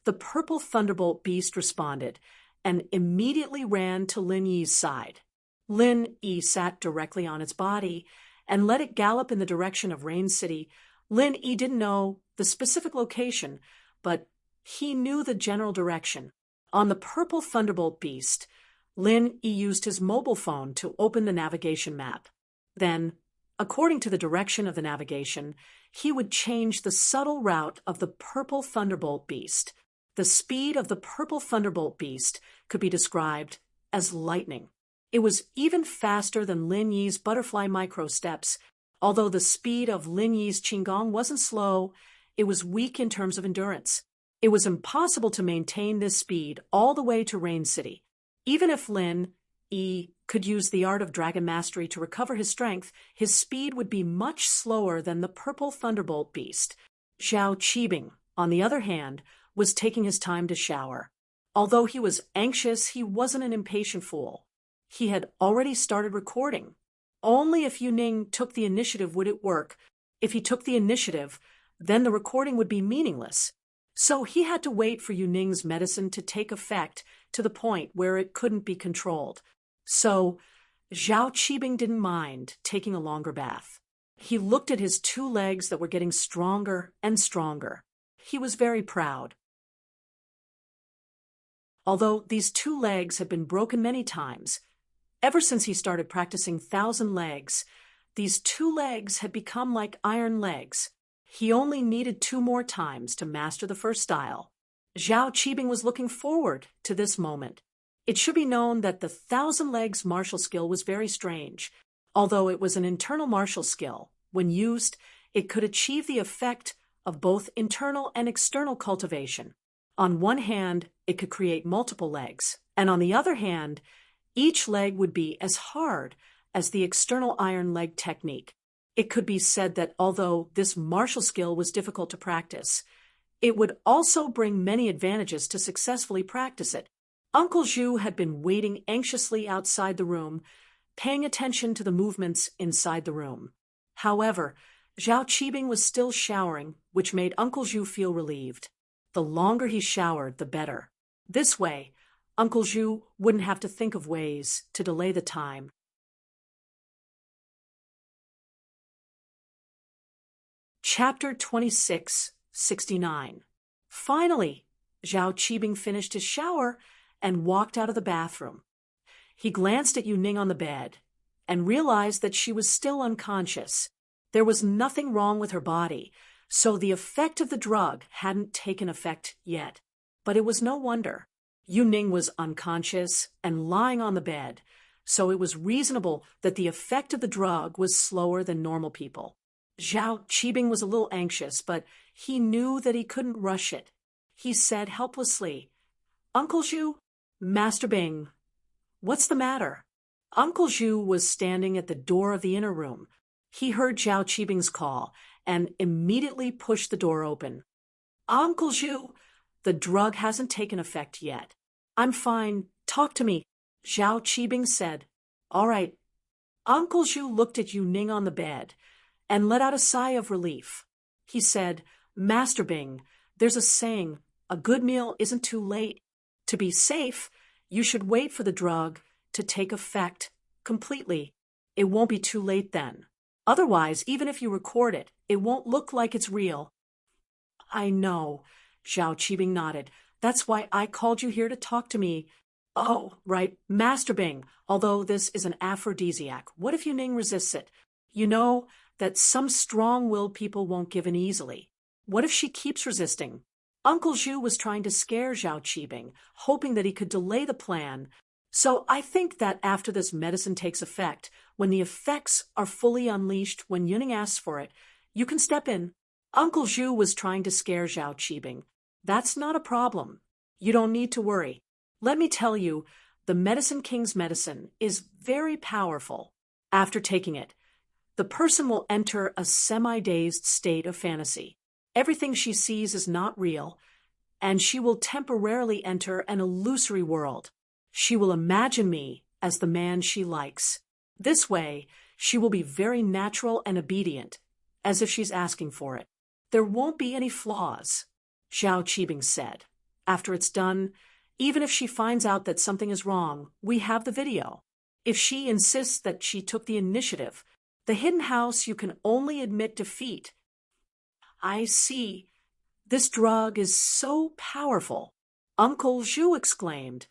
The purple Thunderbolt Beast responded and immediately ran to Lin Yi's side. Lin Yi sat directly on its body and let it gallop in the direction of Rain City. Lin Yi didn't know the specific location, but he knew the general direction. On the purple Thunderbolt Beast, Lin Yi used his mobile phone to open the navigation map. Then, according to the direction of the navigation, he would change the subtle route of the purple Thunderbolt Beast. The speed of the purple Thunderbolt Beast could be described as lightning. It was even faster than Lin Yi's butterfly micro steps. Although the speed of Lin Yi's Qinggong wasn't slow, it was weak in terms of endurance. It was impossible to maintain this speed all the way to Rain City. Even if Lin Yi could use the art of Dragon Mastery to recover his strength, his speed would be much slower than the purple Thunderbolt Beast. Zhao Qibing, on the other hand, was taking his time to shower. Although he was anxious, he wasn't an impatient fool. He had already started recording. Only if Yuning took the initiative would it work. If he took the initiative, then the recording would be meaningless. So he had to wait for Yuning's medicine to take effect to the point where it couldn't be controlled. So Zhao Qibing didn't mind taking a longer bath. He looked at his two legs that were getting stronger and stronger. He was very proud. Although these two legs had been broken many times, ever since he started practicing 1,000 legs, these two legs had become like iron legs. He only needed 2 more times to master the first style. Zhao Qibing was looking forward to this moment. It should be known that the 1,000 legs martial skill was very strange. Although it was an internal martial skill, when used, it could achieve the effect of both internal and external cultivation. On one hand, it could create multiple legs, and on the other hand, each leg would be as hard as the external iron leg technique. It could be said that although this martial skill was difficult to practice, it would also bring many advantages to successfully practice it. Uncle Zhu had been waiting anxiously outside the room, paying attention to the movements inside the room. However, Zhao Qibing was still showering, which made Uncle Zhu feel relieved. The longer he showered, the better. This way, Uncle Zhu wouldn't have to think of ways to delay the time. Chapter 26:69. Finally, Zhao Qibing finished his shower and walked out of the bathroom. He glanced at Yuning on the bed and realized that she was still unconscious. There was nothing wrong with her body, so the effect of the drug hadn't taken effect yet. But it was no wonder. Yuning was unconscious and lying on the bed, so it was reasonable that the effect of the drug was slower than normal people. Zhao Qibing was a little anxious, but he knew that he couldn't rush it. He said helplessly, "Uncle Zhu, Master Bing, what's the matter?" Uncle Zhu was standing at the door of the inner room. He heard Zhao Qibing's call and immediately pushed the door open. "Uncle Zhu, the drug hasn't taken effect yet. I'm fine. Talk to me," Zhao Qibing said. "All right." Uncle Zhu looked at Yuning on the bed and let out a sigh of relief. He said, "Master Bing, there's a saying, a good meal isn't too late. To be safe, you should wait for the drug to take effect completely. It won't be too late then. Otherwise, even if you record it, it won't look like it's real." "I know," Zhao Qibing nodded. "That's why I called you here to talk to me." "Oh, right, Master Bing, although this is an aphrodisiac, what if Yuning resists it? You know that some strong-willed people won't give in easily. What if she keeps resisting?" Uncle Zhu was trying to scare Zhao Qibing, hoping that he could delay the plan. So I think that after this medicine takes effect, when the effects are fully unleashed, when Yuning asks for it, you can step in. Uncle Zhu was trying to scare Zhao Qibing. That's not a problem. You don't need to worry. Let me tell you, the Medicine King's medicine is very powerful. After taking it, the person will enter a semi-dazed state of fantasy. Everything she sees is not real, and she will temporarily enter an illusory world. She will imagine me as the man she likes. This way, she will be very natural and obedient, as if she's asking for it. There won't be any flaws, Zhao Qibing said. After it's done, even if she finds out that something is wrong, we have the video. If she insists that she took the initiative, the hidden house you can only admit defeat. I see. This drug is so powerful, Uncle Zhu exclaimed.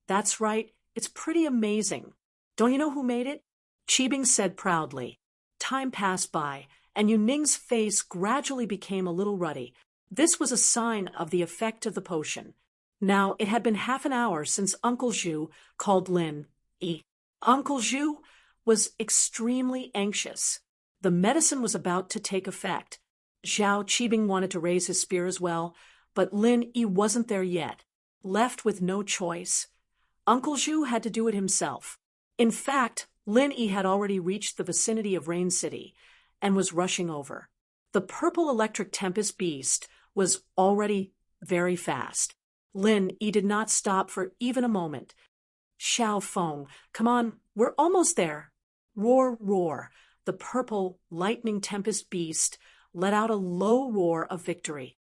That's right, it's pretty amazing. Don't you know who made it? Qibing said proudly. Time passed by, and Yuning's face gradually became a little ruddy. This was a sign of the effect of the potion. Now, it had been half an hour since Uncle Zhu called Lin Yi. Uncle Zhu was extremely anxious. The medicine was about to take effect. Zhao Qibing wanted to raise his spear as well, but Lin Yi wasn't there yet. Left with no choice, Uncle Zhu had to do it himself. In fact, Lin Yi had already reached the vicinity of Rain City and was rushing over. The purple electric tempest beast was already very fast. Lin Yi did not stop for even a moment. Xiao Feng, come on, we're almost there. Roar, roar. The purple lightning tempest beast let out a low roar of victory.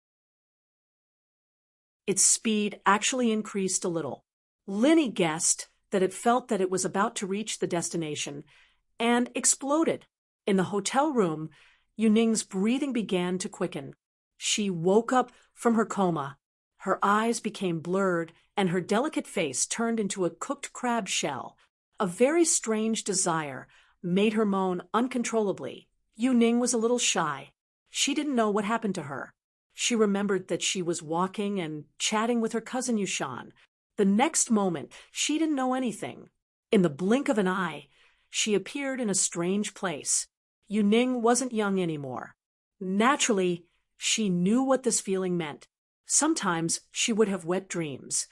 Its speed actually increased a little. Lin Yi guessed that it felt that it was about to reach the destination and exploded. In the hotel room, Yuning's breathing began to quicken. She woke up from her coma. Her eyes became blurred and her delicate face turned into a cooked crab shell. A very strange desire made her moan uncontrollably. Yuning was a little shy. She didn't know what happened to her. She remembered that she was walking and chatting with her cousin Yushan. The next moment, she didn't know anything. In the blink of an eye, she appeared in a strange place. Yuning wasn't young anymore. Naturally, she knew what this feeling meant. Sometimes she would have wet dreams,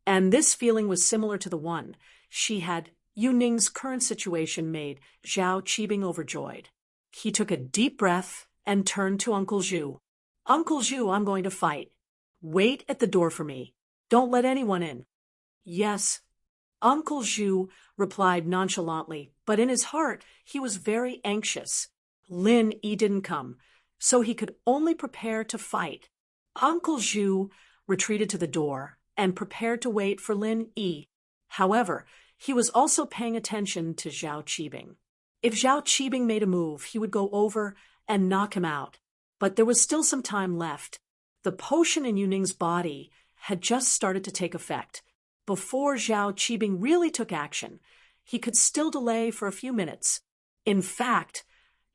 and this feeling was similar to the one she had. Yuning's current situation made Zhao Qibing overjoyed. He took a deep breath and turned to Uncle Zhu. Uncle Zhu, I'm going to fight. Wait at the door for me. Don't let anyone in. Yes, Uncle Zhu replied nonchalantly, but in his heart he was very anxious. Lin Yi didn't come, so he could only prepare to fight. Uncle Zhu retreated to the door and prepared to wait for Lin Yi. However, he was also paying attention to Zhao Qibing. If Zhao Qibing made a move, he would go over and knock him out. But there was still some time left. The potion in Yuning's body had just started to take effect. Before Zhao Qibing really took action, he could still delay for a few minutes. In fact,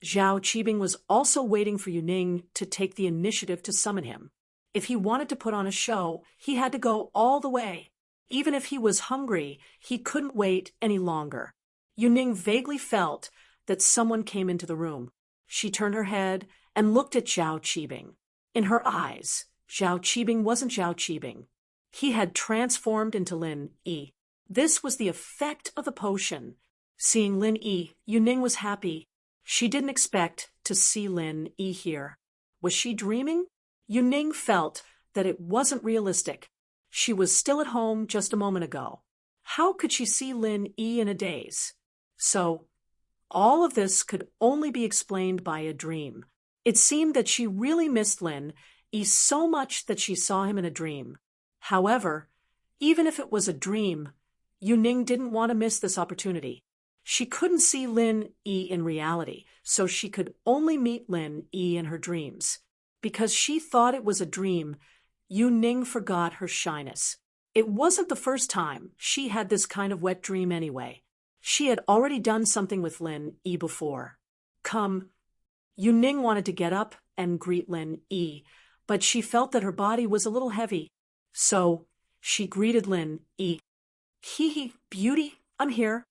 Zhao Qibing was also waiting for Yuning to take the initiative to summon him. If he wanted to put on a show, he had to go all the way. Even if he was hungry, he couldn't wait any longer. Yuning vaguely felt that someone came into the room. She turned her head and looked at Zhao Qibing. In her eyes, Zhao Qibing wasn't Zhao Qibing. He had transformed into Lin Yi. This was the effect of the potion. Seeing Lin Yi, Yuning was happy. She didn't expect to see Lin Yi here. Was she dreaming? Yuning felt that it wasn't realistic. She was still at home just a moment ago. How could she see Lin Yi in a daze? So, all of this could only be explained by a dream. It seemed that she really missed Lin Yi so much that she saw him in a dream. However, even if it was a dream, Yuning didn't want to miss this opportunity. She couldn't see Lin Yi in reality, so she could only meet Lin Yi in her dreams. Because she thought it was a dream, Yuning forgot her shyness. It wasn't the first time she had this kind of wet dream anyway. She had already done something with Lin Yi before. Come. Yuning wanted to get up and greet Lin Yi, but she felt that her body was a little heavy. So, she greeted Lin Yi. Hee, beauty, I'm here.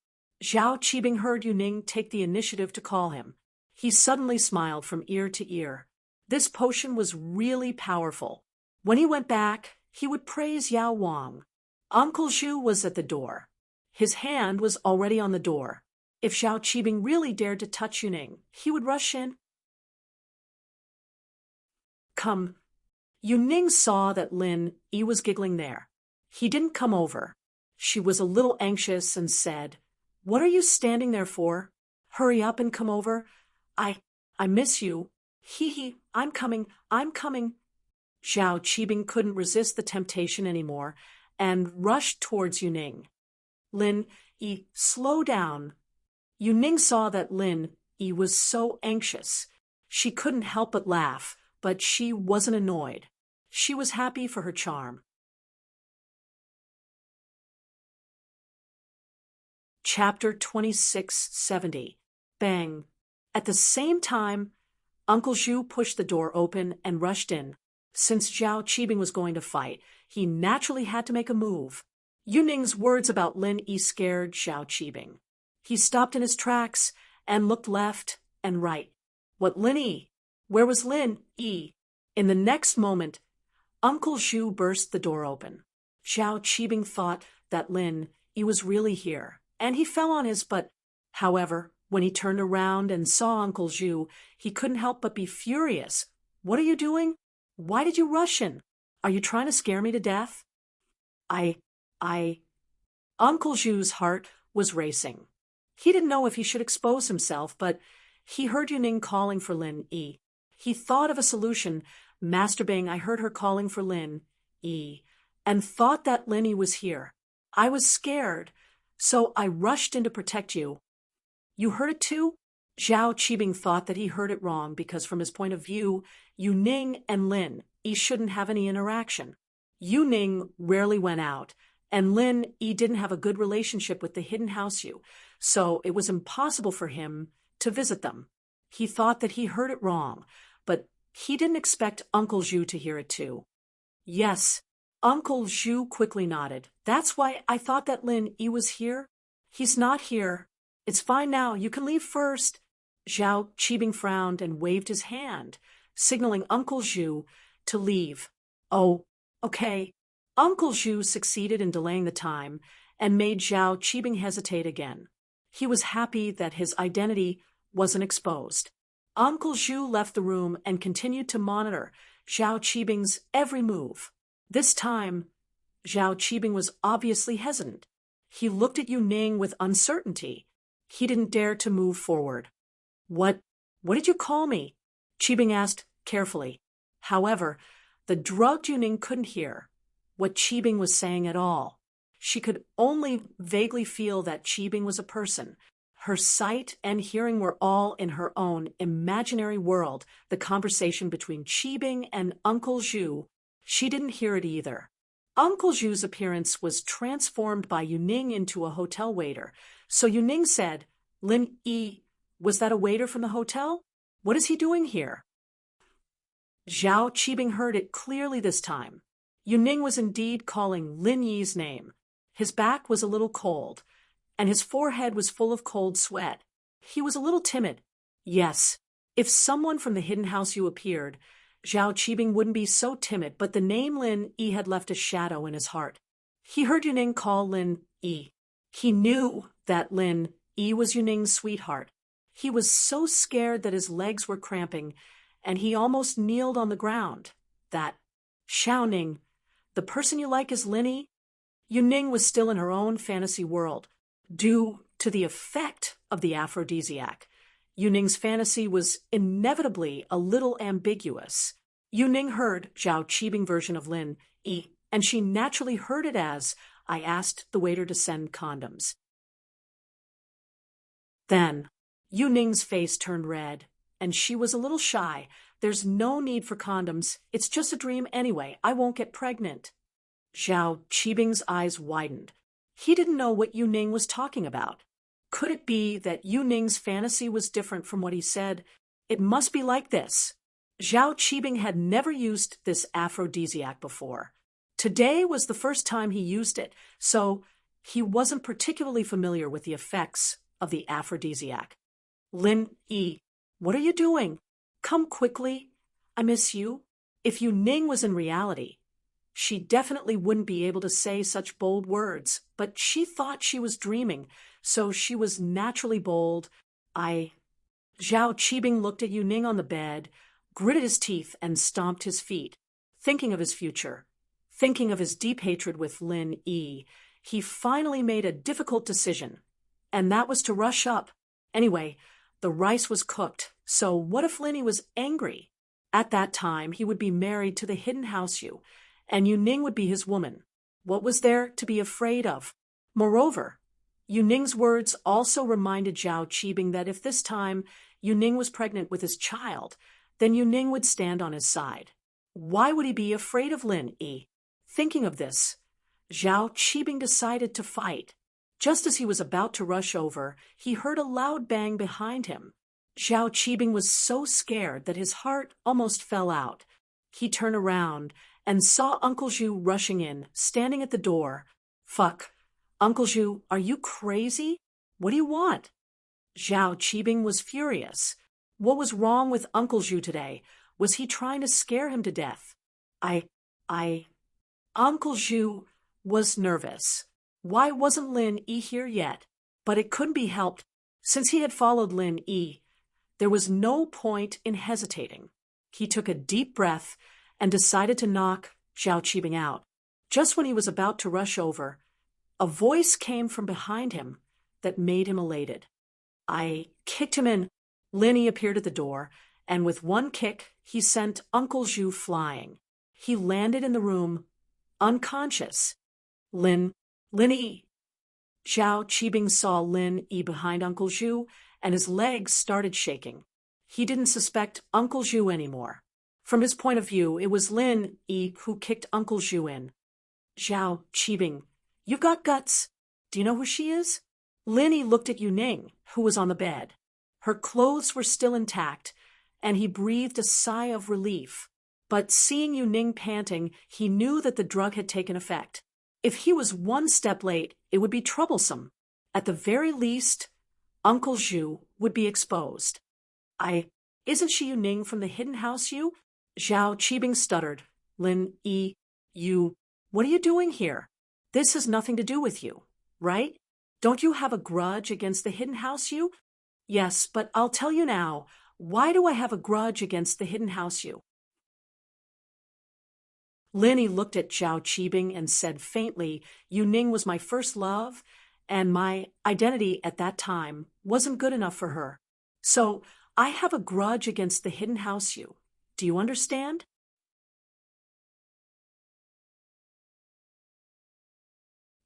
Zhao Qibing heard Yu Ning take the initiative to call him. He suddenly smiled from ear to ear. This potion was really powerful. When he went back, he would praise Yao Wang. Uncle Zhu was at the door. His hand was already on the door. If Zhao Qibing really dared to touch Yu Ning, he would rush in. Come. Yu Ning saw that Lin Yi was giggling there. He didn't come over. She was a little anxious and said, "What are you standing there for? Hurry up and come over. I miss you. Hee, I'm coming. Zhao Qibing couldn't resist the temptation anymore and rushed towards Yu Ning. Lin Yi, slow down. Yu Ning saw that Lin Yi was so anxious. She couldn't help but laugh, but she wasn't annoyed. She was happy for her charm. Chapter 2670. Bang. At the same time, Uncle Zhu pushed the door open and rushed in. Since Zhao Qibing was going to fight, he naturally had to make a move. Yu Ning's words about Lin Yi scared Zhao Qibing. He stopped in his tracks and looked left and right. What Lin Yi? Where was Lin Yi? In the next moment, Uncle Zhu burst the door open. Zhao Qibing thought that Lin Yi was really here, and he fell on his butt. However, when he turned around and saw Uncle Zhu, he couldn't help but be furious. What are you doing? Why did you rush in? Are you trying to scare me to death? Uncle Zhu's heart was racing. He didn't know if he should expose himself, but he heard Yu Ning calling for Lin Yi. He thought of a solution. Master Bing, I heard her calling for Lin Yi, and thought that Lin Yi was here. I was scared, so I rushed in to protect you. You heard it too? Zhao Qibing thought that he heard it wrong because from his point of view, Yu Ning and Lin Yi shouldn't have any interaction. Yu Ning rarely went out, and Lin Yi didn't have a good relationship with the Hidden House Yu, so it was impossible for him to visit them. He thought that he heard it wrong, but he didn't expect Uncle Zhu to hear it too. Yes, Uncle Zhu quickly nodded. That's why I thought that Lin Yi was here. He's not here. It's fine now. You can leave first. Zhao Qibing frowned and waved his hand, signaling Uncle Zhu to leave. Oh, okay. Uncle Zhu succeeded in delaying the time and made Zhao Qibing hesitate again. He was happy that his identity wasn't exposed. Uncle Zhu left the room and continued to monitor Zhao Qibing's every move. This time, Zhao Qibing was obviously hesitant. He looked at Yu Ning with uncertainty. He didn't dare to move forward. What did you call me? Qibing asked carefully. However, the drugged Yu Ning couldn't hear what Qibing was saying at all. She could only vaguely feel that Qibing was a person. Her sight and hearing were all in her own imaginary world. The conversation between Qibing and Uncle Zhu, she didn't hear it either. Uncle Zhu's appearance was transformed by Yu Ning into a hotel waiter. So Yu Ning said, Lin Yi, was that a waiter from the hotel? What is he doing here? Zhao Qibing heard it clearly this time. Yu Ning was indeed calling Lin Yi's name. His back was a little cold, and his forehead was full of cold sweat. He was a little timid. Yes, if someone from the Hidden House Yu appeared, Zhao Qibing wouldn't be so timid, but the name Lin Yi had left a shadow in his heart. He heard Yu Ning call Lin Yi. He knew that Lin Yi was Yu Ning's sweetheart. He was so scared that his legs were cramping, and he almost kneeled on the ground. That, Xiao Ning, the person you like is Lin Yi? Yu Ning was still in her own fantasy world. Due to the effect of the aphrodisiac, Yu Ning's fantasy was inevitably a little ambiguous. Yu Ning heard Zhao Qibing version of Lin Yi, and she naturally heard it as, I asked the waiter to send condoms. Then, Yu Ning's face turned red, and she was a little shy. There's no need for condoms. It's just a dream anyway. I won't get pregnant. Zhao Qibing's eyes widened. He didn't know what Yu Ning was talking about. Could it be that Yu Ning's fantasy was different from what he said? It must be like this. Zhao Qibing had never used this aphrodisiac before. Today was the first time he used it, so he wasn't particularly familiar with the effects of the aphrodisiac. Lin Yi, what are you doing? Come quickly. I miss you. If Yu Ning was in reality, she definitely wouldn't be able to say such bold words, but she thought she was dreaming, so she was naturally bold. Zhao Qibing looked at Yu Ning on the bed, gritted his teeth, and stomped his feet, thinking of his future, thinking of his deep hatred with Lin Yi. He finally made a difficult decision, and that was to rush up. Anyway, the rice was cooked, so what if Lin Yi was angry? At that time, he would be married to the hidden house Yu, and Yu Ning would be his woman. What was there to be afraid of? Moreover, Yu Ning's words also reminded Zhao Qibing that if this time Yu Ning was pregnant with his child, then Yu Ning would stand on his side. Why would he be afraid of Lin Yi? Thinking of this, Zhao Qibing decided to fight. Just as he was about to rush over, he heard a loud bang behind him. Zhao Qibing was so scared that his heart almost fell out. He turned around and saw Uncle Zhu rushing in, standing at the door. Fuck. Uncle Zhu, are you crazy? What do you want? Zhao Qibing was furious. What was wrong with Uncle Zhu today? Was he trying to scare him to death? Uncle Zhu was nervous. Why wasn't Lin Yi here yet? But it couldn't be helped. Since he had followed Lin Yi, there was no point in hesitating. He took a deep breath and decided to knock Zhao Qibing out. Just when he was about to rush over, a voice came from behind him that made him elated. I kicked him in. Lin Yi appeared at the door, and with one kick, he sent Uncle Zhu flying. He landed in the room, unconscious. Lin Yi. Zhao Qibing saw Lin Yi behind Uncle Zhu, and his legs started shaking. He didn't suspect Uncle Zhu anymore. From his point of view, it was Lin Yi who kicked Uncle Zhu in. Zhao Qibing, you've got guts. Do you know who she is? Lin Yi looked at Yu Ning, who was on the bed. Her clothes were still intact, and he breathed a sigh of relief. But seeing Yu Ning panting, he knew that the drug had taken effect. If he was one step late, it would be troublesome. At the very least, Uncle Zhu would be exposed. Isn't she Yu Ning from the hidden house Yu? Zhao Qibing stuttered. Lin Yi, what are you doing here? This has nothing to do with you, right? Don't you have a grudge against the hidden house Yu? Yes, but I'll tell you now. Why do I have a grudge against the hidden house Yu? Lin Yi looked at Zhao Qibing and said faintly, Yu Ning was my first love, and my identity at that time wasn't good enough for her. So I have a grudge against the hidden house Yu. Do you understand?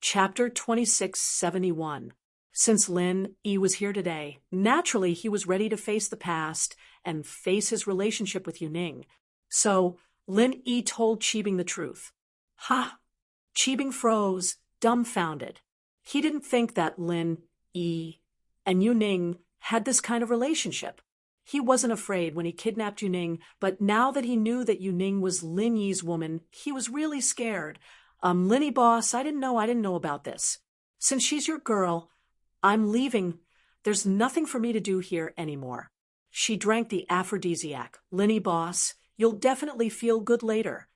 Chapter 2671. Since Lin Yi was here today, naturally he was ready to face the past and face his relationship with Yu Ning. So Lin Yi told Qibing the truth. Ha! Qibing froze, dumbfounded. He didn't think that Lin Yi and Yu Ning had this kind of relationship. He wasn't afraid when he kidnapped Yu Ning, but now that he knew that Yu Ning was Lin Yi's woman, he was really scared. Lin Yi boss, I didn't know about this. Since she's your girl, I'm leaving. There's nothing for me to do here anymore. She drank the aphrodisiac. Lin Yi boss, you'll definitely feel good later.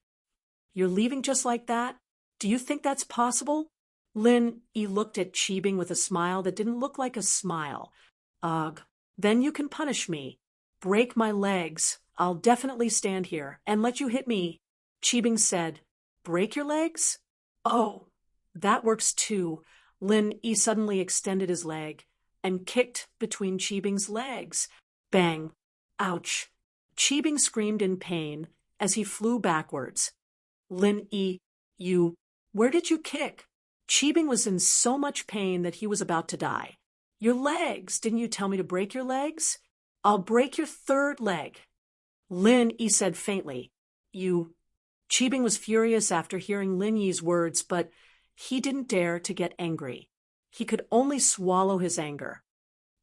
You're leaving just like that? Do you think that's possible? Lin Yi looked at Qibing with a smile that didn't look like a smile. Ugh. Then you can punish me. Break my legs. I'll definitely stand here and let you hit me. Qibing said, break your legs? Oh, that works too. Lin Yi suddenly extended his leg and kicked between Qibing's legs. Bang. Ouch. Qibing screamed in pain as he flew backwards. Lin Yi, where did you kick? Qibing was in so much pain that he was about to die. Your legs! Didn't you tell me to break your legs? I'll break your third leg. Lin Yi said faintly. Qibing was furious after hearing Lin Yi's words, but he didn't dare to get angry. He could only swallow his anger.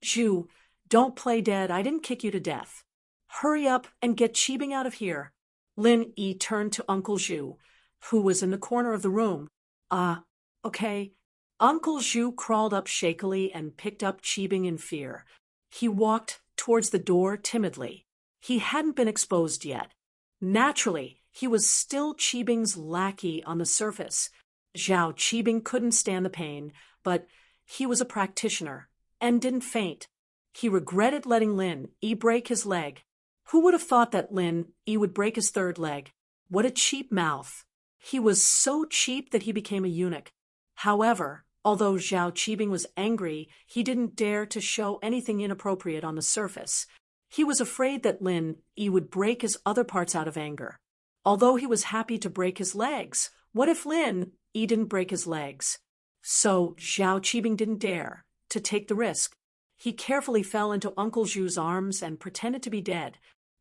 Zhu, don't play dead. I didn't kick you to death. Hurry up and get Cheebing out of here. Lin Yi turned to Uncle Zhu, who was in the corner of the room. Okay. Uncle Zhu crawled up shakily and picked up Cheebing in fear. He walked towards the door timidly. He hadn't been exposed yet. Naturally, he was still Cheebing's lackey on the surface. Zhao Cheebing couldn't stand the pain, but he was a practitioner and didn't faint. He regretted letting Lin Yi break his leg. Who would have thought that Lin Yi would break his third leg? What a cheap mouth. He was so cheap that he became a eunuch. However, although Zhao Cheebing was angry, he didn't dare to show anything inappropriate on the surface. He was afraid that Lin Yi would break his other parts out of anger. Although he was happy to break his legs, what if Lin Yi didn't break his legs? So Zhao Cheebing didn't dare to take the risk. He carefully fell into Uncle Zhu's arms and pretended to be dead.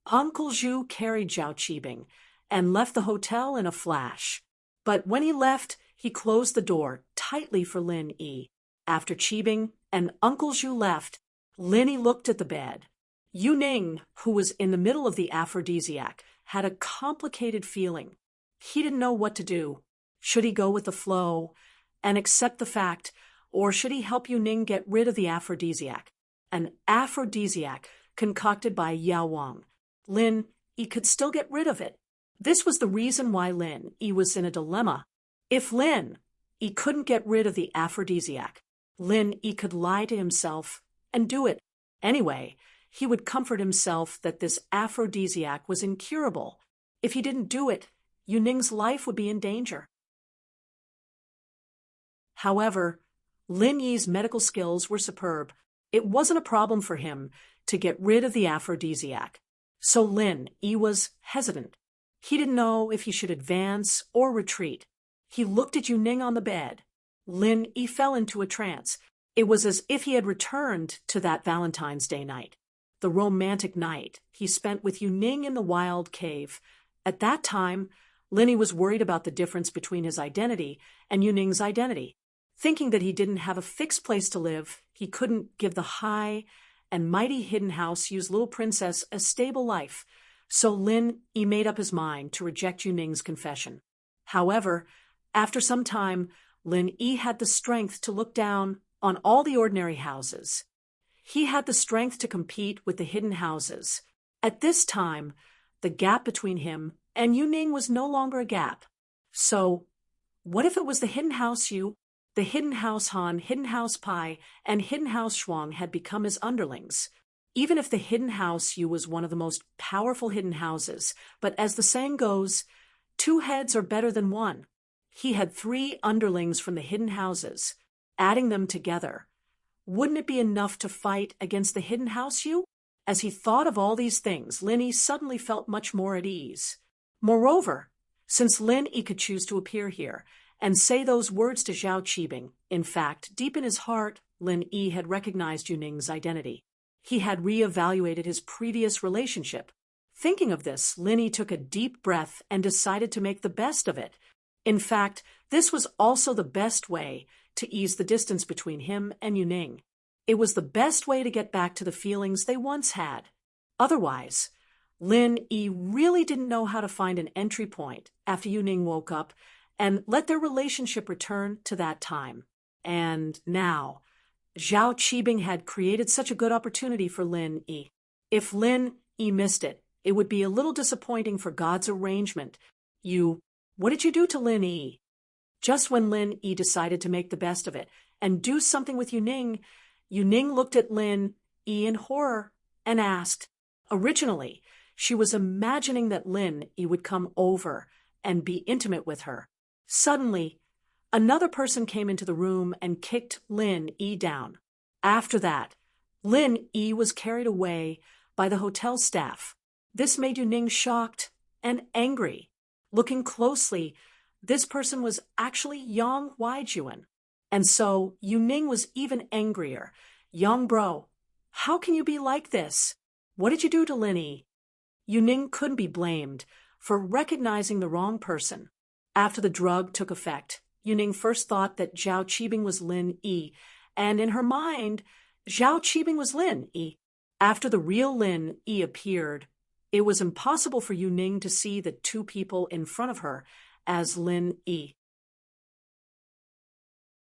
Uncle Zhu carried Zhao Cheebing and left the hotel in a flash. But when he left, he closed the door tightly for Lin Yi. After Cheebing and Uncle Zhu left, Lin Yi looked at the bed. Yu Ning, who was in the middle of the aphrodisiac, had a complicated feeling. He didn't know what to do. Should he go with the flow and accept the fact, or should he help Yu Ning get rid of the aphrodisiac? An aphrodisiac concocted by Yao Wang. Lin Yi could still get rid of it. This was the reason why Lin Yi was in a dilemma. If Lin Yi couldn't get rid of the aphrodisiac, Lin Yi could lie to himself and do it. Anyway, he would comfort himself that this aphrodisiac was incurable. If he didn't do it, Yu Ning's life would be in danger. However, Lin Yi's medical skills were superb. It wasn't a problem for him to get rid of the aphrodisiac. So Lin Yi was hesitant. He didn't know if he should advance or retreat. He looked at Yu Ning on the bed. Lin Yi fell into a trance. It was as if he had returned to that Valentine's Day night, the romantic night he spent with Yu Ning in the wild cave. At that time, Lin Yi was worried about the difference between his identity and Yu Ning's identity. Thinking that he didn't have a fixed place to live, he couldn't give the high and mighty hidden house Yu's little princess a stable life. So Lin Yi made up his mind to reject Yu Ning's confession. However, after some time, Lin Yi had the strength to look down on all the ordinary houses. He had the strength to compete with the hidden houses. At this time, the gap between him and Yu Ning was no longer a gap. So, what if it was the hidden house Yu, the hidden house Han, hidden house Pai, and hidden house Shuang had become his underlings? Even if the hidden house Yu was one of the most powerful hidden houses, but as the saying goes, 2 heads are better than 1. He had 3 underlings from the hidden houses. Adding them together, wouldn't it be enough to fight against the hidden house Yu? As he thought of all these things, Lin Yi suddenly felt much more at ease. Moreover, since Lin Yi could choose to appear here and say those words to Zhao Cheebing, in fact, deep in his heart, Lin Yi had recognized Yu Ning's identity. He had re-evaluated his previous relationship. Thinking of this, Lin Yi took a deep breath and decided to make the best of it. In fact, this was also the best way to ease the distance between him and Yu Ning. It was the best way to get back to the feelings they once had. Otherwise, Lin Yi really didn't know how to find an entry point after Yu Ning woke up and let their relationship return to that time. And now, Zhao Cheebing had created such a good opportunity for Lin Yi. If Lin Yi missed it, it would be a little disappointing for God's arrangement. What did you do to Lin Yi? Just when Lin Yi decided to make the best of it and do something with Yu Ning looked at Lin Yi in horror and asked. Originally, she was imagining that Lin Yi would come over and be intimate with her. Suddenly, another person came into the room and kicked Lin Yi down. After that, Lin Yi was carried away by the hotel staff. This made Yu Ning shocked and angry. Looking closely, this person was actually Yang Weijuan. And so Yu Ning was even angrier. Yang bro, how can you be like this? What did you do to Lin Yi? Yu Ning couldn't be blamed for recognizing the wrong person. After the drug took effect, Yu Ning first thought that Zhao Cheebing was Lin Yi, and in her mind, Zhao Cheebing was Lin Yi. After the real Lin Yi appeared, It was impossible for Yu Ning to see the two people in front of her as Lin Yi.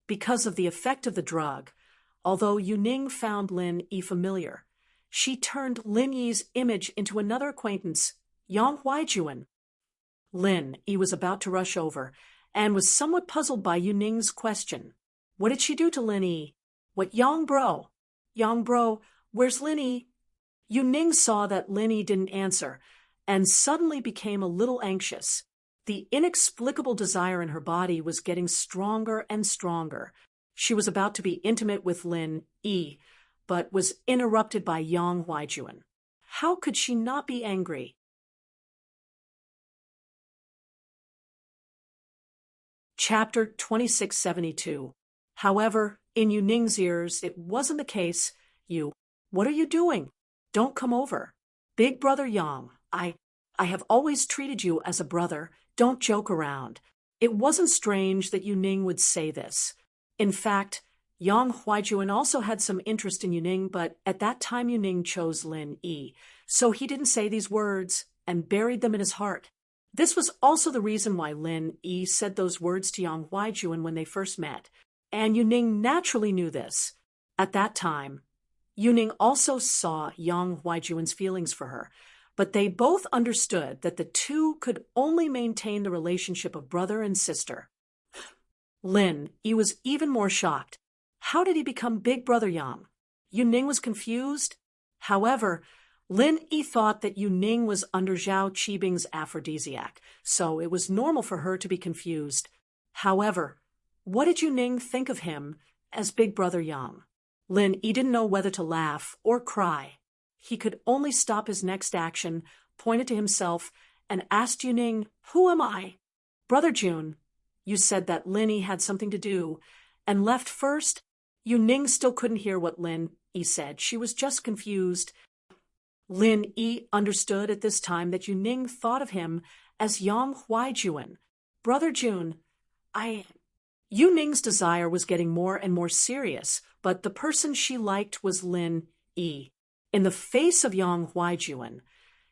Because of the effect of the drug, although Yu Ning found Lin Yi familiar, she turned Lin Yi's image into another acquaintance, Yang Huaijuan. Lin Yi was about to rush over and was somewhat puzzled by Yu Ning's question. What did she do to Lin Yi? What Yang bro? Yang bro, where's Lin Yi? Yu Ning saw that Lin Yi didn't answer and suddenly became a little anxious. The inexplicable desire in her body was getting stronger and stronger. She was about to be intimate with Lin Yi, but was interrupted by Yang Huaijuan. How could she not be angry? Chapter 2672. However, in Yu Ning's ears, it wasn't the case. What are you doing? Don't come over. Big brother Yang, I have always treated you as a brother. Don't joke around. It wasn't strange that Yu Ning would say this. In fact, Yang Huaijuan also had some interest in Yu Ning, but at that time Yu Ning chose Lin Yi, so he didn't say these words and buried them in his heart. This was also the reason why Lin Yi said those words to Yang Huaijuan when they first met, and Yu Ning naturally knew this. At that time, Yu Ning also saw Yang Huaijuan's feelings for her, but they both understood that the two could only maintain the relationship of brother and sister. Lin Yi was even more shocked. How did he become Big Brother Yang? Yu Ning was confused. However, Lin Yi thought that Yu Ning was under Zhao Qibing's aphrodisiac, so it was normal for her to be confused. However, what did Yu Ning think of him as Big Brother Yang? Lin Yi didn't know whether to laugh or cry. He could only stop his next action, pointed to himself, and asked Yu Ning, "Who am I?" "Brother Jun, you said that Lin Yi had something to do, and left first." Yu Ning still couldn't hear what Lin Yi said. She was just confused. Lin Yi understood at this time that Yu Ning thought of him as Yang Huaijuan. "Brother Jun, Yu Ning's desire was getting more and more serious, but the person she liked was Lin Yi. In the face of Yang Huaijuan,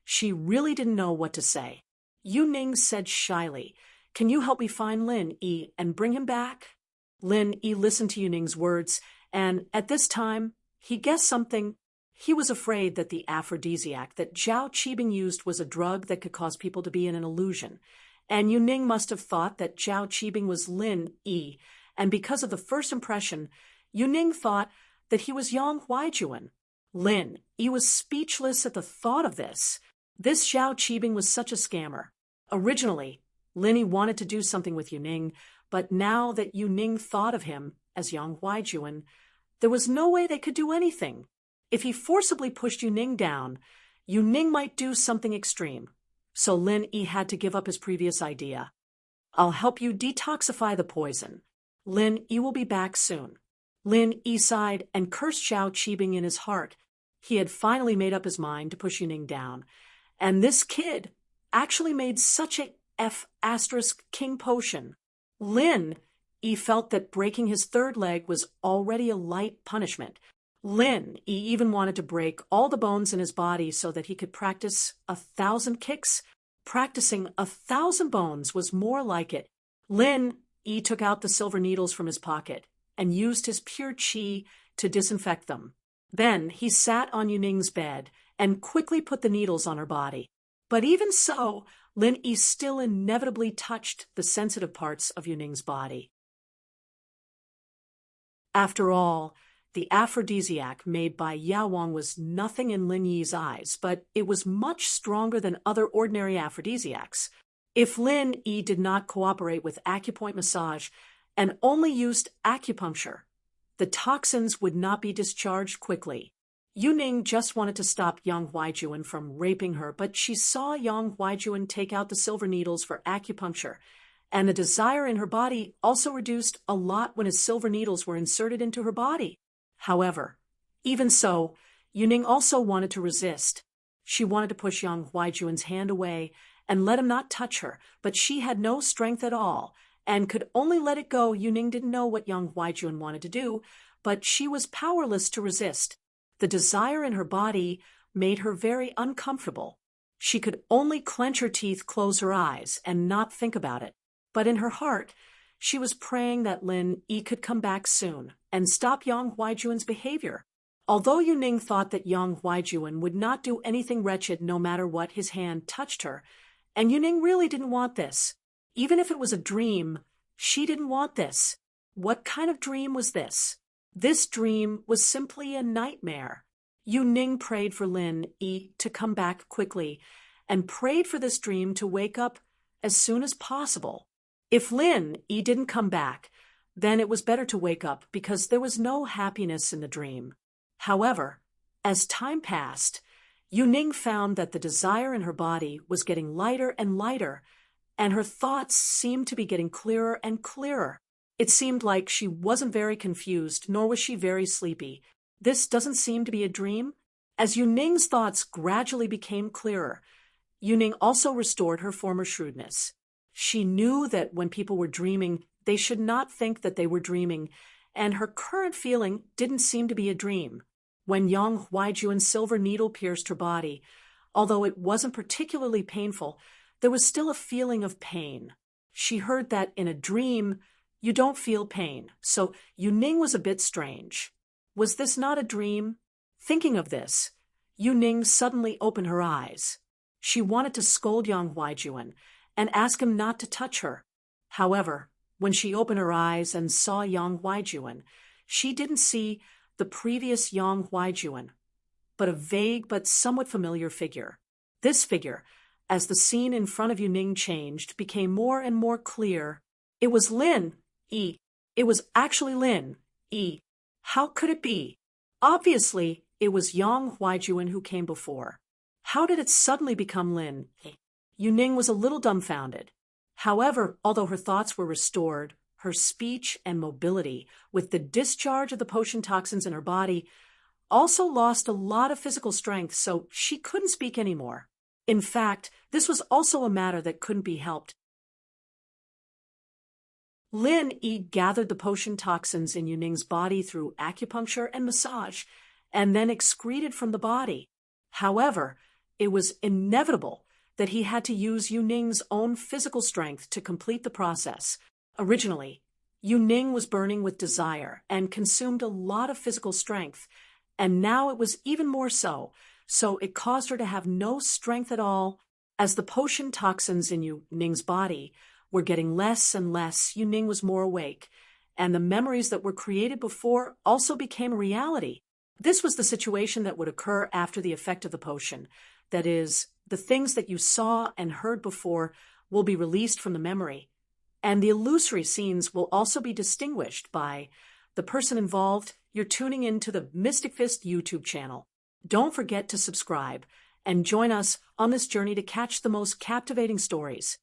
she really didn't know what to say. Yu Ning said shyly, "Can you help me find Lin Yi and bring him back?" Lin Yi listened to Yu Ning's words, and at this time, he guessed something. He was afraid that the aphrodisiac that Zhao Qibing used was a drug that could cause people to be in an illusion, and Yu Ning must have thought that Zhao Qibing was Lin Yi, and because of the first impression, Yu Ning thought that he was Yang Huaijuan. Lin Yi was speechless at the thought of this. This Zhao Qibing was such a scammer. Originally, Lin Yi wanted to do something with Yu Ning, but now that Yu Ning thought of him as Yang Huaijuan, there was no way they could do anything. If he forcibly pushed Yu Ning down, Yu Ning might do something extreme. So Lin Yi had to give up his previous idea. "I'll help you detoxify the poison. Lin Yi will be back soon." Lin Yi sighed and cursed Zhao Qibing in his heart. He had finally made up his mind to push Yu Ning down. And this kid actually made such a F*** potion. Lin Yi felt that breaking his third leg was already a light punishment. Lin Yi even wanted to break all the bones in his body so that he could practice 1,000 kicks. Practicing 1,000 bones was more like it. Lin Yi took out the silver needles from his pocket and used his pure qi to disinfect them. Then he sat on Yu Ning's bed and quickly put the needles on her body. But even so, Lin Yi still inevitably touched the sensitive parts of Yu Ning's body. After all, the aphrodisiac made by Yao Wang was nothing in Lin Yi's eyes, but it was much stronger than other ordinary aphrodisiacs. If Lin Yi did not cooperate with acupoint massage and only used acupuncture, the toxins would not be discharged quickly. Yu Ning just wanted to stop Yang Huaijuan from raping her, but she saw Yang Huaijuan take out the silver needles for acupuncture, and the desire in her body also reduced a lot when his silver needles were inserted into her body. However, even so, Yu Ning also wanted to resist. She wanted to push Yang Huaijuan's hand away and let him not touch her, but she had no strength at all and could only let it go. Yu Ning didn't know what Yang Huaijuan wanted to do, but she was powerless to resist. The desire in her body made her very uncomfortable. She could only clench her teeth, close her eyes, and not think about it. But in her heart, she was praying that Lin Yi could come back soon and stop Yang Huaijuan's behavior. Although Yuning thought that Yang Huaijuan would not do anything wretched no matter what, his hand touched her, and Yuning really didn't want this. Even if it was a dream, she didn't want this. What kind of dream was this? This dream was simply a nightmare. Yuning prayed for Lin Yi to come back quickly and prayed for this dream to wake up as soon as possible. If Lin Yi didn't come back, then it was better to wake up because there was no happiness in the dream. However, as time passed, Yuning found that the desire in her body was getting lighter and lighter, and her thoughts seemed to be getting clearer and clearer. It seemed like she wasn't very confused, nor was she very sleepy. This doesn't seem to be a dream. As Yuning's thoughts gradually became clearer, Yuning also restored her former shrewdness. She knew that when people were dreaming, they should not think that they were dreaming, and her current feeling didn't seem to be a dream. When Yang Huaijuan's silver needle pierced her body, although it wasn't particularly painful, there was still a feeling of pain. She heard that in a dream, you don't feel pain, so Yuning was a bit strange. Was this not a dream? Thinking of this, Yuning suddenly opened her eyes. She wanted to scold Yang Huaijuan and ask him not to touch her. However, when she opened her eyes and saw Yang Huaijuan, she didn't see the previous Yang Huaijuan, but a vague but somewhat familiar figure. This figure, as the scene in front of Yuning changed, became more and more clear. It was Lin Yi. It was actually Lin Yi. How could it be? Obviously, it was Yang Huaijuan who came before. How did it suddenly become Lin Yi? Yuning was a little dumbfounded. However, although her thoughts were restored, her speech and mobility, with the discharge of the potion toxins in her body, also lost a lot of physical strength, so she couldn't speak anymore. In fact, this was also a matter that couldn't be helped. Lin Yi gathered the potion toxins in Yuning's body through acupuncture and massage, and then excreted from the body. However, it was inevitable that he had to use Yuning's own physical strength to complete the process. Originally, Yuning was burning with desire and consumed a lot of physical strength, and now it was even more so it caused her to have no strength at all. As the potion toxins in Yuning's body were getting less and less, Yuning was more awake, and the memories that were created before also became a reality. This was the situation that would occur after the effect of the potion. That is, the things that you saw and heard before will be released from the memory, and the illusory scenes will also be distinguished by the person involved. You're tuning into the Mystic Fist YouTube channel. Don't forget to subscribe and join us on this journey to catch the most captivating stories.